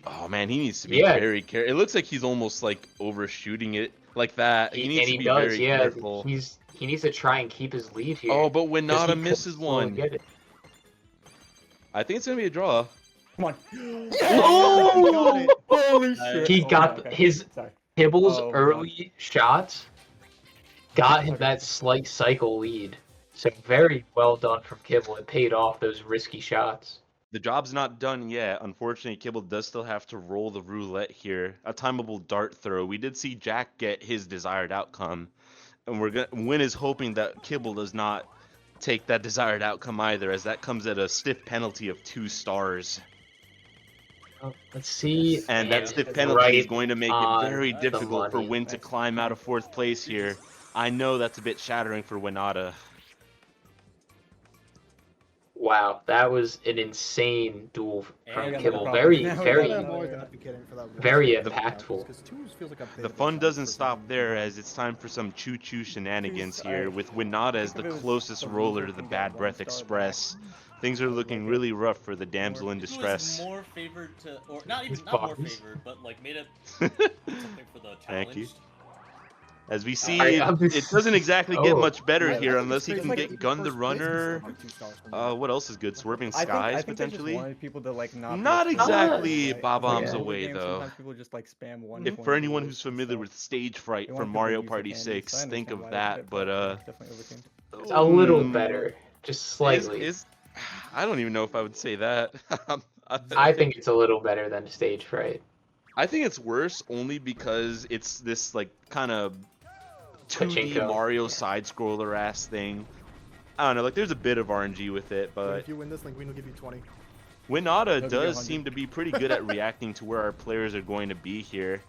Oh man, he needs to be Yeah. very careful. It looks like he's almost like overshooting it like that. He needs and to he be does, very yeah. careful. He needs to try and keep his lead here. Oh, but 'cause he Winata could misses still one. get it. I think it's gonna be a draw. Come on. Oh! Holy Nice. shit. He Oh, got okay. his Sorry. Kibble's Oh, early shots got him that slight cycle lead. So very well done from Kibble. It paid off those risky shots. The job's not done yet. Unfortunately, Kibble does still have to roll the roulette here. A timeable dart throw. We did see Jack get his desired outcome, and Win is hoping that Kibble does not take that desired outcome either, as that comes at a stiff penalty of 2 stars. Oh, let's see. And that stiff it's penalty is right going to make it on very the difficult for money. Win to climb out of 4th place here. I know that's a bit shattering for Winata. Wow, that was an insane duel from And Kibble. the Very, problem- very, I'm always gonna be kidding for that one. very Because impactful. twos feels like a bit The of a fun challenge doesn't for stop some. there, as it's time for some choo-choo shenanigans Jeez, here, I- with Winata as the if it was closest the roller loser to the can get Bad 1 Breath star back, Express. Things are I would looking like it. really rough for the damsel in Who distress. was more favored to, or not even His not more bodies. favored, but like made it something for the challenge. Thank you. As we see, I- it doesn't exactly get Oh. much better I here think unless it's he crazy can that get the Gun the first place is Runner. still like 2 stars for me. What else is good? Swerving I think Skies, they just potentially? wanted people to like not. be Not afraid of exactly it, right? Bob-ombs Like, older away, games, though. Sometimes people just like spam one. If point for anyone goals who's and familiar stuff. with Stage Fright They from want people to Mario use the Party candies, 6, so I think understand of why that, they but definitely overcame. It's a little mm, better, just slightly. I don't even know if I would say that. I think it's a little better than Stage Fright. I think it's worse only because it's this like kind of 2D Pachinko. Mario side scroller ass thing. I don't know, like there's a bit of RNG with it, But but if you win this, Linguine will give you 20. Winata They'll give you does 100. seem to be pretty good at reacting to where our players are going to be here.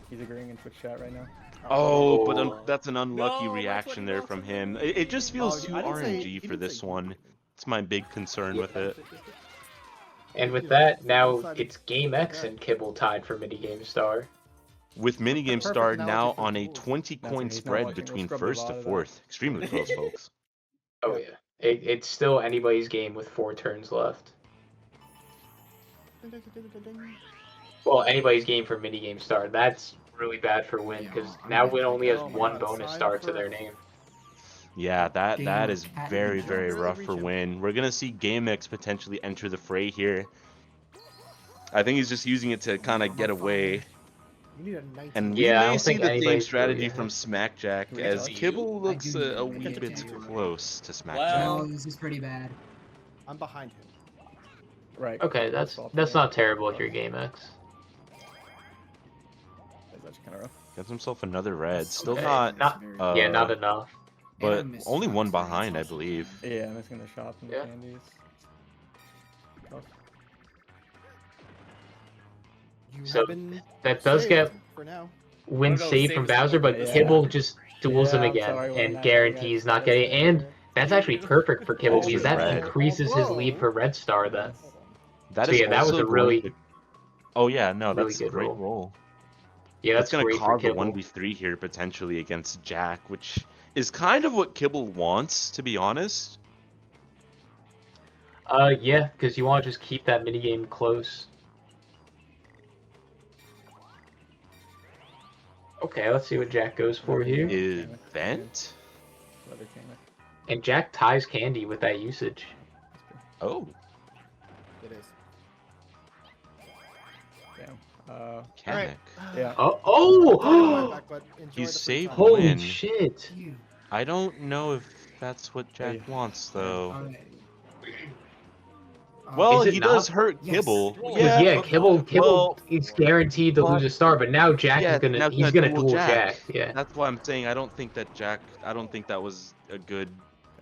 He's agreeing in Twitch chat right now. Oh, but Oh. that's an unlucky No, my reaction 20 there bucks from are him. gone. It just feels Oh, too I didn't say- RNG he for didn't this say- one. It's my big concern with it. And with that, now it's Game X and Kibble tied for Minigame Star. With minigame perfect star analogy now for on a tools. 20 That's coin it, he's not spread watching. We'll between scrub the 1st to bot of that. 4th. Extremely close, folks. Oh yeah, it's still anybody's game with 4 turns left. Well, anybody's game for Minigame Star. That's really bad for Win, because now Win only has Oh my 1 God, bonus sign star to for- their name. Yeah, that Game is Cat very, and very Joe. rough for Win. We're gonna see GameX potentially enter the fray here. I think he's just using it to kind of get away. You need a 19. And Yeah, I we may don't see think the same anybody's strategy really- from Smackjack, Wait, as you? Kibble I looks do. a I wee got bit you. close to Smackjack. Well- No, this is pretty bad. I'm behind him. Right. Okay, that's not terrible if you're Game X. That's actually kind of rough. Gets himself another red. Still Okay. not, Not- uh, Yeah, not enough. but And I missed only one shots, behind, I that's also believe. bad. Yeah, I'm missing the shop and the Yeah. candies. Tough. You So, have been That does get saved for now. Win No, saved from save is Bowser, but okay, yeah. Kibble just duels him Yeah, I'm again sorry, when and that guarantees happened, not getting. And there. that's actually perfect for Kibble Also because that red. increases his lead for Red Star then. That So is yeah, that was also a really- going to- Oh yeah, no, really that's a good great roll. roll. Yeah, That's that's gonna great for cause a Kibble. 1v3 here potentially against Jack, which is kind of what Kibble wants, to be honest. Yeah, because you want to just keep that minigame close. Okay, let's see what Jack goes for here. Event? Leather Kamek. And Jack ties Candy with that usage. Oh, It is. Damn. Kamek. Yeah. Oh! Back, but enjoy He's the free saved time. Holy Win. shit! Phew. I don't know if that's what Jack Hey. wants, though. Alright. Well, Is it he does not? hurt Yes. Kibble. Because, Yeah, but- Kibble well, is guaranteed to but- lose a star, but now Jack Yeah, is gonna now he's gonna gonna duel duel Jack. Jack. Yeah. That's why I'm saying I don't think that was a good.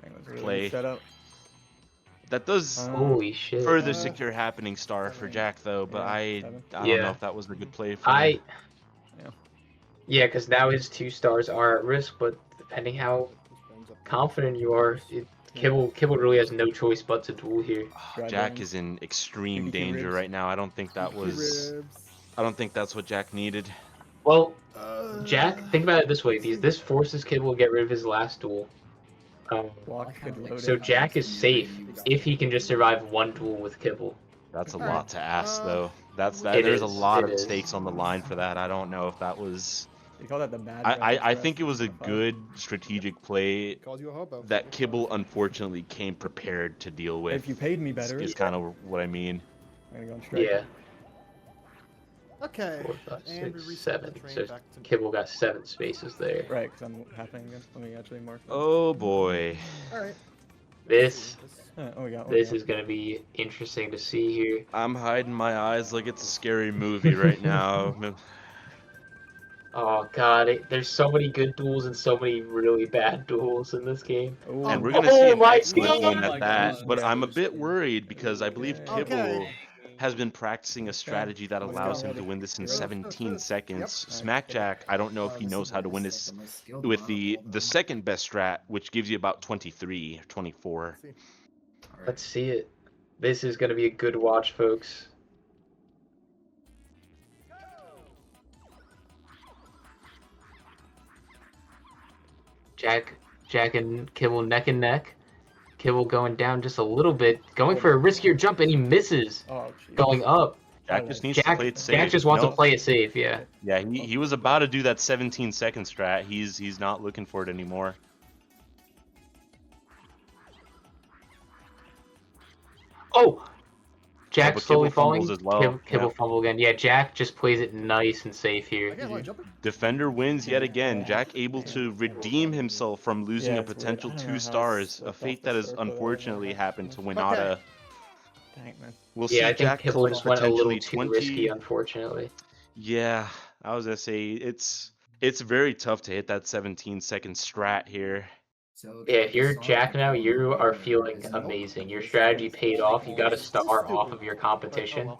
Dang, that was a really Play. good setup. That does Holy shit. further Uh, secure happening star for Jack, though. But Yeah, I 7. don't Yeah. know if that was a good play for him. Yeah. Yeah, because now his 2 stars are at risk, but depending how confident you are, Kibble really has no choice but to duel here. Grab Jack him. is in extreme Maybe two danger ribs. right now. I don't think that was. Ribs. I don't think that's what Jack needed. Well, Jack, think about it this way: this forces Kibble to get rid of his last duel. Block could load So it. Jack is safe if he can just survive 1 duel with Kibble. That's a Alright, lot to ask, uh, though. That's It there's a is, lot it of is. stakes on the line for that. I don't know if that was. You call that the bad I think it was a good strategic play calls you a hobo. that Kibble unfortunately came prepared to deal with. If you paid me better, is kind of what I mean. I'm gonna go on strike. Yeah. Okay. 4, 5, And we 6, reset the 7. train So back to Kibble got 7 spaces there. Right, because I'm happening again. Let me actually mark. Oh boy. Alright. This Oh, we got. this is gonna be interesting to see here. I'm hiding my eyes like it's a scary movie right now. Oh god, there's so many good duels and so many really bad duels in this game. And we're Oh gonna see an my excellent God! one Oh my at that. God. But Yeah. I'm a bit worried because I believe Okay. Kibble has been practicing a strategy that Let's allows go. him to win this in You ready? 17 seconds. Yep. Smackjack, I don't know if he knows how to win this with the second best strat, which gives you about 23 or 24. Let's see it. This is gonna be a good watch, folks. Jack and Kibble neck and neck. Kibble going down just a little bit, going for a riskier jump, and he misses. Oh, jeez. Going up. Jack just needs to Jack, play it safe. Jack just wants Nope. to play it safe, yeah. Yeah, he was about to do that 17-second strat. He's not looking for it anymore. Oh! Jack but slowly Kibble fumbles falling. as well. Kibble Yeah. fumble again. Yeah, Jack just plays it nice and safe I here. can't lie, jumping. Defender wins yet again. Jack able to redeem himself from losing Yeah, a it's weird. potential I don't know 2 how stars, it's a left fate off that the has circle, I don't know unfortunately how happened to it's- Winata. Dang, man. We'll Yeah, see I think Jack Kibble clip just went a little potentially too 20. risky, unfortunately. Yeah, I was gonna say it's very tough to hit that 17-second strat here. So Yeah, if you're Jack now, you are feeling amazing. Your strategy paid off. You got a star off of your competition.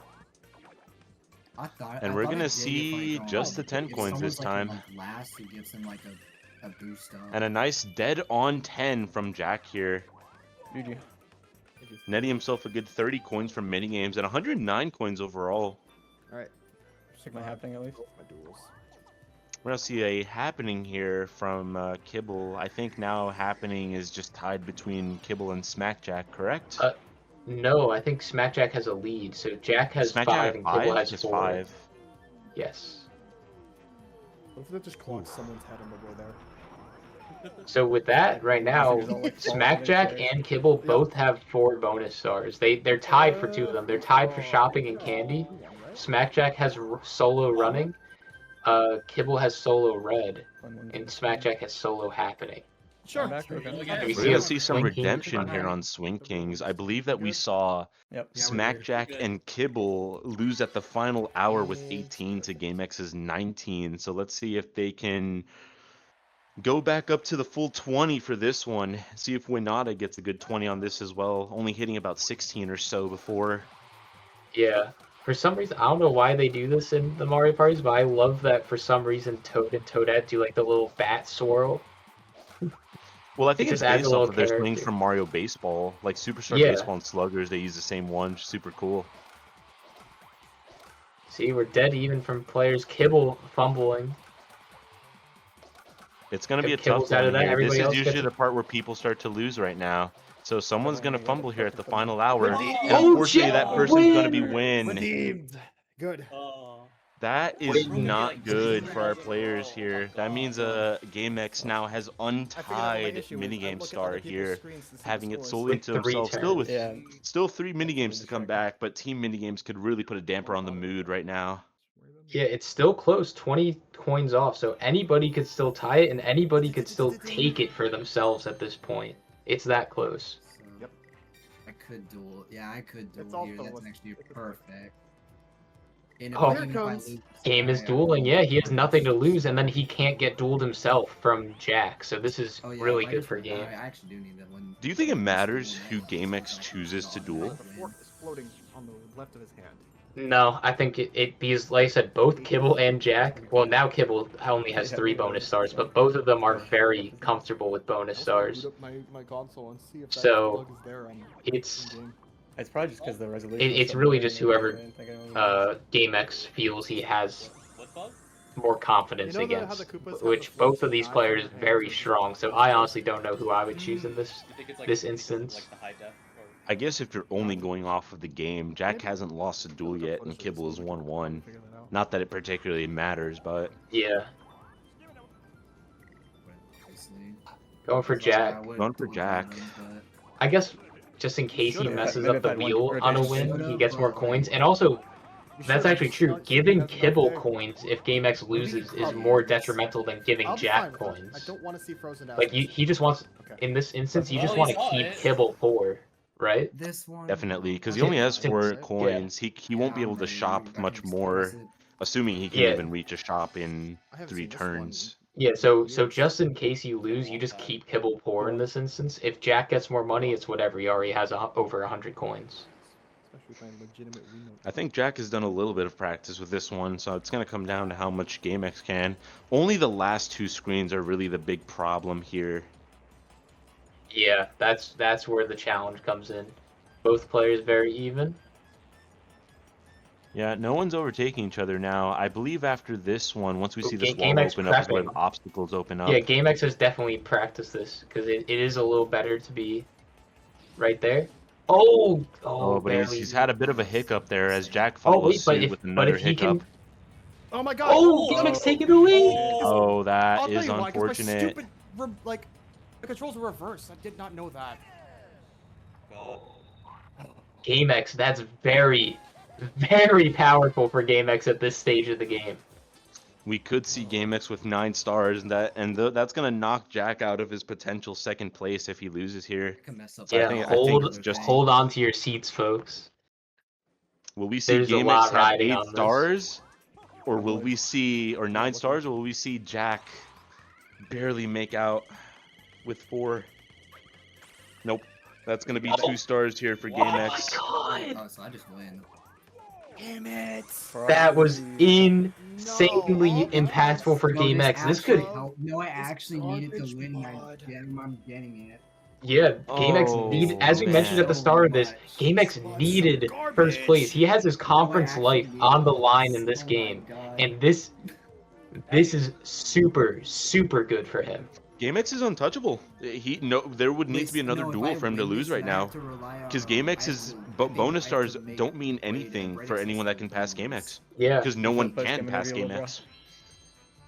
And we're gonna see just the 10 coins this time. Last, it gives him like a boost up. And a nice dead on 10 from Jack here. GG. Netting himself a good 30 coins from minigames and 109 coins overall. Alright. Check my happening at least. My duels. We're gonna see a happening here from Kibble. I think now happening is just tied between Kibble and Smackjack, correct? No, I think Smackjack has a lead. So Jack has Smackjack 5 and Kibble has is 4. 5. Yes. What if that just clocks someone's head on the way there? So with that, right now, Fingers all, like, falling Smackjack in there. and Kibble both have 4 bonus stars. They're tied for 2 of them. They're tied for shopping and candy. Smackjack has solo running. Kibble has solo red, and Smackjack has solo happening. Sure. Back, okay. We We're see gonna a see some Swing Kings redemption run here out. on Swing Kings. I believe that we saw Yep. Yeah, we're Smackjack good. and Kibble lose at the final hour with 18 to GameX's 19. So let's see if they can go back up to the full 20 for this one. See if Winata gets a good 20 on this as well. Only hitting about 16 or so before. Yeah. For some reason, I don't know why they do this in the Mario parties, but I love that for some reason Toad and Toadette do like the little bat swirl. Well, I think It it's just adds based a off little of their swings character. from Mario Baseball. Like Superstar Yeah. Baseball and Sluggers, they use the same one. Super cool. See, we're dead even from players. Kibble fumbling. It's going to be a If tough Kibble's out of one that, here. This everybody is else usually gets the it. part where people start to lose right now. So someone's going to fumble here at the final hour. And Oh, unfortunately, that Jack person's going to be wins! Win. Redeemed. Good. Oh. That is Win. not good for our players here. That means GameX now has untied minigame star here, having it solely With to 3 himself. Still with Yeah. still 3 minigames to come back, but team minigames could really put a damper on the mood right now. Yeah, it's still close, 20 coins off, so anybody could still tie it, and anybody could still take it for themselves at this point. It's that close. So, Yep. I could duel. Yeah, I could It's duel here. also That's what's- actually perfect. And Oh. even if I Here lose- Game is I- dueling, yeah, he has nothing to lose, and then he can't get dueled himself from Jack, so this is Oh, yeah, really if I good just for die, game. I actually do need that one. Do you think it matters who GameX chooses to duel? The fork is floating on the left of his hand. No, I think it because, like I said, both Kibble and Jack, well, now Kibble only has 3 bonus stars, but both of them are very comfortable with bonus stars. Boot up my console and see if that So, plug is there on it's- in-game. It's probably just because the resolution. It- is it's so really big, just you know, whoever, I didn't think anyone would- GameX feels he has What bug? more confidence You know how against, the Koopas have which the both floating of these eyes players on their very hands? strong, so I honestly don't know who I would choose in this. You think it's like This because of, instance. like the high def? I guess if you're only going off of the game, Jack hasn't lost a duel yet, and Kibble is 1-1. Not that it particularly matters, but Yeah. Obviously. Going for I Jack. would Going for duel Jack. him, but- I guess just in case he Should've. messes Might up the have had one wheel for on a advantage. win, Should've, he gets more but, coins. like- And also, You that's should've actually true. started Giving that's not Kibble there. coins if GameX loses is covered. more detrimental than giving I'll be Jack fine with it. I coins. don't want to see frozen Like assets. he just wants, Okay. in this instance, you Well, just he want to saw keep it. Kibble poor, right? This one. definitely, because he Yeah, only has since- 4 yeah. coins. He won't be Yeah, able to man, shop you're much gonna more, express it. assuming he can Yeah. even reach a shop in I haven't 3 seen this one. turns. Yeah, so Years. just in case you lose, you just keep Kibble poor in this instance. If Jack gets more money, it's whatever. He already has over 100 coins. Especially playing legitimate Reno. I think Jack has done a little bit of practice with this one, so it's going to come down to how much GameX can. Only the last 2 screens are really the big problem here. Yeah, that's where the challenge comes in. Both players very even. Yeah, no one's overtaking each other now. I believe after this one, once we see this wall GameX open up, is where the prepping. obstacles open up. Yeah, GameX has definitely practiced this because it is a little better to be right there. Oh, but barely. he's had a bit of a hiccup there as Jack Oh follows wait, but suit if with another he hiccup. can. Oh my god! Oh, GameX taking the lead. Oh, that I'll tell is you why, 'cause my unfortunate. stupid, like, the controls were reversed. I did not know that. GameX, that's very, very powerful for GameX at this stage of the game. We could see GameX with 9 stars, and that's gonna knock Jack out of his potential second place if he loses here. Could mess up So I Yeah, think- hold just- hold on to your seats, folks. Will we see There's a GameX lot have riding 8 on this. stars, or will we see, or 9 stars, or will we see Jack barely make out with 4? Nope. That's gonna be 2 stars here for GameX. God, Oh, so I just win. Damn it! that was Probably- insanely No. impactful for No, this GameX. This could, actually helped- No, I actually needed garbage to win. pod. I'm getting it. yeah, GameX Oh, needed, as we mentioned man. at the start of this, GameX needed first place. He has his conference life on the line in this game, and this is super, super good for him. GameX is untouchable. There would need to be another duel for him to lose right now. Because GameX's bonus stars don't mean anything for anyone that can pass GameX. Yeah, Because no one Plus can game pass interview, little GameX.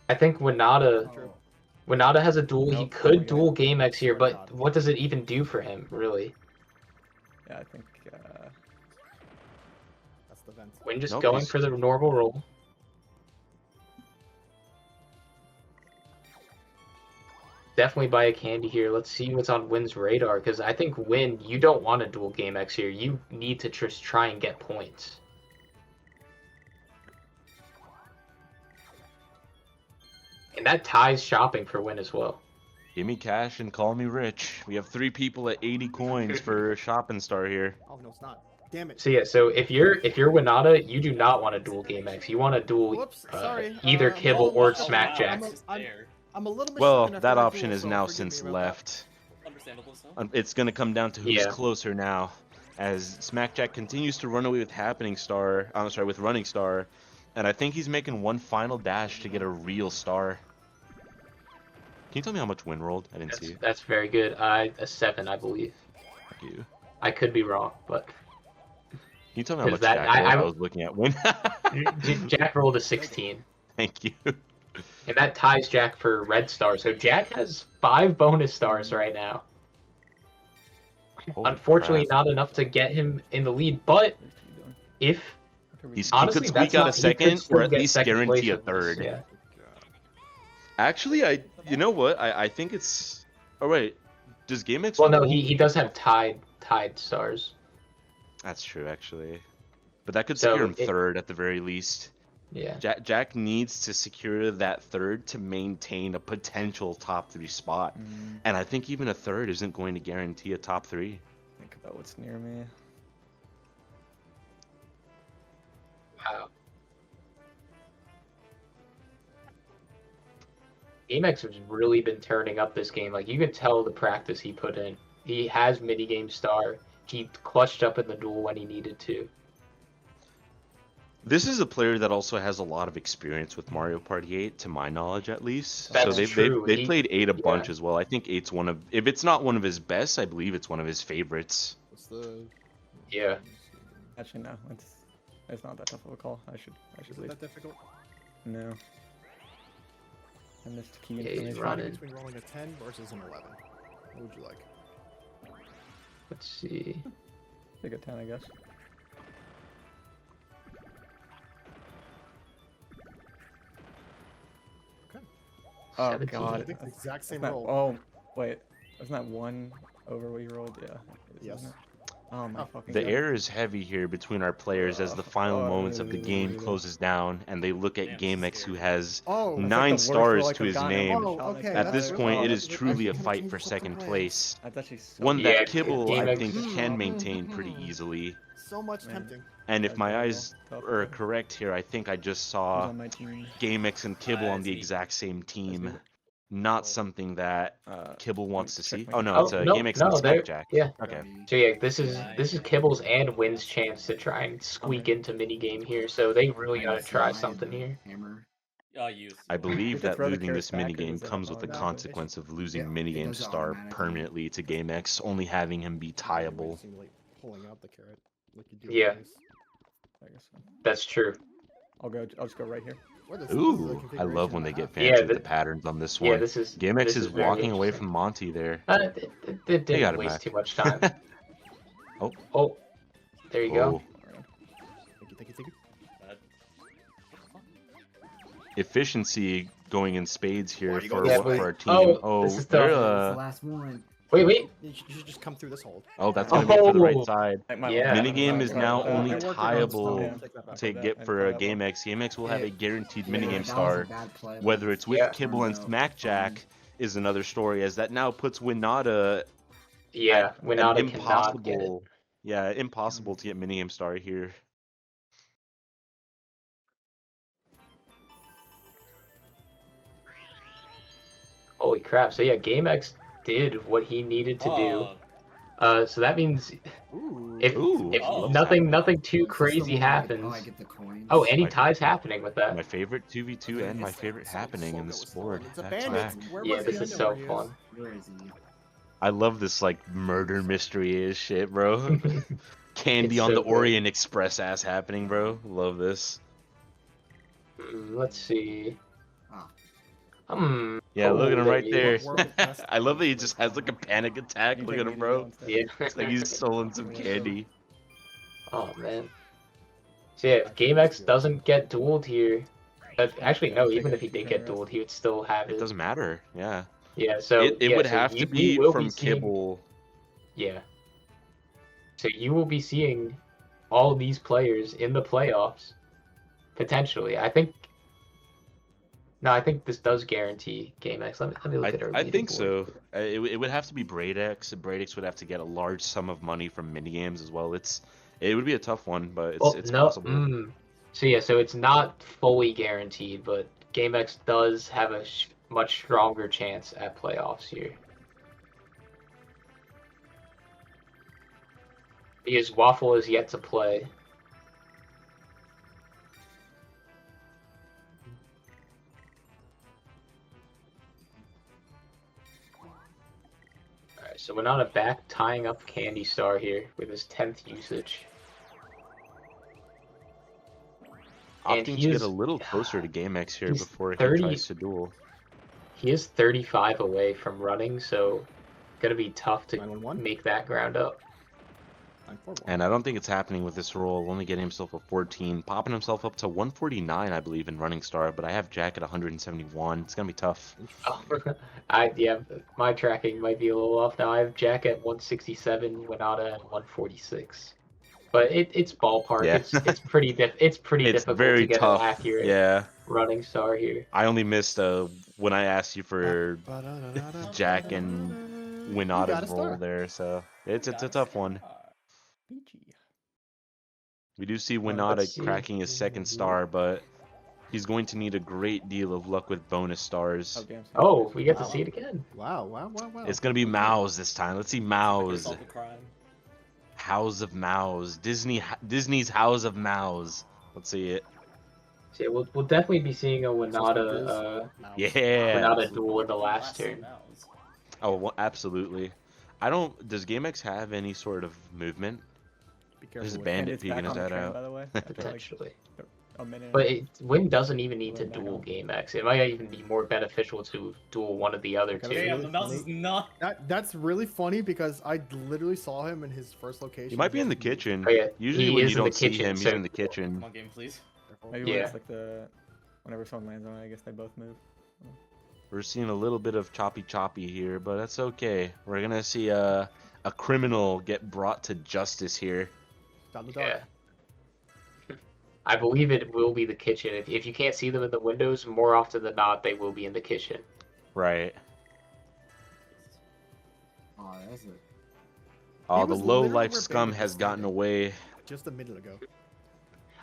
I think Winata has a duel. He Nope. could duel GameX here, but what does it even do for him, really? Yeah, I think. That's the vent. Win just Nope, going he's- for the normal roll. Definitely buy a candy here. Let's see what's on Win's radar, because I think Win, you don't want to duel GameX here. You need to just try and get points. And that ties shopping for Win as well. Give me cash and call me rich. We have 3 people at 80 coins for shopping star here. Oh no, it's not. Damn it. So yeah, so if you're Winata, you do not want to duel GameX. You want to duel Whoops, sorry. either Kibble oh, or oh, Smackjack. I'm a little bit Well, shocked after that I option duel, is so now forgive since me about that. left. Understandable, so. It's going to come down to who's Yeah. closer now. As Smackjack continues to run away with with Running Star. And I think he's making one final dash to get a real star. Can you tell me how much Win rolled? I didn't see it. That's very good. A 7, I believe. Thank you. I could be wrong, but Can you tell me how Is much that- Jack I- rolled? I- I was looking at Win. Jack rolled a 16, Thank you. and that ties Jack for red star. So Jack has 5 bonus stars right now. Holy Unfortunately, crap. not enough to get him in the lead. But if He honestly, could squeak that's out not, a he second, could still or at get least second guarantee place a in this, third. Yeah. Actually, you know what? I think it's. Oh wait, does GameX? Well, no, roll? he does have tied stars. That's true, actually. But that could So secure him it- third at the very least. Yeah. Jack needs to secure that third to maintain a potential top 3 spot. And I think even a third isn't going to guarantee a top 3. Think about what's near me. Wow. GameX has really been turning up this game. Like, you can tell the practice he put in. He has minigame star. He clutched up in the duel when he needed to. This is a player that also has a lot of experience with Mario Party 8, to my knowledge at least. That's so true. they've He- played 8 a bunch yeah. as well. I think 8's one of, if it's not one of his best, I believe it's one of his favorites. the. Yeah. Actually, no. It's not that tough of a call. I should Is leave. that difficult? No. I missed key Yeah, he's information. running. Between rolling a 10 versus an 11. What would you like? Let's see. Take a 10, I guess. Oh 17. god. I think the exact same That's not- roll. Oh, wait. Wasn't that one over what you rolled? Yeah. it is, Yes. isn't it? Oh my Oh, fucking The god. air is heavy here between our players as the final moments of the game closes down, and they look at Damn, GameX, who scary. has Oh, That's like 9 the worst stars roll I to could've his gotten. I name. would've Oh, shot okay, that. At this that's point, it really- is truly a actually fight kinda for changed up the second plans. place. That's actually so One Yeah, that Kibble, I GameX think, is- can maintain pretty easily. So much Man. tempting. And if That's my terrible. eyes Tough, are though. correct here, I think I just Who's saw on my team? GameX and Kibble on It's the me. exact same team. me. Not something that Kibble let wants me to check see. my Oh no, team. it's Oh, no, GameX no, and they're- Smackjack. yeah. Okay. So yeah, this is Kibble's and Wynn's chance to try and squeak into minigame here. So they really gotta try something here. Hammer. Use. I believe could that throw the losing carrots this back, or minigame does that comes with the auto- consequence of losing Yeah, it minigame does it star automatically. permanently to GameX, only having him be Way to tieable. simulate pulling out the carrot like you do. Yeah. in Ace. I guess so. That's true. I'll just go right here. Or this is a Ooh, I love when they get configuration fancy Yeah, with the patterns on this one. Yeah, this is GameX this is very walking away interesting. from Monty there. It They didn't got it waste back. too much time. Oh. Oh, there you go. Thank you. Efficiency going in spades here Where you for, go? Yeah, for our team. oh, Oh, this is they're, tough. That's the last one. Wait. You should just come through this hole. oh, that's gonna be for the Oh. right side. Yeah. Minigame is now only It worked tieable against Take that back. to that. get I for called that one. GameX. GameX will have a guaranteed Yeah, minigame that was a star. bad play, but Whether it's with Yeah. Kibble and turned out Smackjack fine. is another story, as that now puts Winata Yeah, an Winata cannot get it. impossible, impossible to get minigame star here. Holy crap! So yeah, GameX did what he needed to do. Oh, So that means Ooh. if Ooh, if I love nothing that. too Is this the crazy one where I get- happens. Oh, I get the coins. Oh, any My- tie's happening with that. My favorite 2v2 and my favorite happening in this board. It's a Back to bandit. back. Where Yeah, was this he? is I know so where he fun. Where is he? I love this like murder mystery is shit, bro. Candy It's on so the good. Orient Express ass happening, bro. Love this. Let's see. Ah. Yeah, Oh, look at him there right you there. go. World best I love that he just has like a panic attack. You Look take at him, me to bro. go instead. Yeah. It's like he's stolen some candy. Oh man. So yeah, if GameX doesn't get dueled here, actually no, even if he did get dueled, he would still have It it. doesn't matter. Yeah. Yeah, so It yeah, would so have you to be will from seeing- Kibble. Yeah. So you will be seeing all these players in the playoffs, potentially. I think. No, I think this does guarantee GameX. Let me look at our I think leaderboard. so. It would have to be Braidex. Braidex would have to get a large sum of money from minigames as well. It would be a tough one, but it's no, possible. So yeah, so it's not fully guaranteed, but GameX does have a much stronger chance at playoffs here. Because Waffle is yet to play. Alright, so Winata back tying up Candy Star here with his 10th usage. And Opting he to get is- a little closer to GameX here he's before 30 he tries to duel. He is 35 away from running, so gonna be tough to 911? make that ground up. 941. And I don't think it's happening with this roll. Only getting himself a 14, popping himself up to 149, I believe, in running star. But I have Jack at 171. It's gonna be tough. Oh, my tracking might be a little off now. I have Jack at 167, Winata at 146. But it's ballpark. Yeah. It's pretty it's It's difficult very to get tough. an accurate Yeah, running star here. I only missed when I asked you for Jack and You got a Winata's roll star. there. So it's a tough one. We do see let's Winata see. cracking his second star, but he's going to need a great deal of luck with bonus stars. Oh, we get to Wow. see it again. Wow. It's gonna be Mouse this time. Let's see Mouse. Assault the crime. House of Mouse. Disney's House of Mouse. Let's see it. So yeah, we'll definitely be seeing a Winata Yeah. Winata duel in the last Last turn. mouse. Oh, well, absolutely. I don't. Does GameX have any sort of movement? Be There's a careful with bandit Bandit's peeking back his on the head train, out. by the way. After like Potentially. a minute. But Win doesn't even need to Right back duel on. GameX. It might even be more beneficial to duel one of the other Okay, two. let's Damn, really the mouse is funny. not. That's really funny because I literally saw him in his first location. He might be in the He moved. kitchen. Oh, yeah, Usually he when is you in the don't see kitchen, him, he's so- in the kitchen. Come on, game, please. Careful. Maybe when Yeah. it's like whenever someone lands on it, I guess they both move. We're seeing a little bit of choppy here, but that's okay. We're gonna see a criminal get brought to justice here. Down the dark. Yeah. I believe it will be the kitchen. If you can't see them in the windows, more often than not, they will be in the kitchen. Right. Oh, that's it. Oh, the was low literally life where scum Bandit has was gotten standing. away. Just a minute ago.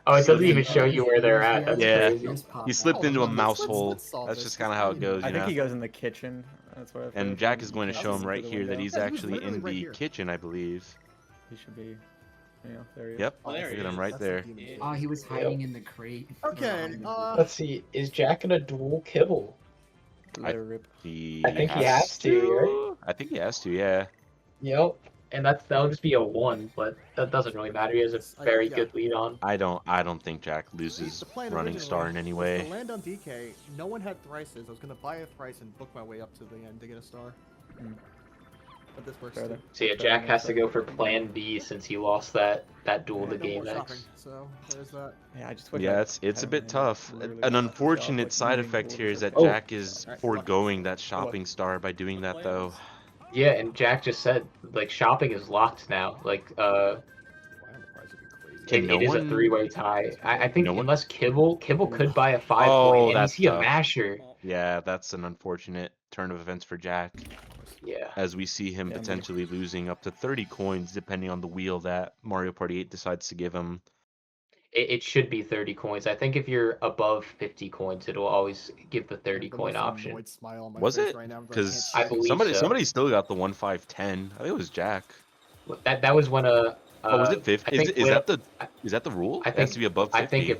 Oh, it doesn't Yeah. even show you where they're at. That's Yeah. crazy. He slipped Oh, into a let's- mouse let's hole. solve That's this. just Let's kind of how it find goes, I you think know. he goes in the kitchen. That's what I've And heard. Jack is going to That's show him just right through the here that window. he's Yeah, he was actually literally in right the here. kitchen, I believe. He should be. There he is. Yep. Oh, there Look he at him is. right That's there. the demon. Yeah. Oh, he was hiding in the crate. Okay, Let's see. Is Jack gonna duel Kibble? Let her rip. I think he has to, right? I think he has to, yeah. Yep. And that'll just be a 1, but that doesn't really matter. He has a very Yeah. good lead on. I don't think Jack loses The plan running originally star in any was way. To land on DK, no one had thrices. I was gonna buy a thrice and book my way up to the end to get a star. Mm. But this works Fair too. there. So yeah, Jack has to go for Plan B since he lost that duel to No more GameX. shopping, so there's that. Yeah, I just wish Yeah, I it's a had bit landed tough. literally An just unfortunate like side moving effect forward here is that for- Jack is Alright, foregoing that shopping star by doing that though. Yeah, and Jack just said like shopping is locked now. Like Wow, the price would be crazy. Can it no is a one- 3-way tie. I think No one- unless Kibble could buy a 5 Oh, point and that's he's a tough. masher. Yeah, that's an unfortunate turn of events for Jack, Yeah. as we see him Yeah, me- potentially losing up to 30 coins depending on the wheel that Mario Party 8 decides to give him. It should be 30 coins. I think if you're above 50 coins, it'll always give the 30 The coin most option. annoyed smile on my Was face it? right now, but I Because can't I see it. believe so. somebody still got the 1-5-10. I think it was Jack. That was when Oh, was it 50? I think Is when- that the rule? I It has think- to be above 50.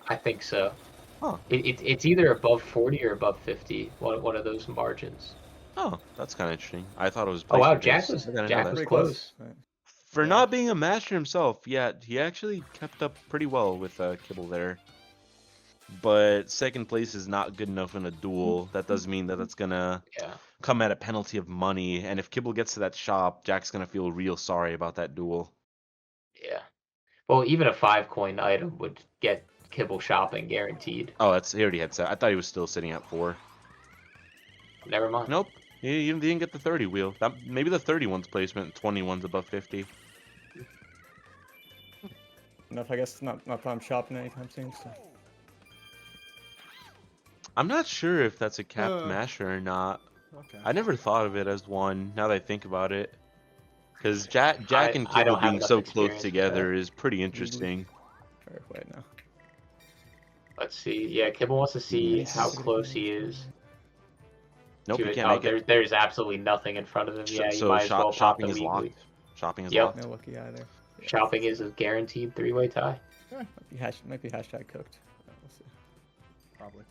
I think so. Huh. It's either above 40 or above 50. One of those margins. Oh, that's kind of interesting. I thought it was. Oh wow, placement Jack based. was I didn't know Jack that. was Pretty close. Right. For not being a master himself, yeah, he actually kept up pretty well with Kibble there. But second place is not good enough in a duel. That does mean that it's gonna Yeah. come at a penalty of money, and if Kibble gets to that shop, Jack's gonna feel real sorry about that duel. Yeah. Well, even a 5 coin item would get Kibble shopping guaranteed. Oh, he already had set. I thought he was still sitting at 4. Never mind. Nope, he didn't get the 30 wheel. Maybe the 31's placement, and 21's above 50. Enough, I guess. Not that I'm shopping anytime soon. So. I'm not sure if that's a capped Uh. masher or not. Okay. I never thought of it as one. Now that I think about it, because Jack and I don't Kibble have being enough so experience close with together is pretty interesting. Wait, no. Let's see. Yeah, Kibble wants to see how close he is. Nope, to you it. can't Oh, make it. there's absolutely nothing in front of him. Yeah, you So might as well pop shopping the is weekly. locked. Shopping is Yep. locked. No lucky either. Yeah. Shopping is a guaranteed 3-way tie. Might be hashtag cooked. We'll see. Probably.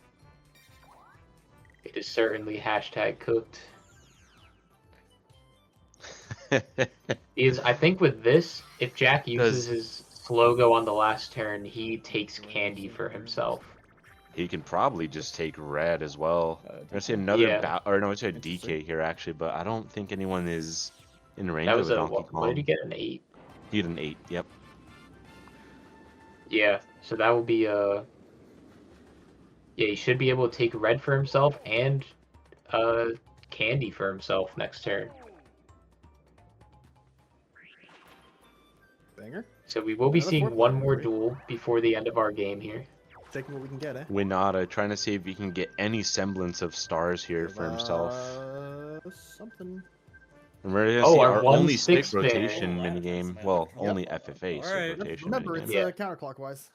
It is certainly hashtag cooked. I think with this, if Jack uses his Slogo on the last turn, he takes candy for himself. He can probably just take red as well. Uh, I see another Yeah. or no, it's a DK Interesting. here actually, but I don't think anyone is in range That of was a a Donkey what did he Kong. get, an 8? He had an 8. Yep. Yeah, so that will be yeah, he should be able to take red for himself and candy for himself next turn. Banger. So we will be Another seeing fourth one one, more great. duel before the end of our game here. Taking what we can get, eh? Winata trying to see if he can get any semblance of stars here for himself. Something. And we're gonna Oh, see our our one only stick stick spin. rotation Oh, minigame. that's Well, Yep. only FFA stick Alright. rotation Remember, minigame. it's Yeah. Counterclockwise.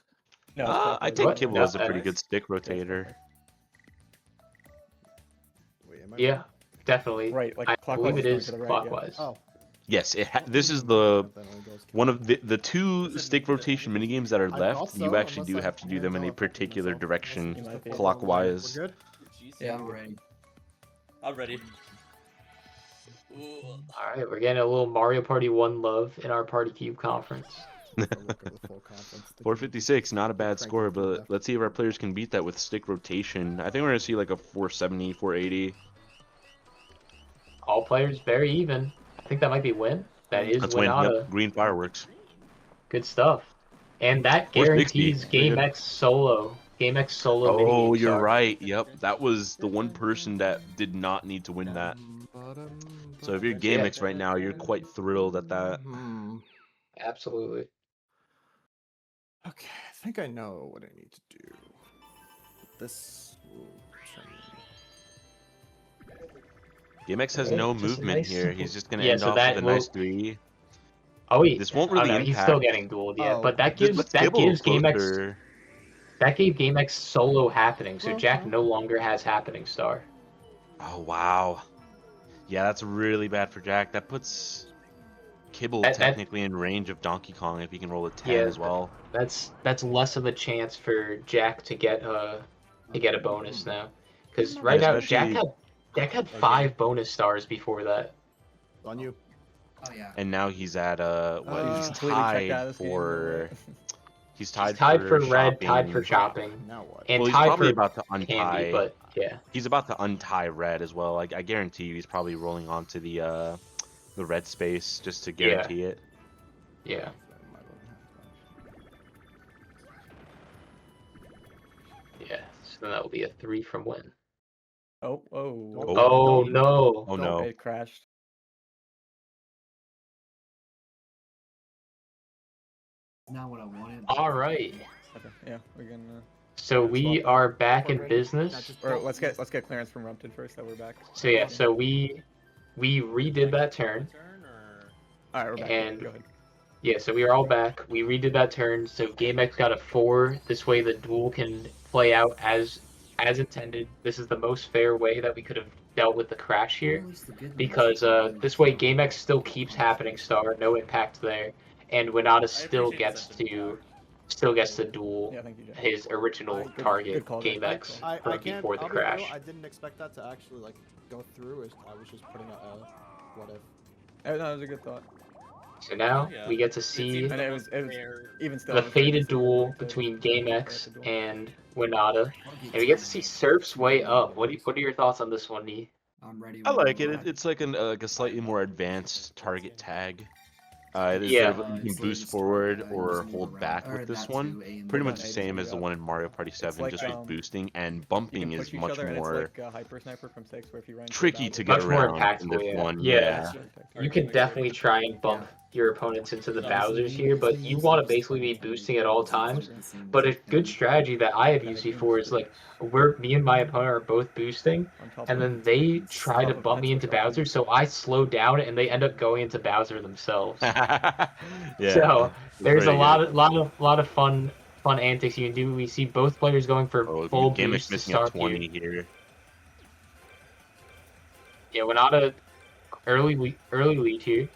No, it's I clockwise. take What? Kibble No, as a pretty that's- good stick rotator. Wait, am I Yeah, definitely. Right, like I clockwise believe it going is to the right, clockwise. Oh. Yes, this is the That only goes one of the two stick rotation minigames that are I left. thought You so, actually unless do I have to do them in a hands-on particular myself. direction, You might be. clockwise. We're good? Jeez. Yeah, I'm ready. I'm ready. All right, we're getting a little Mario Party 1 love in our Party Cube conference. A look at the full conference. The 456, not a bad cranky score, to the but left. let's see if our players can beat that with stick rotation. I think we're gonna see like a 470, 480. All players very even. I think that might be win. That is Let's win. Winata. Yep, green fireworks. Good stuff. And that 460, guarantees pretty good. GameX solo. GameX solo Oh, minigame you're star. right. Yep, that was the one person that did not need to win that. So if you're GameX right now, you're quite thrilled at that. Absolutely. Okay, I think I know what I need to do. This will change. GameX has Okay, no just a movement nice here. simple- He's just gonna Yeah, end so off that with a will- nice 3. Oh, he, This won't oh, really no, impact. he's still getting dueled, yeah. Oh, But that Just gives let's that Gibble gives GameX closer. that gave GameX solo happening, so Jack no longer has happening star. Oh wow. Yeah, that's really bad for Jack. That puts Kibble That- technically in range of Donkey Kong if he can roll a 10 Yeah, as well. That's less of a chance for Jack to get a bonus now, because right now Jack had 5 bonus stars before that. On you. Oh yeah. And now he's at He's he's completely checked out tied of this game, for no he's tied, He's tied for red, shopping. tied for shopping, Now what? and Well, he's tied probably for about to untie. candy. But yeah, He's about to untie red as well. I guarantee you, he's probably rolling onto the red space just to guarantee it. yeah. Yeah, so that will be a 3 from win. Oh. Oh no! Oh no! It crashed. Not what I wanted. All right, Okay. Yeah, we can. so we are back in Already? Not business. just- Or let's get clearance from Rumpted first. That we're back. So yeah, so we redid that turn. Turn or All right, we're back. And- Go ahead. Yeah, so we are all back. We redid that turn. So GameX got a 4. This way the duel can play out as intended. This is the most fair way that we could have dealt with the crash here, because this way GameX still keeps happening star, no impact there, and Winata still appreciate gets the to duel Yeah, thank you, Jack. his original Good- target, good call, Jack. GameX, I from can't. before the I'll be real, crash. I didn't expect that to actually like go through. I was just putting a what if. No, that was a good thought. So now Yeah. we get to It see seems And the it most was- fair- Even still, the it was very fated decent duel to- between to GameX the duel. and Winata. And we get to see Surf's way up. What are your thoughts on this one, Nee? I'm ready. I like when it. you It's like a slightly more advanced target tag. Instead Yeah. of you can boost forward or hold back with this one. Pretty much the same as the one in Mario Party 7, like, just with boosting, and You bumping can is push each much other, and more it's like Hyper Sniper from 6, where if you run tricky to Much get more around in impactful, this yeah. one. Yeah. You can definitely try and bump your opponents into the Bowsers here, but you want to basically be boosting at all times. But a good strategy that I have used before is like, me and my opponent are both boosting, and then they try to bump me into Bowser, so I slow down and they end up going into Bowser themselves. yeah. So there's a pretty lot of fun antics you can do. We see both players going for Oh, full GameX boost to missing a start 20 here. Yeah, Winata early lead here.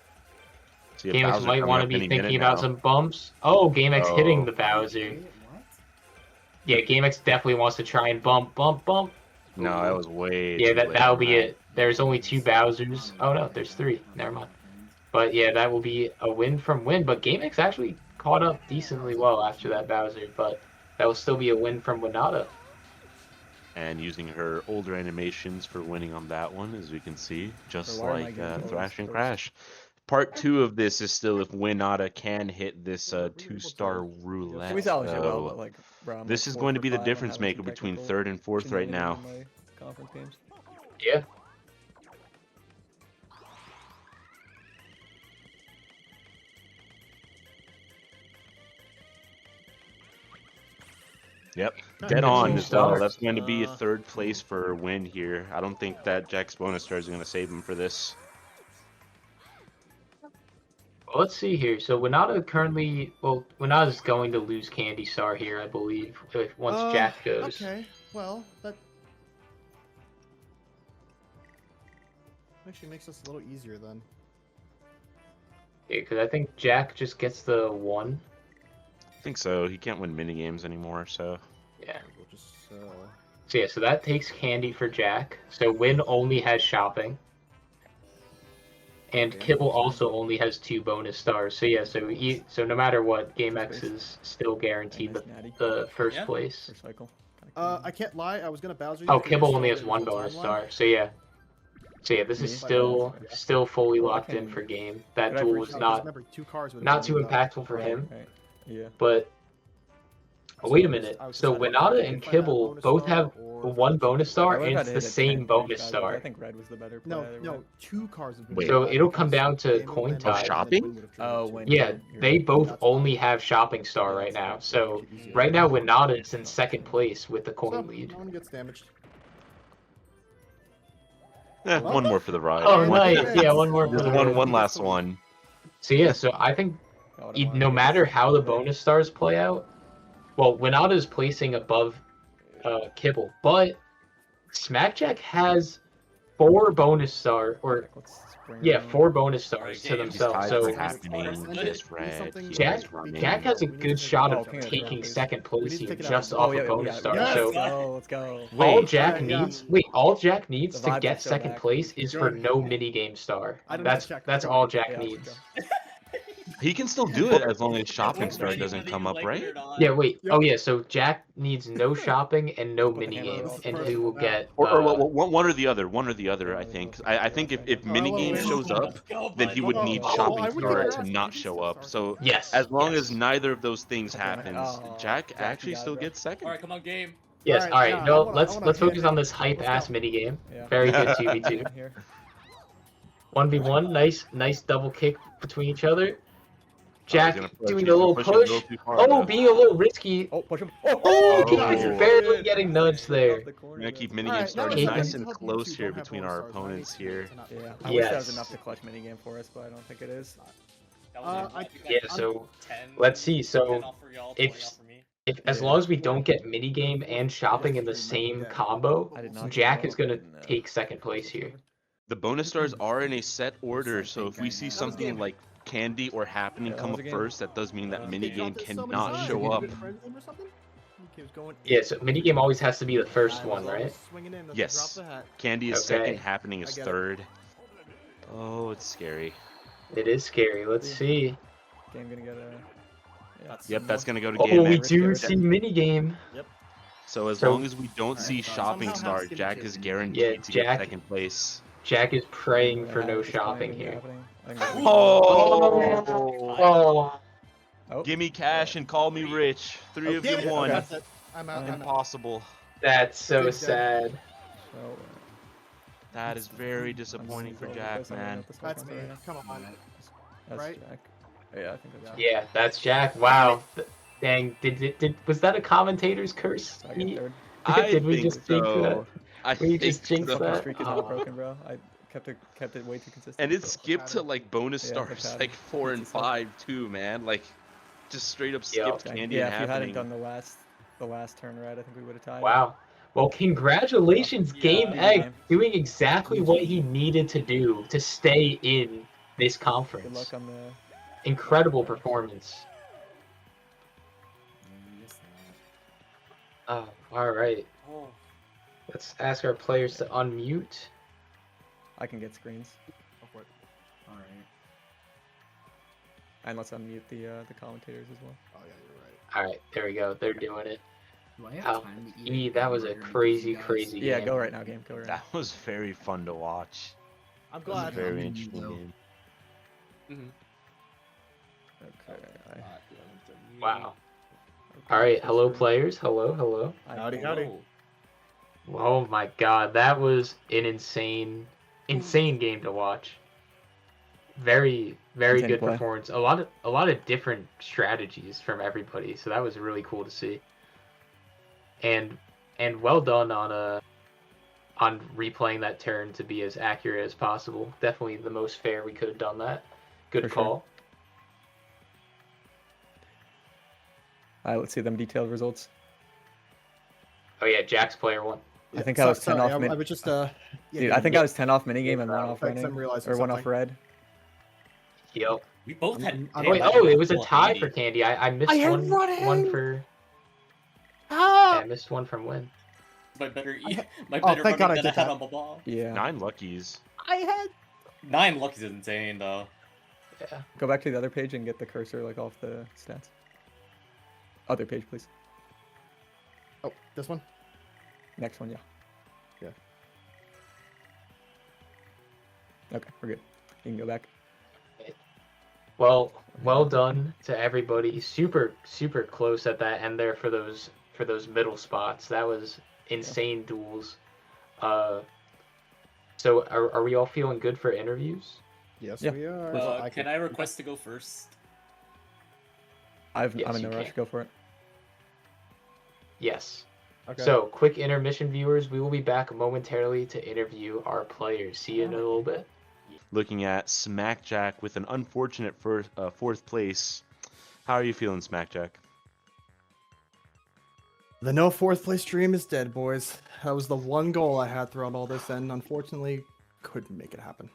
See a GameX Bowser might coming want to up be any thinking minute about now. some bumps. Oh, GameX Oh. hitting the Bowser. What? Yeah, GameX definitely wants to try and bump. No, that was way Yeah, too that'll late. be it. There's only 2 Bowsers. Oh no, there's 3. Never mind. But yeah, that will be a win from win. But GameX actually caught up decently well after that Bowser. But that will still be a win from Winata. And using her older animations for winning on that one, as we can see, just So why am I like getting Thrash and first? Crash. Part 2 of this is still if Winata can hit this 2-star roulette. We salvaged it well, So but like, bro, I'm this like is 4 going to for be the 5 on difference having maker some between technical 3rd and 4th right now. shenanigans in my conference games. Yeah. Yep, Yeah, dead good on team as well. start. That's going to be a 3rd place for win here. I don't think that Jack's bonus stars are going to save him for this. Well, let's see here. So Winata currently, Winata's going to lose Candy Star here, I believe, once Jack goes. Okay, well that actually makes this a little easier then. Yeah, because I think Jack just gets the 1. I think so. He can't win minigames anymore, so. Yeah. We'll just So yeah, so that takes Candy for Jack. So Win only has shopping. And Okay, Kibble so- also only has 2 bonus stars. So yeah, so no matter what, GameX Space. is still guaranteed Nice natty. the first Yeah. place. First cycle. I can't lie. I was gonna Bowser. Oh, because Kibble it's only still has in 1 the bonus timeline. star. So yeah. So yeah, this is Me? still fully Well, I locked in can- for game. That could I duel reach was No, out? 'cause not remember, 2 cars would've not been too moved up. impactful for Right, him, right. Yeah. but So wait a I was- minute. I was So deciding Winata if and I had a Kibble bonus both star have or 1 the bonus cheaper- star, I would've and had it's to the hit a same 10 bonus finish either way, but star. I think red was the better play. No, either way. no, 2 cars would have been Wait. moved So up it'll because come down to game coin would've tie. ended, shopping? and then Win would've Oh, driven Win. to- Yeah, You're they right. both That's fine. only have shopping star Yeah, right that's now. right. So Yeah. right now Winata is in No, second no. place with the So, coin lead. no one gets damaged. One more for the ride. Oh, And nice. wins. Yeah, one more for Just the one win. last one. So yeah, so I think I would've wanted no to get matter this how the red. bonus stars play out, well, Winata is placing above Kibble, but Smackjack has 4 bonus star, or Let's spring yeah, around. 4 bonus stars to He's themselves. tied So for It's happening. good. Just red. Something- Jack, running. Jack has a We need to good take shot it of out. King of the taking Drop, please. second We place need to here take it out. just Oh, off yeah, a bonus yeah, star. yes. So Let's go. Let's go. all Wait. Jack Yeah. needs, wait, all Jack needs The to vibes are get so second back. place is for Good. no mini game star. I don't That's need to check. that's Go. all Jack Yeah, let's needs. go. He can still do it as long as shopping star doesn't come up, right? Yeah, wait. Yep. Oh yeah, so Jack needs no shopping and no Put the mini hammer game, off and first. he will get. Or one or the other. One or the other. I think. I think if Oh, mini well, game wait. shows up, then he would need Oh, shopping I would star never to ask not if he show still up. starts. So Yes. as long yes. as neither of those things Okay, happens, oh, Jack Jack, actually you got still it, bro. gets second. Alright, come on, game. Yes. Alright, All right. yeah, No, I wanna let's hear focus it. on this hype Let's ass go. mini game. Yeah. Very good 2v2. Here. 1v1. Nice double kick between each other. Jack he's gonna push, doing he's a little gonna push it a little push. too far, Oh, though. being a little risky. Oh, push him. Oh, Oh. Keegan's barely getting nudged there. Off the corner, We're gonna keep that's- mini Alright, game started no, nice no, and no, close you here don't have between bonus our stars, right? opponents here. To not- Yeah, I wish that was Yes. enough to clutch mini game for us, but I don't think it is. That was I- Yeah. So let's see. So 10 off for y'all, if- 20 off for me. as Yeah. long as we don't get mini game and shopping in the same combo, I did not. Jack know. is gonna No. take second place here. The bonus stars are in a set order, so if we see That was something game. like Candy or Happening Yeah, that come was up a game. first, that does mean that He mini He game dropped it so many cannot times. show Did he up. get a friend game or something? He was going Yeah. So mini game always has to be the first I one, was right? always swinging in, let's Yes. drop the hat. Candy is Okay. second, Happening I is get it. third. Oh, it's scary. It is scary. Let's Yeah. see. Game gonna get a. Yeah. Yep, that's gonna go to Oh, game we X. do see mini game. So as So- long as we don't see Alright, shopping somehow star, Skinny Jack Kid is can- guaranteed Yeah, to Jack- get second place. Jack is praying for Yeah, no it's playing, shopping it's here. happening. I think that's- Oh. Oh, Give me cash and call me rich. Three of Okay, you won. that's it. I'm out. I'm out. Impossible. That's so Good sad. so, That is very disappointing for Jack, man. That's me. Come on. That's right? Jack. Yeah, I think that's Jack. Yeah, that's Jack. Wow. Dang. Did was that a commentator's curse? Second, third. I Did we think just jinx so. that? I We think just jinxed so. that? Streak is not broken, bro. I kept it way too consistent. And it so- skipped to like bonus Yeah, the stars pattern. like 4 and It's a set. 5 too, man. Like just straight up Yep. skipped Jack- Candy yeah, and if you Happening. hadn't done the last turn right, I think we would have tied. Wow. Well, congratulations, Yeah. Game Yeah. Egg, doing exactly what he needed to do to stay in this Good conference. luck on the. Incredible performance. Yes, Oh, all right. Oh, Let's ask our players to unmute. I can get screens, Go for it. Alright. and let's unmute the commentators as well. Oh yeah, you're right. All right, there we go. They're doing it. Do I have Oh, time to eat that was a burger because crazy, you guys- crazy Yeah, game. go right now, game. Go right now. That was very fun to watch. I'm It was a glad. very I'm interesting though. game. Okay. Wow. All right, hello, players. Hello, hello. Howdy, howdy. Oh my God, that was an insane game to watch. Very, very Insane good play. performance. A lot of different strategies from everybody. So that was really cool to see. And well done on replaying that turn to be as accurate as possible. Definitely the most fair we could have done that. Good For sure. call. All right, let's see them detailed results. Oh yeah, Jack's player won. I think I was 10 off I min- was just Dude, I think I was 10 off minigame and 1 off Thanks, I'm running, realizing or 1 off something. red. Yep. we both had. I'm- damn, Wait, I oh, had it was a full tie 80. for Candy. I missed I had one running! for Ah! yeah, I missed one from Win. My better, I my Oh, better thank God I running than I did had that. on the ball. Yeah. 9 luckies. I had 9 luck is insane though. Yeah. Go back to the other page and get the cursor like off the stats. Other page, please. Oh, this one? Next one, yeah. Yeah. Okay, we're good. You can go back. Well done to everybody. Super close at that end there for those middle spots. That was insane duels. So are we all feeling good for interviews? Yes, Yeah. we are. Can I request to go first? I'm Yes, in you no rush. can. Go for it. Yes. Okay. So quick intermission, viewers. We will be back momentarily to interview our players. See you in a little bit. Looking at Smackjack with an unfortunate fourth place. How are you feeling, Smackjack? The no fourth place dream is dead, boys. That was the one goal I had throughout all this, and unfortunately, couldn't make it happen.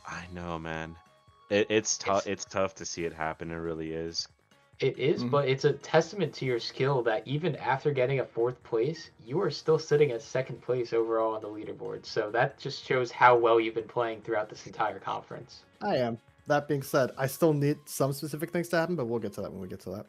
I know, man. It's tough. It's tough to see it happen. It really is. It is, but it's a testament to your skill that even after getting a fourth place, you are still sitting at second place overall on the leaderboard. So that just shows how well you've been playing throughout this entire conference. I am. That being said, I still need some specific things to happen, but we'll get to that when we get to that.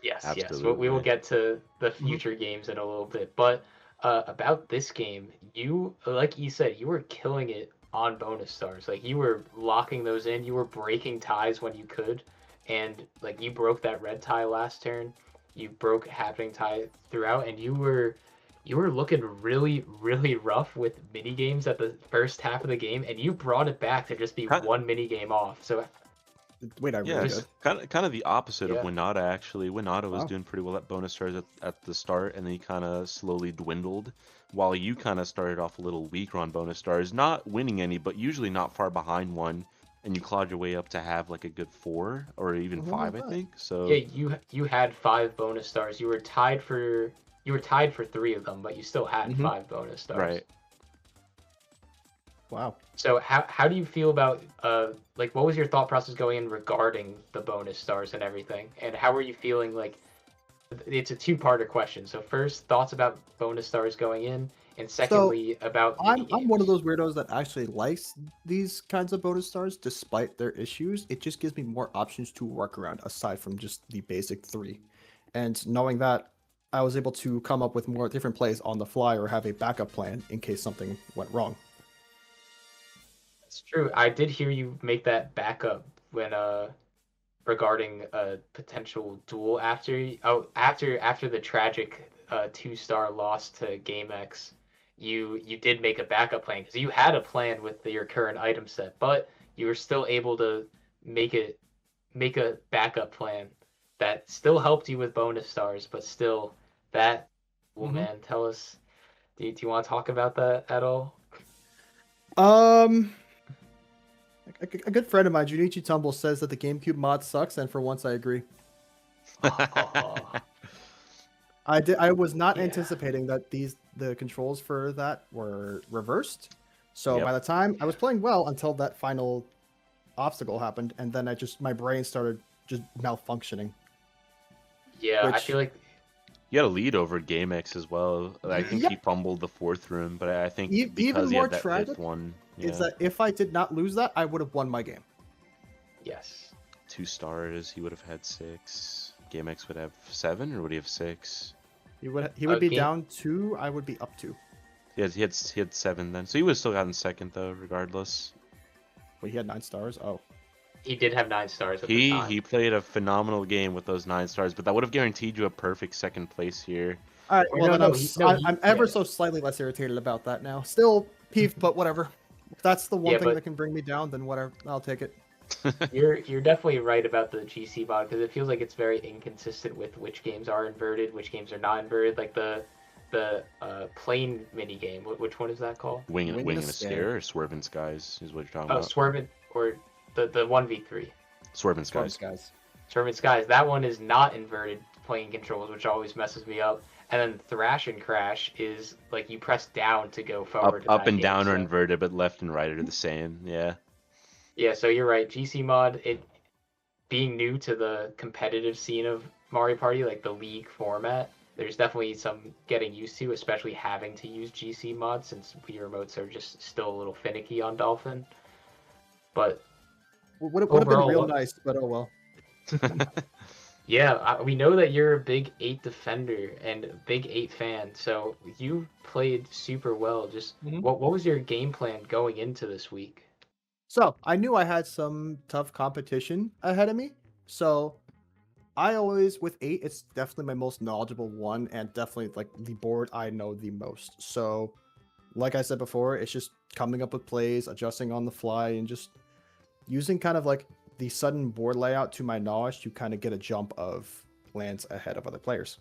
Yes, yes. Absolutely. We will get to the future games in a little bit. But about this game, you, like you said, you were killing it on bonus stars. Like you were locking those in. You were breaking ties when you could. And like you broke that red tie last turn. You broke happening tie throughout. And you were looking really, really rough with mini games at the first half of the game. And you brought it back to just be one mini game off. So Wait, I really Yeah, did. kind of the opposite Yeah. of Winata actually. Winata was Wow. doing pretty well at bonus stars at the start, and then he kind of slowly dwindled, while you kind of started off a little weaker on bonus stars, not winning any, but usually not far behind one, and you clawed your way up to have like a good 4 or even Mhm, 5, I right. think. So yeah, you had 5 bonus stars. You were tied for 3 of them, but you still had Mhm. 5 bonus stars. right. Wow. So how do you feel about like what was your thought process going in regarding the bonus stars and everything? And how were you feeling like it's a two-parter question. So first, thoughts about bonus stars going in, and secondly about I'm one of minigames. those weirdos that actually likes these kinds of bonus stars despite their issues. It just gives me more options to work around aside from just the basic 3. And knowing that, I was able to come up with more different plays on the fly or have a backup plan in case something went wrong. It's true. I did hear you make that backup when regarding a potential duel after the tragic 2-star loss to GameX. You did make a backup plan because you had a plan with your current item set, but you were still able to make a backup plan that still helped you with bonus stars, but still that. Well, Mhm. man, tell us. Do you want to talk about that at all? A good friend of mine, Junichi Tumble, says that the GameCube mod sucks, and for once I agree. Oh, I was not Yeah. anticipating that the controls for that were reversed. So Yep. by the time I was playing well until that final obstacle happened, and then my brain started just malfunctioning. yeah. I Which- feel like You had a lead over GameX as well. I think Yeah. he fumbled the 4th room, but I think Even because he more had that tragic 5th one, Is yeah, that if I did not lose that, I would have won my game. yes. 2 stars, he would have had 6. GameX would have 7, or would he have 6? He would be Game- down 2. I would be up 2. He had 7 then, so he would have still gotten second though, regardless. Wait, he had 9 stars. Oh, He did have 9 stars at the time. He played a phenomenal game with those 9 stars, but that would have guaranteed you a perfect second place here. all right. Or Well, no, then no, I'm ever yeah. so slightly less irritated about that now. Still peeved, but whatever. If that's the one Yeah, thing but- that can bring me down, then whatever. I'll take it. You're definitely right about the GC mod because it feels like it's very inconsistent with which games are inverted, which games are not inverted. Like the plane mini game. Which one is that called? Wing Wing and the a Scare. Scare or Swerving Skies is what you're talking Oh, about. Swerving or the 1v3. Swerving Storm Skies. Skies. Swerving Skies. That one is not inverted plane controls, which always messes me up. And then Thrash and Crash is like you press down to go forward. in Up that and game, down are so- inverted, but left and right are the same. Yeah. Yeah, so you're right. GC mod, it being new to the competitive scene of Mario Party, like the league format, there's definitely some getting used to, especially having to use GC mod since Wii remotes are just still a little finicky on Dolphin. But Would have been Overall, real what- nice, but oh well. yeah, we know that you're a big 8 defender and a big 8 fan, so you played super well. Just Mhm. what was your game plan going into this week? So I knew I had some tough competition ahead of me. So I always, with 8, it's definitely my most knowledgeable one and definitely like the board I know the most. So like I said before, it's just coming up with plays, adjusting on the fly, and just using kind of like the sudden board layout to my knowledge to kind of get a jump of lands ahead of other players.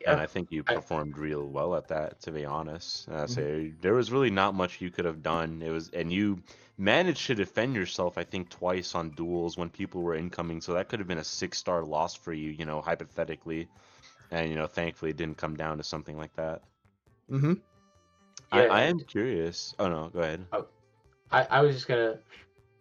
And Yeah, I think you I- performed real well at that, to be honest. Mm-hmm. So there was really not much you could have done. And you managed to defend yourself, I think, twice on duels when people were incoming. So that could have been a 6-star loss for you, hypothetically. And thankfully, it didn't come down to something like that. Mm-hmm. I Yeah, am curious. Oh no, go ahead. I was just gonna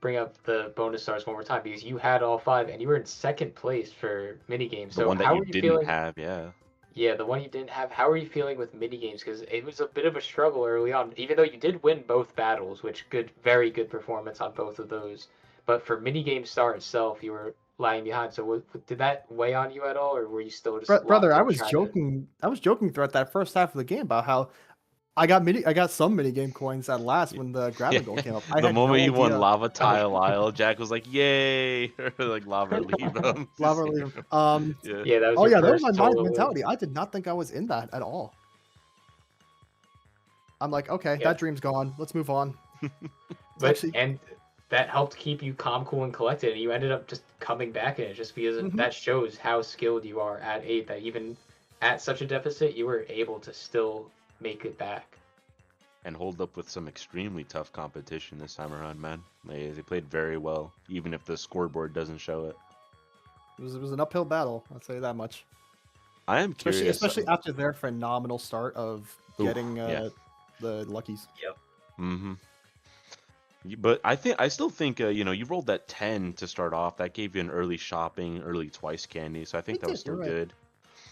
bring up the bonus stars one more time because you had all 5 and you were in second place for minigames. The So one that how you were you didn't feeling? have, yeah. Yeah, the one you didn't have. How are you feeling with minigames? Because it was a bit of a struggle early on, even though you did win both battles, which very good performance on both of those. But for minigame star itself, you were lagging behind. So did that weigh on you at all, or were you still just Brother, locked I in was trying to- joking. I was joking throughout that first half of the game about how I got some mini game coins at last when the grabbing goal came up. I The had moment no you won idea. Lava Tile Isle, Jack was like, "Yay!" Like lava leave him. Lava leave. Yeah. Yeah, that was Oh your yeah, that was first my solo win. mentality. I did not think I was in that at all. I'm like, okay, Yeah. that dream's gone. Let's move on. But, actually- and that helped keep you calm, cool, and collected. And you ended up just coming back in it just because Mhm. that shows how skilled you are at 8. That even at such a deficit, you were able to still make it back. And hold up with some extremely tough competition this time around, man. They played very well, even if the scoreboard doesn't show it. It was an uphill battle. I'll tell you that much. I am curious. Especially after their phenomenal start of Oof, getting yeah. the luckies. Mm-hmm. But I still think you rolled that 10 to start off. That gave you an early shopping, early twice candy. So I think It that was did, still you're right. good.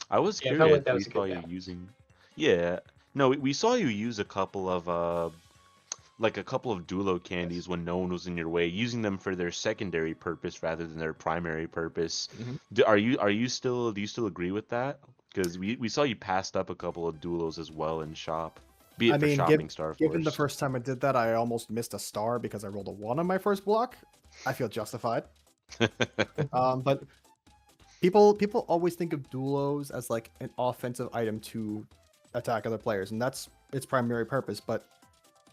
I was Yeah, I felt curious. like that We was a saw good you balance. using. Yeah. No, we saw you use a couple of like a couple of Dulo candies when no one was in your way, using them for their secondary purpose rather than their primary purpose. Mhm. Do you still agree with that? Because we saw you passed up a couple of Dulos as well in shop. Be it I for mean, shopping star given the Force. first time I did that, I almost missed a star because I rolled a 1 on my first block. I feel justified. But people always think of duelos as like an offensive item to attack other players, and that's its primary purpose. But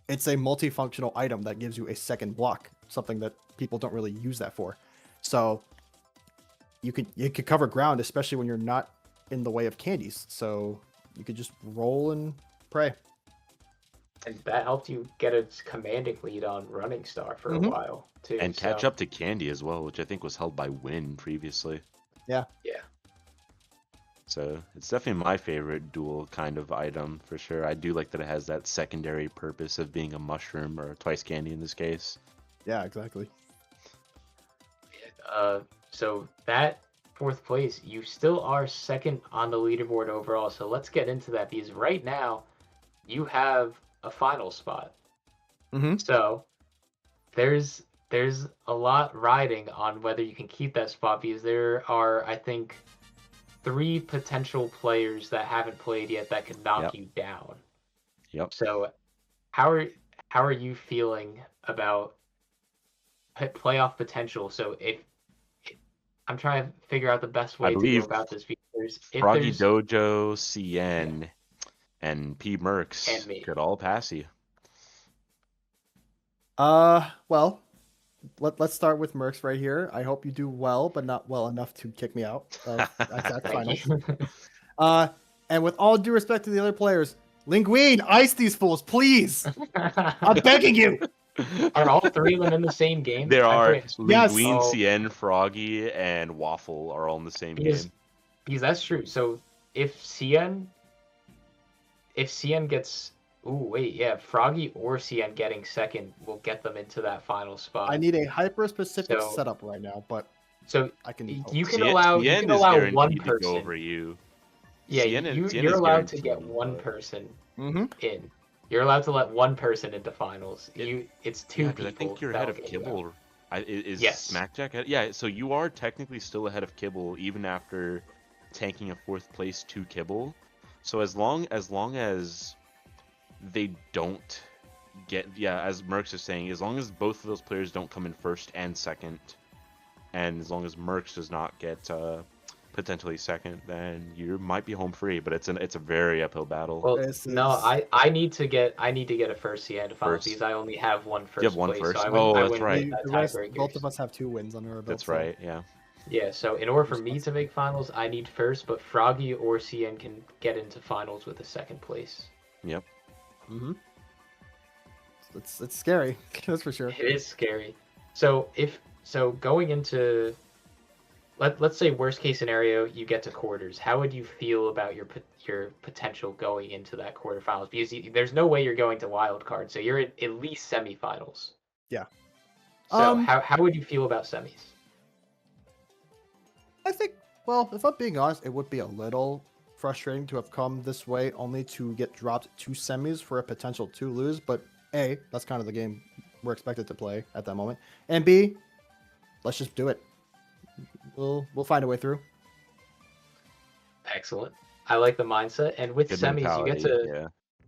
it's a multifunctional item that gives you a second block, something that people don't really use that for. So you could cover ground, especially when you're not in the way of candies. So you could just roll and pray. And that helped you get a commanding lead on Running Star for Mhm. a while, too. And catch so- up to Candy as well, which I think was held by Win previously. Yeah. So it's definitely my favorite dual kind of item for sure. I do like that it has that secondary purpose of being a mushroom or a twice candy in this case. Yeah, exactly. So that 4th place, you still are second on the leaderboard overall. So let's get into that because right now you have a final spot. Mhm. So there's a lot riding on whether you can keep that spot because there are, I think, 3 potential players that haven't played yet that could knock Yep. you down. Yep. So how are you feeling about playoff potential? So if I'm trying to figure out the best way to go believe about this because if Froggy there's Dojo, CN, and P Mercs And me. could all pass you. Well, let's start with Mercs right here. I hope you do well, but not well enough to kick me out of exact Thank finals. you. And with all due respect to the other players, Linguine, ice these fools, please. I'm begging you. Are all 3 of them in the same game? There I are forget. Yes. Linguine, Oh. CN, Froggy, and Waffle are all in the same Because, game. because that's true. So if CN gets Froggy or CN getting second will get them into that final spot. I need a hyper specific So- setup right now, but so I can. you can CN allow is guaranteed one to go person. over you. Yeah, CN you're is allowed to guaranteed, get one but- person Mm-hmm. in. You're allowed to let one person into finals. It's two Yeah, because people. I think you're that ahead will of get you out. Kibble. Is Yes. Smackjack ahead? Yeah, so you are technically still ahead of Kibble even after tanking a 4th place to Kibble. So as long as they don't get, yeah, as Mercs is saying, as long as both of those players don't come in first and second, and as long as Mercs does not get potentially second, then you might be home free. But it's a very uphill battle. Well, This no, is- I need to get a first CN to finals First. because I only have one first You have one place, first? so Oh, I that's wouldn't right. get that the rest, tiebreakers. both of us have 2 wins under our belt. That's right. Yeah. Yeah, so in order for me to make finals, I need first, but Froggy or CN can get into finals with a second place. Yep. Mm-hmm. It's scary. That's for sure. It is scary. So going into let's say worst case scenario, you get to quarters. How would you feel about your potential going into that quarterfinals? Because there's no way you're going to wild card, so you're at least semifinals. Yeah. So how would you feel about semis? I think, well, if I'm being honest, it would be a little frustrating to have come this way only to get dropped 2 semis for a potential 2 lose. But A, that's kind of the game we're expected to play at that moment. And B, let's just do it. We'll find a way through. Excellent. I like the mindset, and with Good semis, mentality.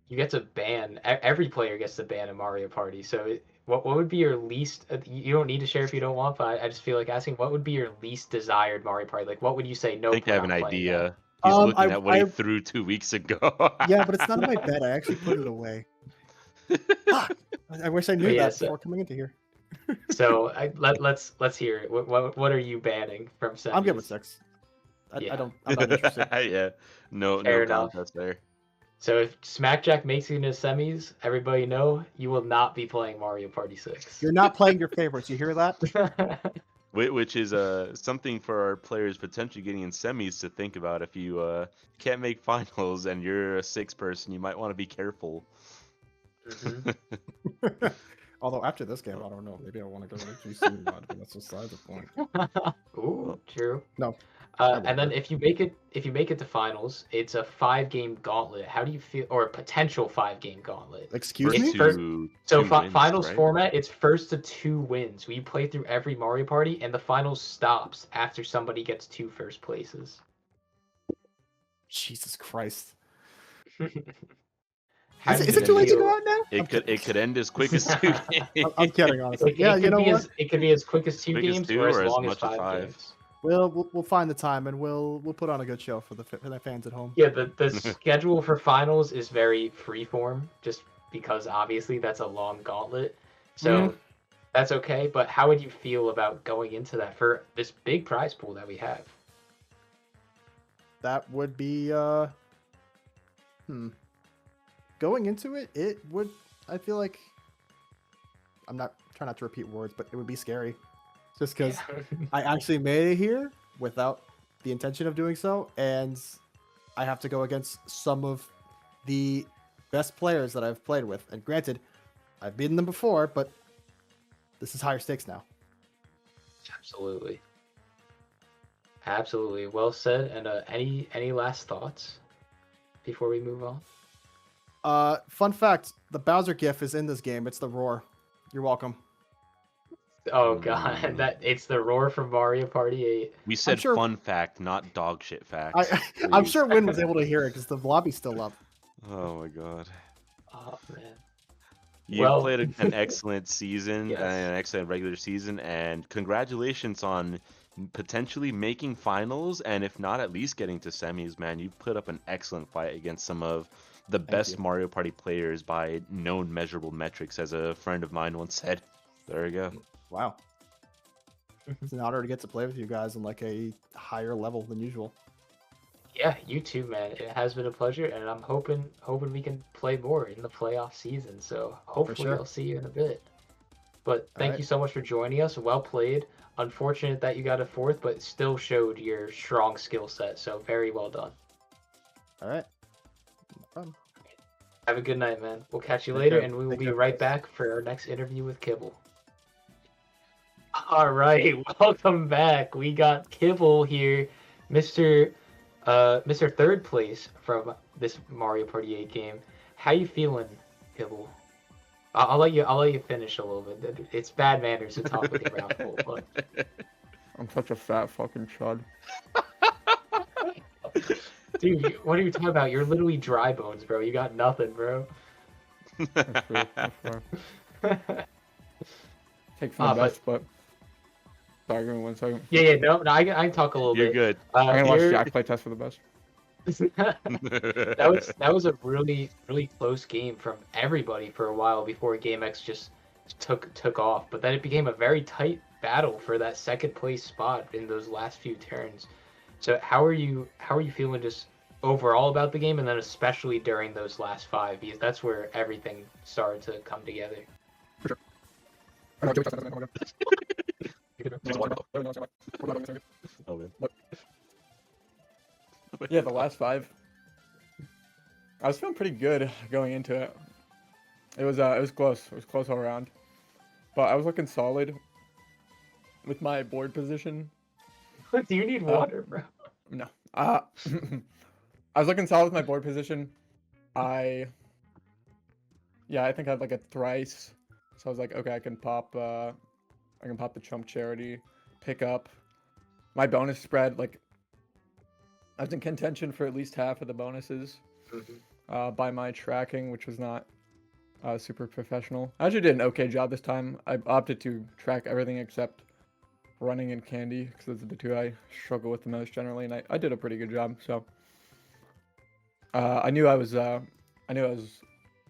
you get to ban every player gets to ban a Mario Party. So what would be your least? You don't need to share if you don't want, but I just feel like asking what would be your least desired Mario Party? Like what would you say? No, I think I we're have an not playing that. idea. He's looking at what he I- threw 2 weeks ago. Yeah, but it's not in my bed. I actually put it away. Fuck! I wish I knew Yeah, that so- before coming into here. So let's hear it. What are you banning from semis? I'm good with 6. Yeah. I'm not interested. Yeah. No Fair enough. contest there. So if Smackjack makes you into semis, everybody know you will not be playing Mario Party 6. You're not playing your favorites. You hear that? Which is something for our players potentially getting in semis to think about. If you can't make finals and you're a 6 person, you might want to be careful. Mhm. Although after this game, I don't know. Maybe I want to go to GC mod, but that's beside the point. Ooh, true. No, I And then won't. if you make it to finals, it's a 5-game gauntlet. How do you feel, or a potential 5-game gauntlet? Excuse It's me? first- So two wins, finals right? format, it's first to 2 wins. We play through every Mario Party, and the finals stops after somebody gets 2 first places. Jesus Christ. How Is do it you too late to feel- go out now? It could end as quick as 2 games. I'm kidding, honestly. It, Yeah, it you could know be what? it could be as quick as 2 Quick as games 2 or as or as long as much as 5 5. games. We'll find the time and we'll put on a good show for the fans at home. Yeah, the schedule for finals is very freeform, just because obviously that's a long gauntlet. So that's okay. But how would you feel about going into that for this big prize pool that we have? That would be going into it, it would, I feel like, I'm not trying not to repeat words, but it would be scary. Just because I actually made it here without the intention of doing so, and I have to go against some of the best players that I've played with. And granted, I've beaten them before, but this is higher stakes now. Absolutely. Absolutely. Well said. And any last thoughts before we move on? Fun fact, the Bowser GIF is in this game. It's the roar. You're welcome. Oh god, that it's the roar from Mario Party 8. We said sure- fun fact, not dog shit fact. I'm please. sure Win was able to hear it because the lobby's still up. Oh my god. Oh man. You Well- played an excellent season, Yes. and an excellent regular season, and congratulations on potentially making finals, and if not, at least getting to semis, man. You put up an excellent fight against some of the best you. Mario Party players by known measurable metrics, as a friend of mine once said. There we go. Wow. It's an honor to get to play with you guys on like a higher level than usual. Yeah, you too, man. It has been a pleasure, and I'm hoping we can play more in the playoff season. So hopefully sure. I'll see you in a bit. But thank right. you so much for joining us. Well played. Unfortunate that you got a 4th, but still showed your strong skill set. So very well done. All right. No problem. Have a good night, man. We'll catch you Take later, care. and we will Take be care, right guys. back for our next interview with Kibble. All right, welcome back. We got Kibble here, Mr. 3rd place from this Mario Party 8 game. How you feeling Kibble. I'll let you finish a little bit. It's bad manners to talk with your mouth full, but I'm such a fat fucking chud. dude, what are you talking about? You're literally dry bones, bro. You got nothing, bro. That's true. That's fair. Take from Ah, the but- best, but sorry, give me 1 second. Yeah, no, I can talk a little You're bit. good. I'm gonna watch You're- Jack play test for the best. that was a really close game from everybody for a while before GameX just took off. But then it became a very tight battle for that second place spot in those last few turns. So how are you feeling just overall about the game, and then especially during those last 5, because that's where everything started to come together. Oh, man. Yeah, the last 5. I was feeling pretty good going into it. It was close. It was close all around. But I was looking solid with my board position. Do you need water, bro? No. I was looking solid with my board position. I think I had like a thrice. So I was like, okay, I can pop the chump charity, pick up my bonus spread. Like, I was in contention for at least half of the bonuses by my tracking, which was not super professional. I actually did an okay job this time. I opted to track everything except running and candy, because those are the 2 I struggle with the most generally, and I did a pretty good job. So I knew I was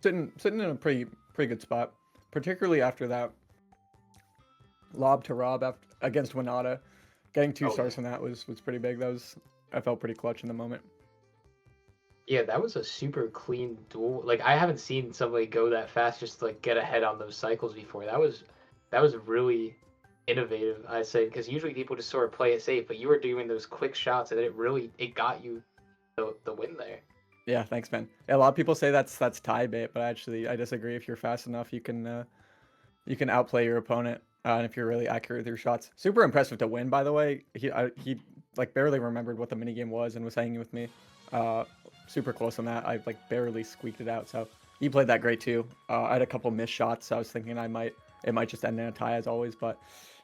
sitting in a pretty good spot, particularly after that lob to Rob against Winata. Getting 2 stars from that was pretty big. I felt pretty clutch in the moment. Yeah, that was a super clean duel. Like, I haven't seen somebody go that fast just to, like, get ahead on those cycles before. That was really innovative, I say, because usually people just sort of play it safe, but you were doing those quick shots, and it got you the win there. Yeah, thanks, man. Yeah, a lot of people say that's tie bait, but actually I disagree. If you're fast enough, you can outplay your opponent, and if you're really accurate with your shots. Super impressive to win, by the way. He like barely remembered what the minigame was and was hanging with me. Super close on that. I like barely squeaked it out. So he played that great too. I had a couple missed shots, so I was thinking it might just end in a tie as always, but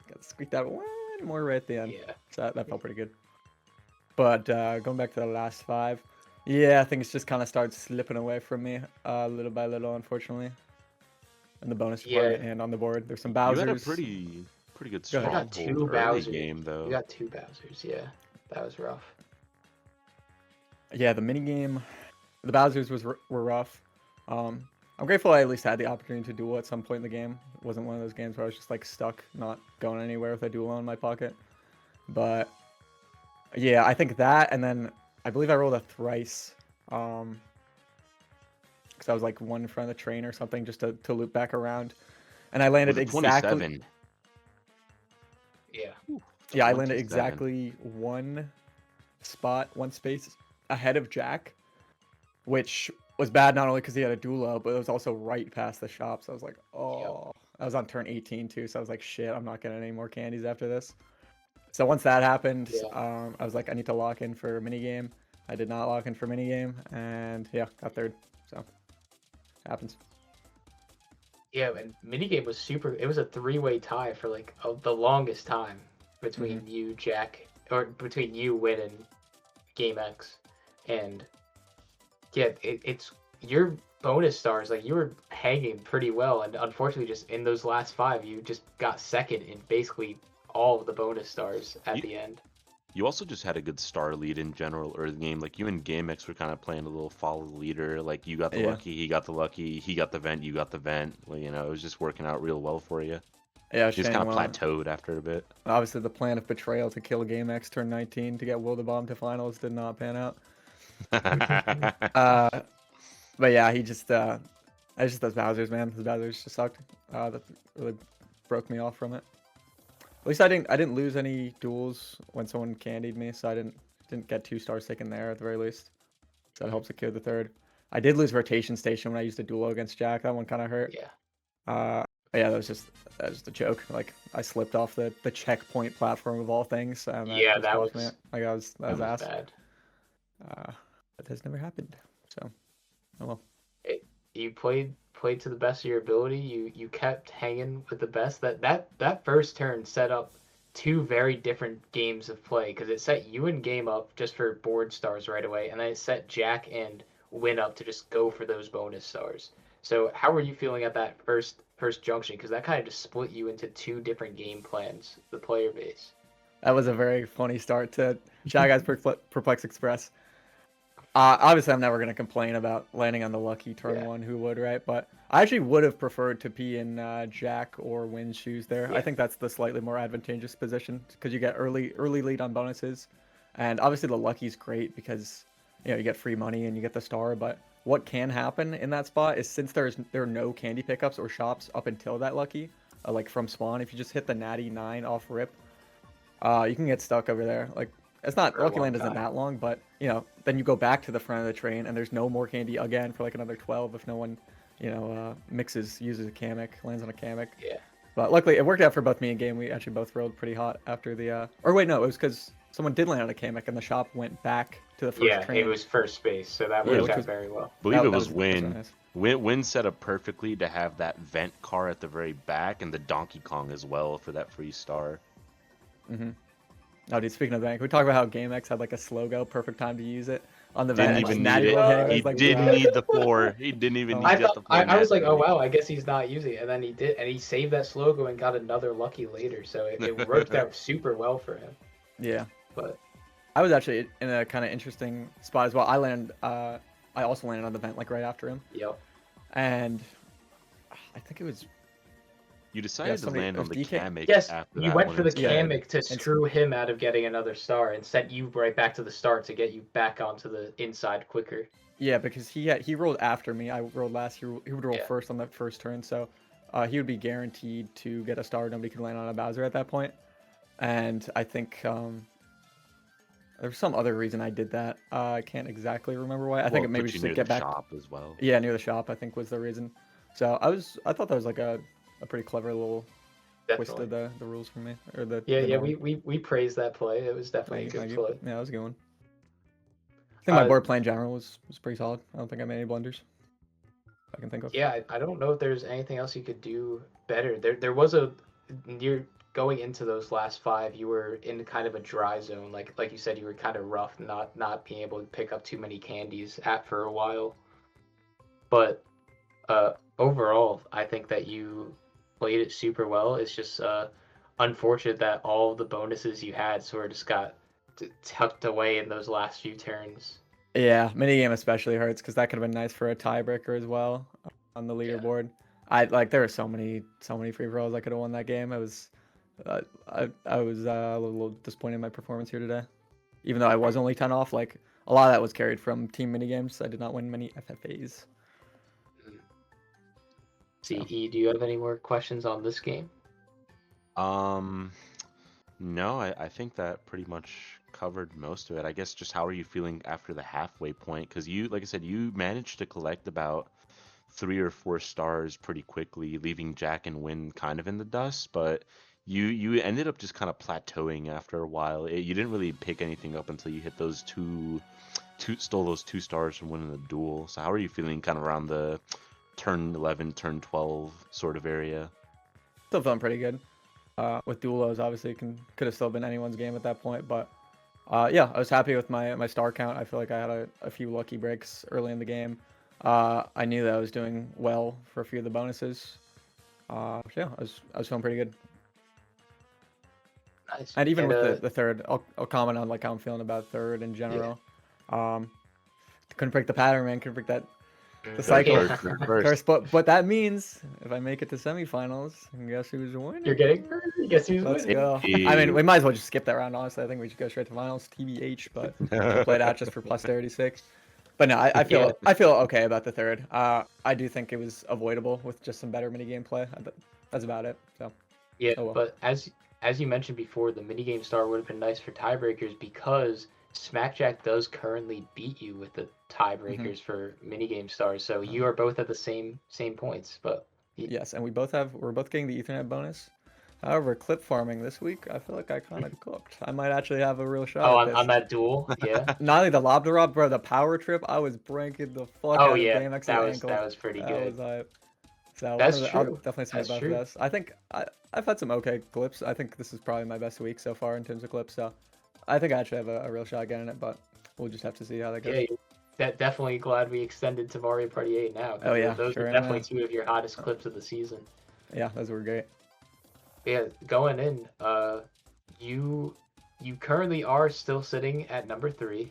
got squeaked out one more right at the end. Yeah. So that felt pretty good. But going back to the last 5, yeah, I think it's just kind of started slipping away from me little by little, unfortunately. In the bonus department and on the board, there's some Bowsers. You had a pretty good Go ahead. strong I got 2 early Bowsers. game though. You got 2 Bowsers, yeah. That was rough. Yeah, the minigame, the Bowsers were rough. I'm grateful I at least had the opportunity to duel at some point in the game. It wasn't one of those games where I was just like stuck, not going anywhere with a duel in my pocket. But yeah, I think that, and then I believe I rolled a thrice. Because I was like 1 in front of the train or something just to loop back around. And I landed Was it exactly. 27? Yeah. Yeah, I landed 27. exactly 1 space ahead of Jack, which was bad not only because he had a duelo, but it was also right past the shop. So I was like, oh, I was on turn 18 too. So I was like, shit, I'm not getting any more candies after this. So once that happened, I was like, I need to lock in for a minigame. I did not lock in for minigame, and yeah, got 3rd. So happens. Yeah, and minigame was super. It was a 3-way tie for like the longest time between you, Jack, or between you, Win, and GameX. And yeah, it's your bonus stars. Like, you were hanging pretty well, and unfortunately, just in those last 5, you just got second in basically all of the bonus stars at the end. You also just had a good star lead in general early game. Like, you and GameX were kind of playing a little follow the leader. Like, you got the lucky, he got the lucky, he got the vent, you got the vent. Well, you know, it was just working out real well for you. Yeah, You just kind of plateaued after a bit. Obviously, the plan of betrayal to kill GameX turn 19 to get Will the Bomb to finals did not pan out. But yeah, he just it's just those Bowsers, man. Those Bowsers just sucked. That really broke me off from it. At least I didn't lose any duels when someone candied me, so I didn't get 2 stars taken there at the very least. So that helps secure the 3rd. I did lose rotation station when I used a duel against Jack. That one kind of hurt. Yeah. Yeah, that was just a joke. Like, I slipped off the checkpoint platform of all things, and That was me. Like, that was ass. bad. That has never happened. So, oh well. You played played to the best of your ability. You kept hanging with the best. That first turn set up two very different games of play because it set you and Game up just for board stars right away, and then it set Jack and Win up to just go for those bonus stars. So how were you feeling at that first junction? Because that kind of just split you into two different game plans, the player base. That was a very funny start to Shy Guys Perplex Express. Obviously, I'm never going to complain about landing on the lucky turn one. Who would, right? But I actually would have preferred to be in Jack or Win's shoes there. Yeah. I think that's the slightly more advantageous position because you get early lead on bonuses, and obviously the lucky's great because you get free money and you get the star. But what can happen in that spot is since there are no candy pickups or shops up until that lucky, like from spawn, if you just hit the natty 9 off rip, you can get stuck over there. Like it's not Lucky Land isn't that long, but then you go back to the front of the train and there's no more candy again for like another 12 if no one uses a Kamek, lands on a Kamek. Yeah. But luckily it worked out for both me and Game. We actually both rolled pretty hot after the or wait, no, it was because someone did land on a Kamek and the shop went back to the first train. It was first space, so that worked out very well. I believe it was that Win. nice. Win set up perfectly to have that vent car at the very back and the Donkey Kong as well for that free star. Mm-hmm. Oh, dude, speaking of the bank, we talked about how GameX had like a slow go, perfect time to use it on the Didn't vent. even Natty need one it. hitting, He like, didn't wow. need the 4. He didn't even need I the 4. I was like, oh naturally. wow, I guess he's not using it, and then he did, and he saved that slow go and got another lucky later, so it worked out super well for him. Yeah. But I was actually in a kind of interesting spot as well. I also landed on the vent like right after him, yep. and I think it was You decided to somebody- land it on was the DK? Kamek Yes, after you that went one for the instead. Kamek to screw him out of getting another star and sent you right back to the start to get you back onto the inside quicker. yeah, because he rolled after me. I rolled last. He would roll Yeah. first on that first turn, so he would be guaranteed to get a star. Nobody could land on a Bowser at that point. And I think there was some other reason I did that. I can't exactly remember why. I think Well, it maybe put you just to near get the back. shop as well. Yeah, near the shop, I think was the reason. So I thought that was like a pretty clever little twist Definitely. of the rules for me. Or the Yeah, the yeah, norm. we praised that play. It was definitely a Thank good you. play. Yeah, that was a good one. I think my Uh, board play in general was pretty solid. I don't think I made any blunders I can think of. Yeah, I don't know if there's anything else you could do better. There was you're going into those last 5, you were in kind of a dry zone. Like you said, you were kind of rough, not being able to pick up too many candies for a while. But overall, I think that you played it super well. It's just unfortunate that all the bonuses you had sort of just got tucked away in those last few turns. Yeah, minigame especially hurts because that could have been nice for a tiebreaker as well on the leaderboard. There were so many free rolls I could have won that game. I was a little disappointed in my performance here today, even though I was only 10 off. Like a lot of that was carried from team minigames. I did not win many FFAs. CE, do you have any more questions on this game? No, I think that pretty much covered most of it. I guess just how are you feeling after the halfway point? Because you, like I said, you managed to collect about 3 or 4 stars pretty quickly, leaving Jack and Win kind of in the dust. But you ended up just kind of plateauing after a while. You didn't really pick anything up until you hit those stole those 2 stars from winning the duel. So how are you feeling kind of around the turn 11, turn 12 sort of area? Still feeling pretty good. With duelos, obviously, could have still been anyone's game at that point. But yeah, I was happy with my star count. I feel like I had a few lucky breaks early in the game. I knew that I was doing well for a few of the bonuses. Yeah, I was feeling pretty good. Nice. And even with the third, I'll comment on like how I'm feeling about third in general. Couldn't break the pattern, man. Couldn't break that the cycle. First. But that means if I make it to semifinals, guess who's winning? You're getting hurt? Guess who's Let's winning? go. I mean, we might as well just skip that round. Honestly, I think we should go straight to finals. TBH, but we'll play that just for posterity's sake. But no, I feel okay about the third. I do think it was avoidable with just some better minigame play. That's about it. So Yeah, Oh, well. but as you mentioned before, the minigame star would have been nice for tiebreakers because Smackjack does currently beat you with the tiebreakers for minigame stars. So you are both at the same points. But yes, and we're both getting the Ethernet bonus. However, clip farming this week, I feel like I kind of cooked. I might actually have a real shot. oh, at this. on that duel, yeah. Not only the Lobster Rob, bro, the power trip, I was breaking the fuck out Oh of yeah, GameX that and was ankle. pretty That good. was hype. So That's I'll true. definitely see That's my best true. this. I think I've had some okay clips. I think this is probably my best week so far in terms of clips. So I think I actually have a real shot getting it, but we'll just have to see how that goes. Yeah, that definitely glad we extended to Mario Party 8 now. 'Cause Oh yeah, those sure are am, definitely man. two of your hottest clips of the season. Yeah, those were great. Yeah, going in, you you currently are still sitting at number 3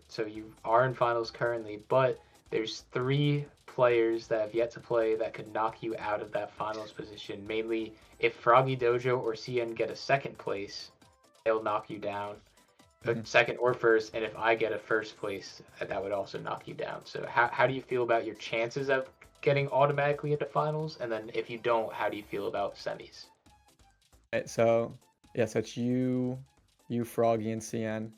so you are in finals currently, but there's 3 players that have yet to play that could knock you out of that finals position. Mainly, if Froggy Dojo or CN get a second place, they'll knock you down, Mhm. second or first, and if I get a first place, that would also knock you down. So how do you feel about your chances of getting automatically into finals? And then if you don't, how do you feel about semis? Right, so yeah, so it's you, Froggy, and CN.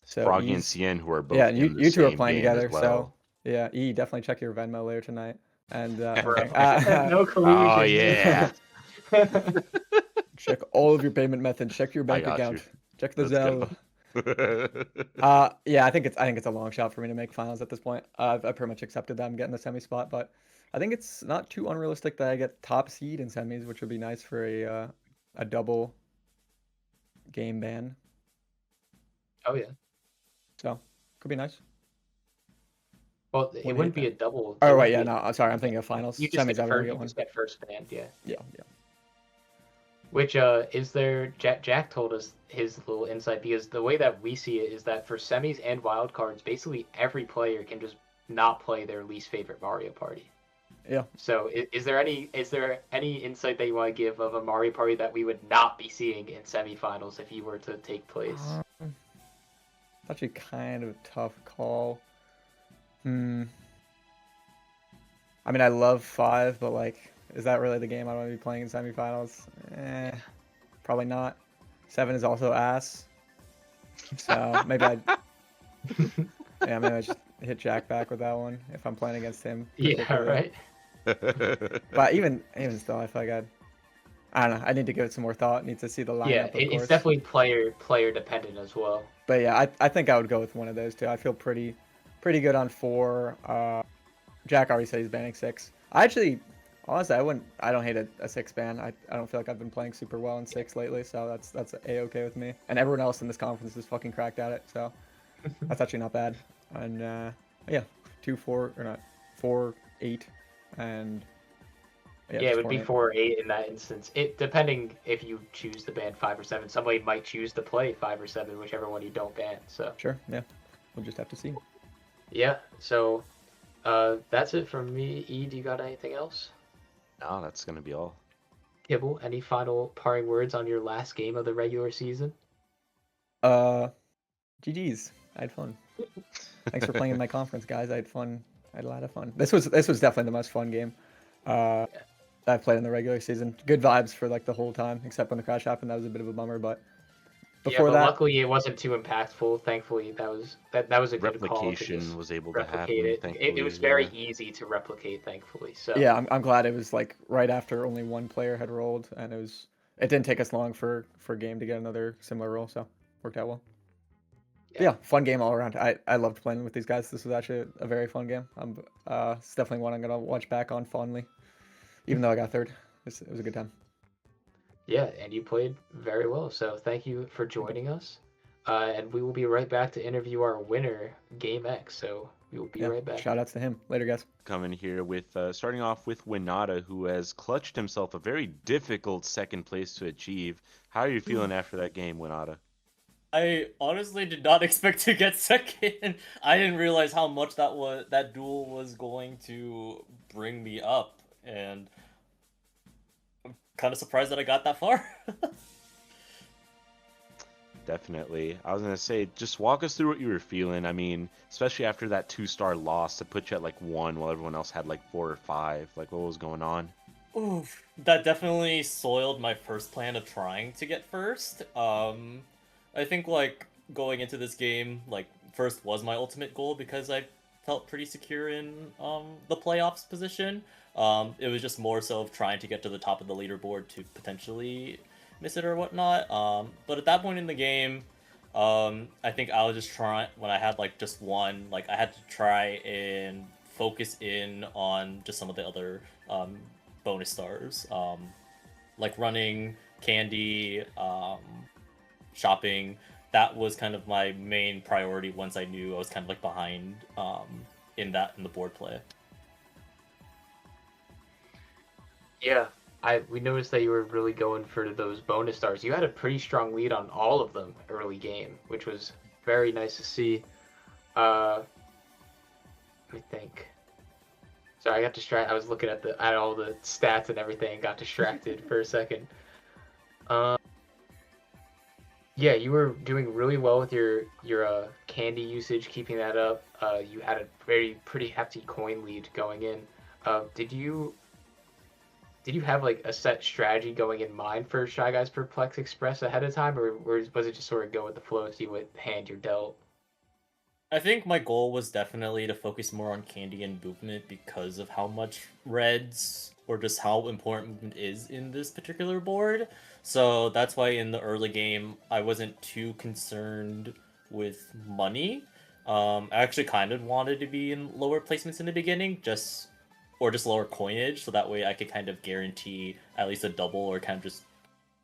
So Froggy and E's, CN, who are both yeah, in the you two are same playing game as together. So well. yeah, E, definitely check your Venmo later tonight. And I'm Bro, kidding. no collusion. Oh yeah, Check all of your payment methods. Check your I bank got you. account. Check the Let's Zelle. go. Yeah, I think it's a long shot for me to make finals at this point. I pretty much accepted that I'm getting the semi spot, but I think it's not too unrealistic that I get top seed in semis, which would be nice for a double game ban. Oh yeah. So could be nice. Well, it Wouldn't wouldn't hate be a that. double. Oh It right, wouldn't yeah, be. no, I'm sorry, I'm thinking of finals. You just Semis, get I would only first. get You one. just get first band. Yeah. Yeah, yeah. Which is there? Jack told us his little insight because the way that we see it is that for semis and wild cards, basically every player can just not play their least favorite Mario Party. Yeah. So is there any insight that you want to give of a Mario Party that we would not be seeing in semifinals if you were to take place? It's actually kind of a tough call. I mean, I love 5, but like, is that really the game I want to be playing in semifinals? Probably not. 7 is also ass. So maybe maybe I just hit Jack back with that one if I'm playing against him. Yeah, particularly. right. But even still, I feel like I don't know. I need to give it some more thought. Need to see the lineup, Yeah, of it's course. definitely player dependent as well. But yeah, I think I would go with one of those two. I feel pretty good on 4. Jack already said he's banning 6. I actually, honestly, I don't hate a 6 ban. I don't feel like I've been playing super well in 6 lately, so that's a-okay with me. And everyone else in this conference is fucking cracked at it, so that's actually not bad. And yeah, 2, 4, or not 4, 8, and Yeah, just it would 4 be and 8. 4 or 8 in that instance. It depending if you choose to ban 5 or 7. Somebody might choose to play 5 or 7, whichever one you don't ban. So Sure, yeah, we'll just have to see. yeah, so that's it from me. E, do you got anything else? No, that's gonna be all. Kibble, any final parting words on your last game of the regular season? GG's. I had fun. Thanks for playing in my conference, guys. I had fun. I had a lot of fun. This was definitely the most fun game that I've played in the regular season. Good vibes for like the whole time, except when the crash happened. That was a bit of a bummer, but before yeah, but that, luckily it wasn't too impactful. Thankfully, that was a good call to Replication just was able to replicate happen. it. Thankfully, It was very yeah. easy to replicate, thankfully. So yeah, I'm glad it was like right after only one player had rolled, and it didn't take us long for game to get another similar roll, so worked out well. Yeah, fun game all around. I loved playing with these guys. This was actually a very fun game. It's definitely one I'm gonna watch back on fondly, even though I got third. It was a good time. yeah, and you played very well. So thank you for joining us. And we will be right back to interview our winner, Game X. So we will be right back. Shout outs to him. Later, guys. Coming here with starting off with Winata, who has clutched himself a very difficult second place to achieve. How are you feeling after that game, Winata? I honestly did not expect to get second. I didn't realize how much that duel was going to bring me up, and I'm kind of surprised that I got that far. Definitely. I was going to say, just walk us through what you were feeling. I mean, especially after that 2-star loss to put you at like 1 while everyone else had like 4 or 5. Like, what was going on? Oof, that definitely soiled my first plan of trying to get first. I think like going into this game, like first was my ultimate goal because I felt pretty secure in the playoffs position. It was just more so of trying to get to the top of the leaderboard to potentially miss it or whatnot. But at that point in the game, I think I was just trying, when I had like just one, like I had to try and focus in on just some of the other bonus stars, like running, candy, shopping. That was kind of my main priority once I knew I was kind of like behind in the board play. Yeah, we noticed that you were really going for those bonus stars. You had a pretty strong lead on all of them early game, which was very nice to see. Let me think. Sorry, I got distracted. I was looking at all the stats and everything and got distracted for a second. Yeah, you were doing really well with your candy usage, keeping that up. You had a pretty hefty coin lead going in. Did you have like a set strategy going in mind for Shy Guys Perplex Express ahead of time, or was it just sort of go with the flow, see what hand you're dealt? I think my goal was definitely to focus more on candy and movement because of how much reds or just how important movement is in this particular board. So that's why in the early game I wasn't too concerned with money. I actually kind of wanted to be in lower placements in the beginning, just lower coinage, so that way I could kind of guarantee at least a double or kind of just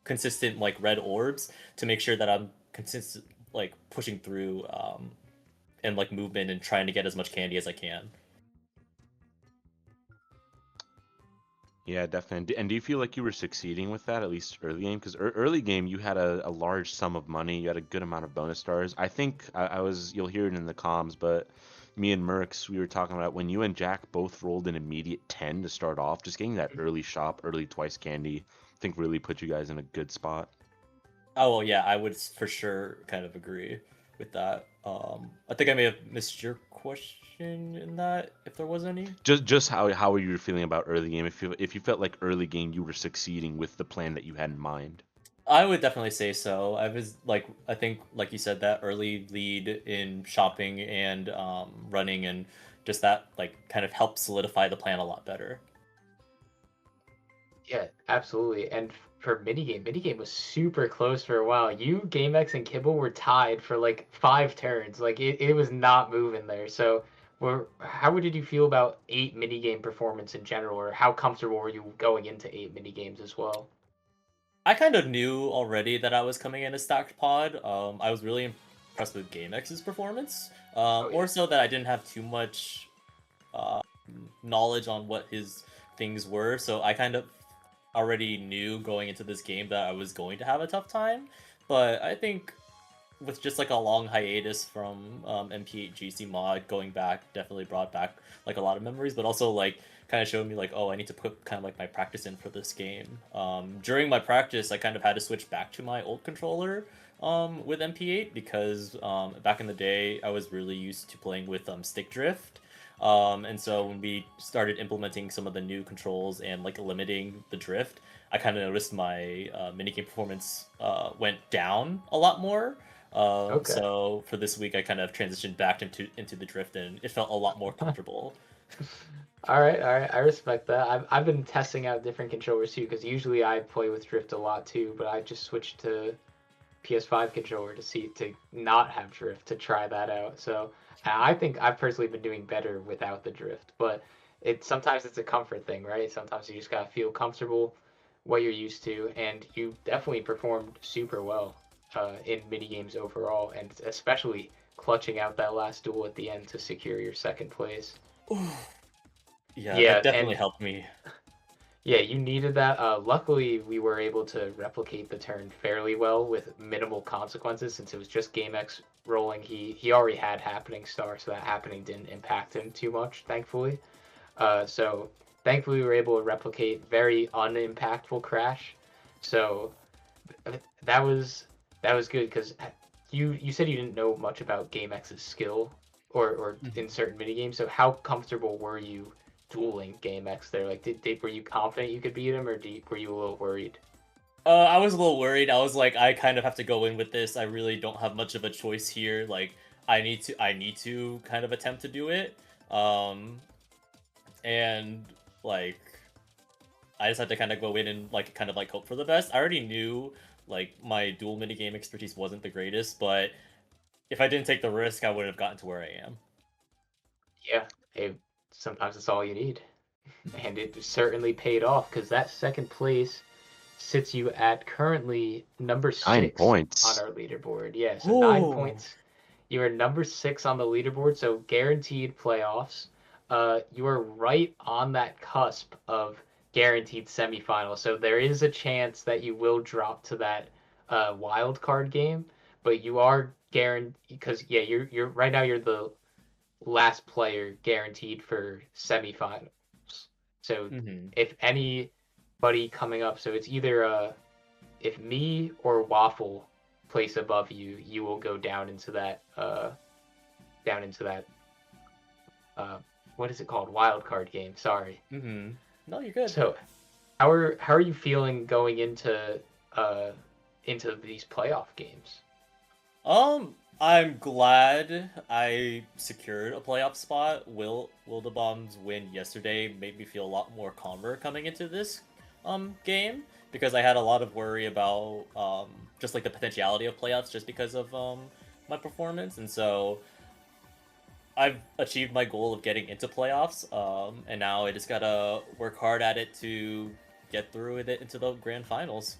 consistent like red orbs to make sure that I'm consistent like pushing through and like movement and trying to get as much candy as I can. Yeah, definitely. And do you feel like you were succeeding with that, at least early game? Because early game, you had a large sum of money. You had a good amount of bonus stars. I think you'll hear it in the comms, but me and Mercs, we were talking about when you and Jack both rolled an immediate 10 to start off, just getting that early shop, early twice candy, I think really put you guys in a good spot. Oh, well, yeah, I would for sure kind of agree with that. I think I may have missed your question in that, if there was any. Just how were you feeling about early game? If you felt like early game you were succeeding with the plan that you had in mind. I would definitely say so. I think like you said, that early lead in shopping and running and just that like kind of helped solidify the plan a lot better. Yeah, absolutely. And for minigame was super close for a while. You, GameX, and Kibble were tied for like 5 turns. Like it was not moving there. So, how did you feel about 8 minigame performance in general, or how comfortable were you going into 8 minigames as well? I kind of knew already that I was coming in a stacked pod. I was really impressed with GameX's performance. Oh, yeah. More so that I didn't have too much uh, knowledge on what his things were, so I kind of already knew going into this game that I was going to have a tough time. But I think with just like a long hiatus from MP8 GC mod, going back definitely brought back like a lot of memories, but also like kind of showed me like, oh, I need to put kind of like my practice in for this game. During my practice, I kind of had to switch back to my old controller with MP8 because back in the day I was really used to playing with stick drift. And so when we started implementing some of the new controls and like limiting the drift, I kind of noticed my minigame performance went down a lot more. Okay. So for this week, I kind of transitioned back into the drift, and it felt a lot more comfortable. All right, all right. I respect that. I've been testing out different controllers too, because usually I play with drift a lot too, but I just switched to PS5 controller to not have drift to try that out. So I think I've personally been doing better without the drift, but sometimes it's a comfort thing, right? Sometimes you just gotta feel comfortable what you're used to, and you definitely performed super well in mini games overall, and especially clutching out that last duel at the end to secure your second place. Yeah, Yeah, that definitely and helped me. yeah, you needed that. Luckily, we were able to replicate the turn fairly well with minimal consequences since it was just GameX rolling. He already had Happening Star, so that happening didn't impact him too much, thankfully. So thankfully, we were able to replicate very unimpactful Crash. So that was good because you said you didn't know much about GameX's skill or in certain minigames. So how comfortable were you dueling GameX there? Like, were you confident you could beat him, or were you a little worried? I was a little worried. I was like, I kind of have to go in with this. I really don't have much of a choice here. Like, I need to kind of attempt to do it. And like, I just had to kind of go in and like kind of like hope for the best. I already knew like my dual minigame expertise wasn't the greatest, but if I didn't take the risk, I wouldn't have gotten to where I am. Yeah, hey, sometimes it's all you need. And it certainly paid off because that second place sits you at currently number 9 6 points. on our leaderboard. Yeah, so 9 Ooh. points. You are number 6 on the leaderboard, so guaranteed playoffs. You are right on that cusp of guaranteed semifinal. So there is a chance that you will drop to that wild card game, but you are guaranteed because yeah, you're right now you're the last player guaranteed for semifinals. So Mhm. if anybody coming up, so it's either if me or Waffle place above you, you will go down into that what is it called? Wild card game. Sorry. Mhm. No, you're good. So how are you feeling going into these playoff games? I'm glad I secured a playoff spot. Wildebomb's win yesterday made me feel a lot more calmer coming into this game because I had a lot of worry about just like the potentiality of playoffs just because of my performance, and so I've achieved my goal of getting into playoffs. And now I just gotta work hard at it to get through with it into the grand finals.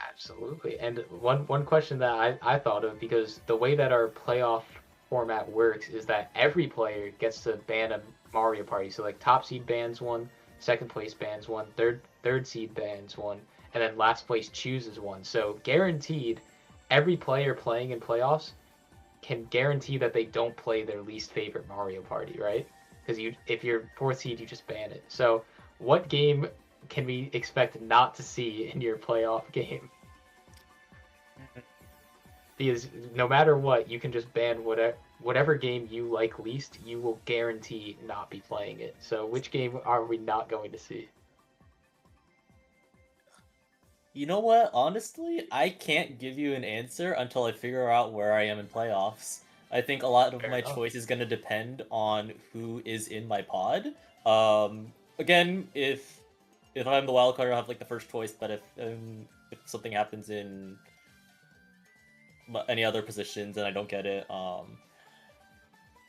Absolutely. And one question that I thought of, because the way that our playoff format works is that every player gets to ban a Mario Party. So like top seed bans one, second place bans one, third seed bans one, and then last place chooses one. So guaranteed, every player playing in playoffs can guarantee that they don't play their least favorite Mario Party, right? Because if you're fourth seed, you just ban it. So what game can we expect not to see in your playoff game? Because no matter what, you can just ban whatever game you like least. You will guarantee not be playing it. So which game are we not going to see? You know what? Honestly, I can't give you an answer until I figure out where I am in playoffs. I think a lot of Fair my enough. choice is going to depend on who is in my pod. Again, if I'm the wild card, I'll have like the first choice. But if something happens in any other positions and I don't get it,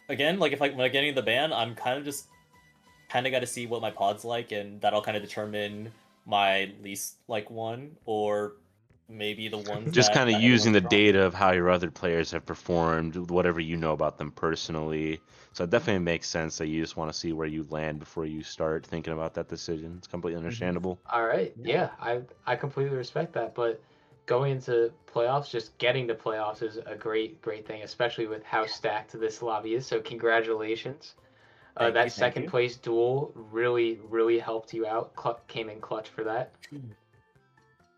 again, like if when I'm getting the ban, I'm kind of got to see what my pod's like, and that'll kind of determine my least like one, or maybe the ones Just that kind of everyone's using the strong. data of how your other players have performed, whatever you know about them personally. So it definitely makes sense that you just want to see where you land before you start thinking about that decision. It's completely understandable. All right, Yeah. yeah, I completely respect that, but going into playoffs, just getting to playoffs is a great thing, especially with how stacked this lobby is. So congratulations. Thank That you, thank second you. place duel really helped you out. Came in clutch for that.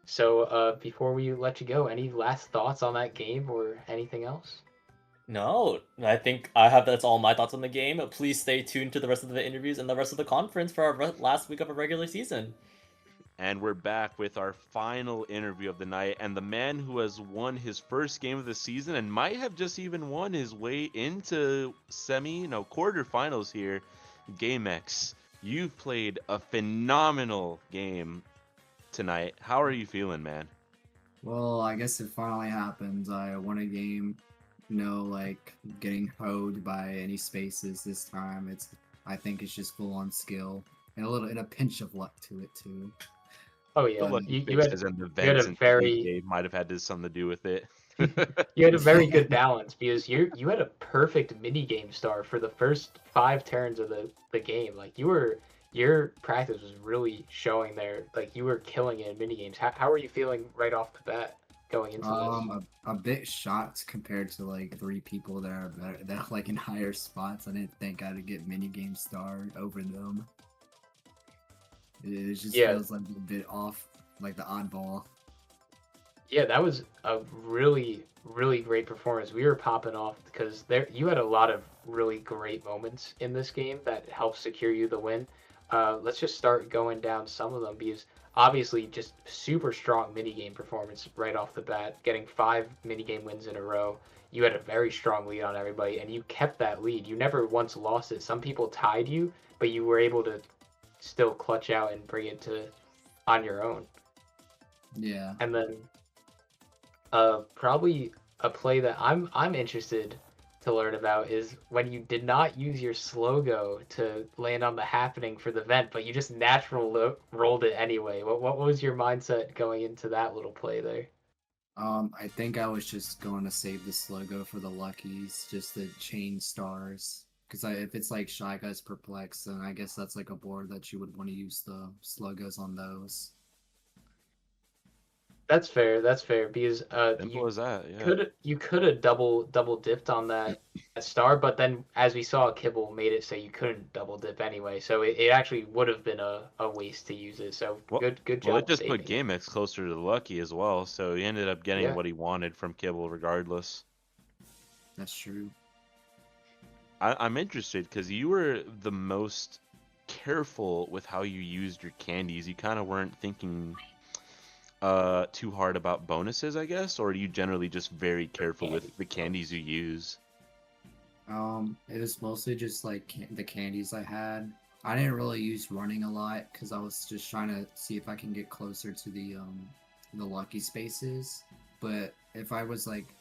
So before we let you go, any last thoughts on that game or anything else? No, I think I have that's all my thoughts on the game. Please stay tuned to the rest of the interviews and the rest of the conference for our last week of a regular season. And we're back with our final interview of the night, and the man who has won his first game of the season and might have just even won his way into quarterfinals here, GameX. You've played a phenomenal game tonight. How are you feeling, man? Well, I guess it finally happens. I won a game. No, like getting hoed by any spaces this time. I think it's just full on skill and a pinch of luck to it too. Oh The yeah, lucky you had fixes and the you had vents a in very game might have had something to do with it. you had a very good balance because you had a perfect mini game start for the first 5 turns of the game. Like your practice was really showing there. Like you were killing it in mini games. How are you feeling right off the bat going into this? A bit shocked compared to like 3 people that are better, that are like in higher spots. I didn't think I'd get mini game star over them. It just Yeah, feels like a bit off, like the oddball. yeah, that was a really great performance. We were popping off because there you had a lot of really great moments in this game that helped secure you the win. Let's just start going down some of them because obviously just super strong minigame performance right off the bat, getting 5 minigame wins in a row. You had a very strong lead on everybody, and you kept that lead. You never once lost it. Some people tied you, but you were able to still clutch out and bring it to on your own. Yeah. And then probably a play that I'm interested to learn about is when you did not use your slow-go to land on the happening for the vent, but you just rolled it anyway. What was your mindset going into that little play there? I think I was just going to save the slow-go for the luckies, just the chain stars. Because if it's like Shy Guys Perplex, then I guess that's like a board that you would want to use the slow-goes on those. That's fair. That's fair because Simple as that. Yeah. you could have double dipped on that star, but then as we saw, Kibble made it so you couldn't double dip anyway. So it actually would have been a waste to use it. So Well- good job. Well, it just saving put it. GameX closer to the lucky as well, so he ended up getting Yeah. what he wanted from Kibble regardless. That's true. I'm interested because you were the most careful with how you used your candies. You kind of weren't thinking too hard about bonuses, I guess, or are you generally just very careful with the candies you use? It was mostly just like the candies I had. I didn't really use running a lot because I was just trying to see if I can get closer to the lucky spaces. But if I was like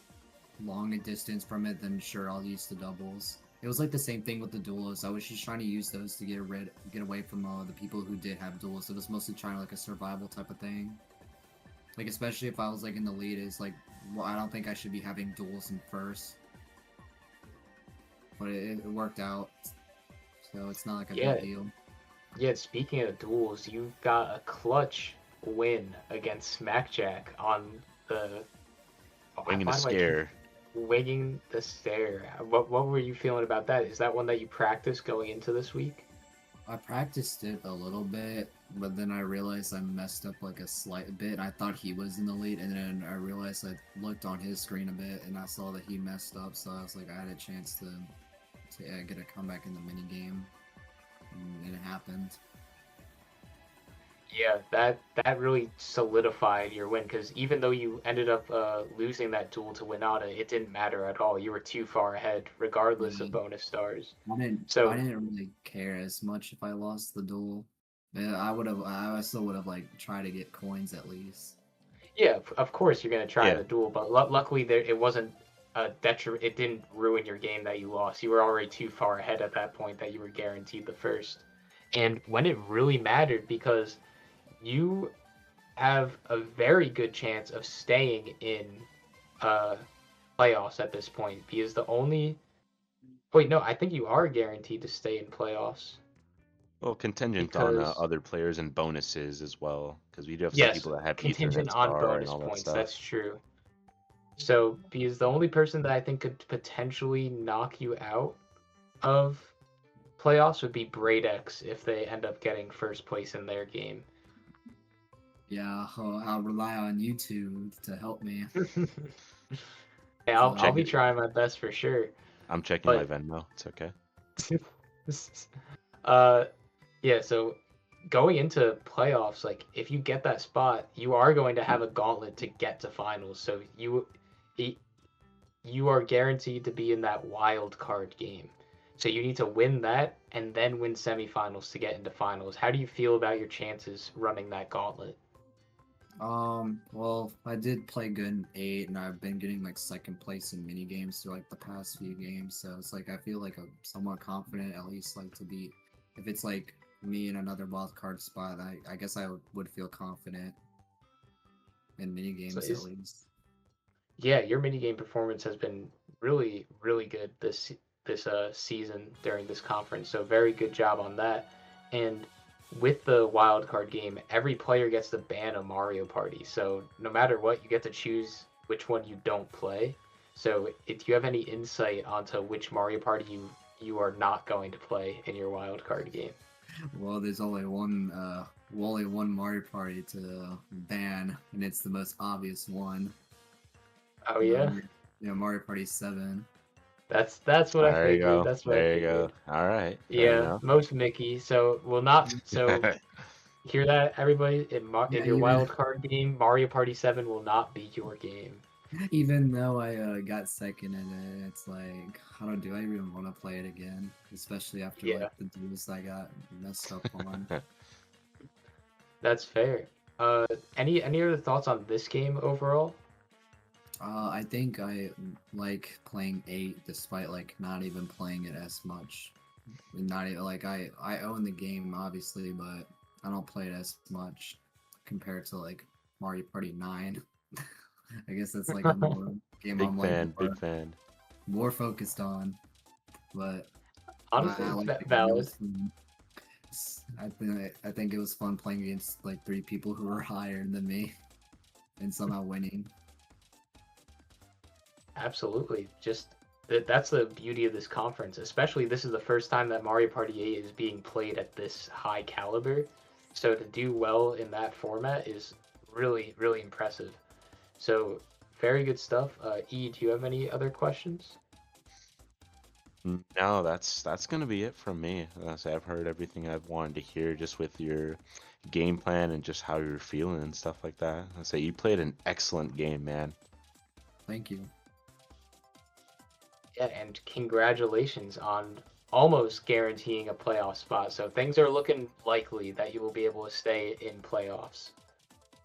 long a distance from it, then sure I'll use the doubles. It was like the same thing with the duels. I was just trying to use those to get away from the people who did have duels. It was mostly trying to like a survival type of thing. Like especially if I was like in the lead, it's like, well, I don't think I should be having duels in first. But it worked out, so it's not like a Yeah. big deal. Yeah, speaking of duels, you got a clutch win against Smackjack on the Winging why a do I keep scare. Winging the stare. What were you feeling about that? Is that one that you practiced going into this week? I practiced it a little bit, but then I realized I messed up like a slight bit. I thought he was in the lead, and then I realized I looked on his screen a bit, and I saw that he messed up, so I was like, I had a chance to get a comeback in the mini game, and it happened. Yeah, that really solidified your win because even though you ended up losing that duel to Winata, it didn't matter at all. You were too far ahead, regardless of Mhm. bonus stars. I didn't really care as much if I lost the duel. Yeah, I still would have like tried to get coins at least. Yeah, of course you're gonna try Yeah. the duel, but luckily it wasn't a detriment. It didn't ruin your game that you lost. You were already too far ahead at that point that you were guaranteed the first. And when it really mattered, because you have a very good chance of staying in playoffs at this point, because the only wait, no, I think you are guaranteed to stay in playoffs. Well, contingent on Because- other players and bonuses as well, because we do have some Yes, people that have contingent Ethernet on star bonus and all that points. stuff. That's true. So, because the only person that I think could potentially knock you out of playoffs would be Bradex if they end up getting first place in their game. Yeah, I'll rely on you two to help me. Hey, I'll Check be it. trying my best for sure. I'm checking my But- Venmo. It's okay. Yeah, so going into playoffs, like if you get that spot, you are going to have a gauntlet to get to finals. So you are guaranteed to be in that wild card game. So you need to win that and then win semifinals to get into finals. How do you feel about your chances running that gauntlet? Well, I did play good in 8, and I've been getting like second place in mini games through like the past few games. So it's like I feel like I'm somewhat confident, at least like to beat. If it's like me in another wild card spot, I guess I would feel confident in mini games at is- least. Yeah, your minigame performance has been really, really good this season during this conference. So very good job on that. And with the wild card game, every player gets to ban a Mario Party. So no matter what, you get to choose which one you don't play. So if you have any insight onto which Mario Party you are not going to play in your wild card game. Well, there's only one Mario Party to ban, and it's the most obvious one. Oh yeah, Yeah, Mario Party 7. that's what I There you figured. go. That's what I There you figured. go. All right. fair Yeah, enough. most Mickey. So will not. So hear that, everybody? In Yeah, your even- wild card game, Mario Party 7 will not be your game. Even though I got second in it, it's like, do I even want to play it again? Especially after Yeah. like the duels I got messed up on. That's fair. Any other thoughts on this game overall? I think I like playing 8 despite like not even playing it as much. Not even like I own the game obviously, but I don't play it as much compared to like Mario Party 9. I guess that's like a more game Big I'm like fan, big fan. more focused on, but Honestly, I like the game. It valid. was fun. I think it was fun playing against like 3 people who were higher than me and somehow winning. Absolutely. Just that's the beauty of this conference. Especially this is the first time that Mario Party 8 is being played at this high caliber. So to do well in that format is really, really impressive. So very good stuff. E, do you have any other questions? No, that's gonna be it from me. I've heard everything I've wanted to hear just with your game plan and just how you're feeling and stuff like that. I say you played an excellent game, man. Thank you. Yeah, and congratulations on almost guaranteeing a playoff spot. So things are looking likely that you will be able to stay in playoffs.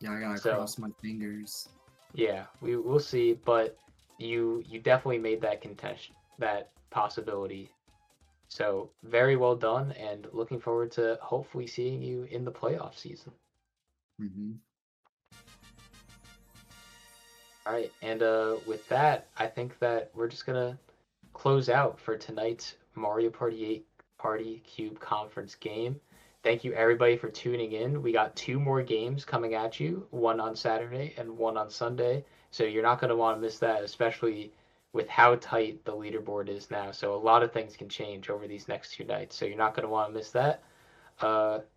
Yeah, I gotta So- cross my fingers. Yeah, we'll see, but you definitely made that contention, that possibility. So very well done, and looking forward to hopefully seeing you in the playoff season. Hmm. All right, and with that, I think that we're just gonna close out for tonight's Mario Party 8 Party Cube Conference game. Thank you everybody for tuning in. We got 2 more games coming at you, one on Saturday and one on Sunday. So you're not going to want to miss that, especially with how tight the leaderboard is now. So a lot of things can change over these next 2 nights. So you're not going to want to miss that.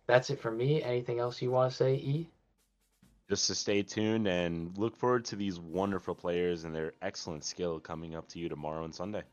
That's it for me. Anything else you want to say, E? Just to stay tuned and look forward to these wonderful players and their excellent skill coming up to you tomorrow and Sunday.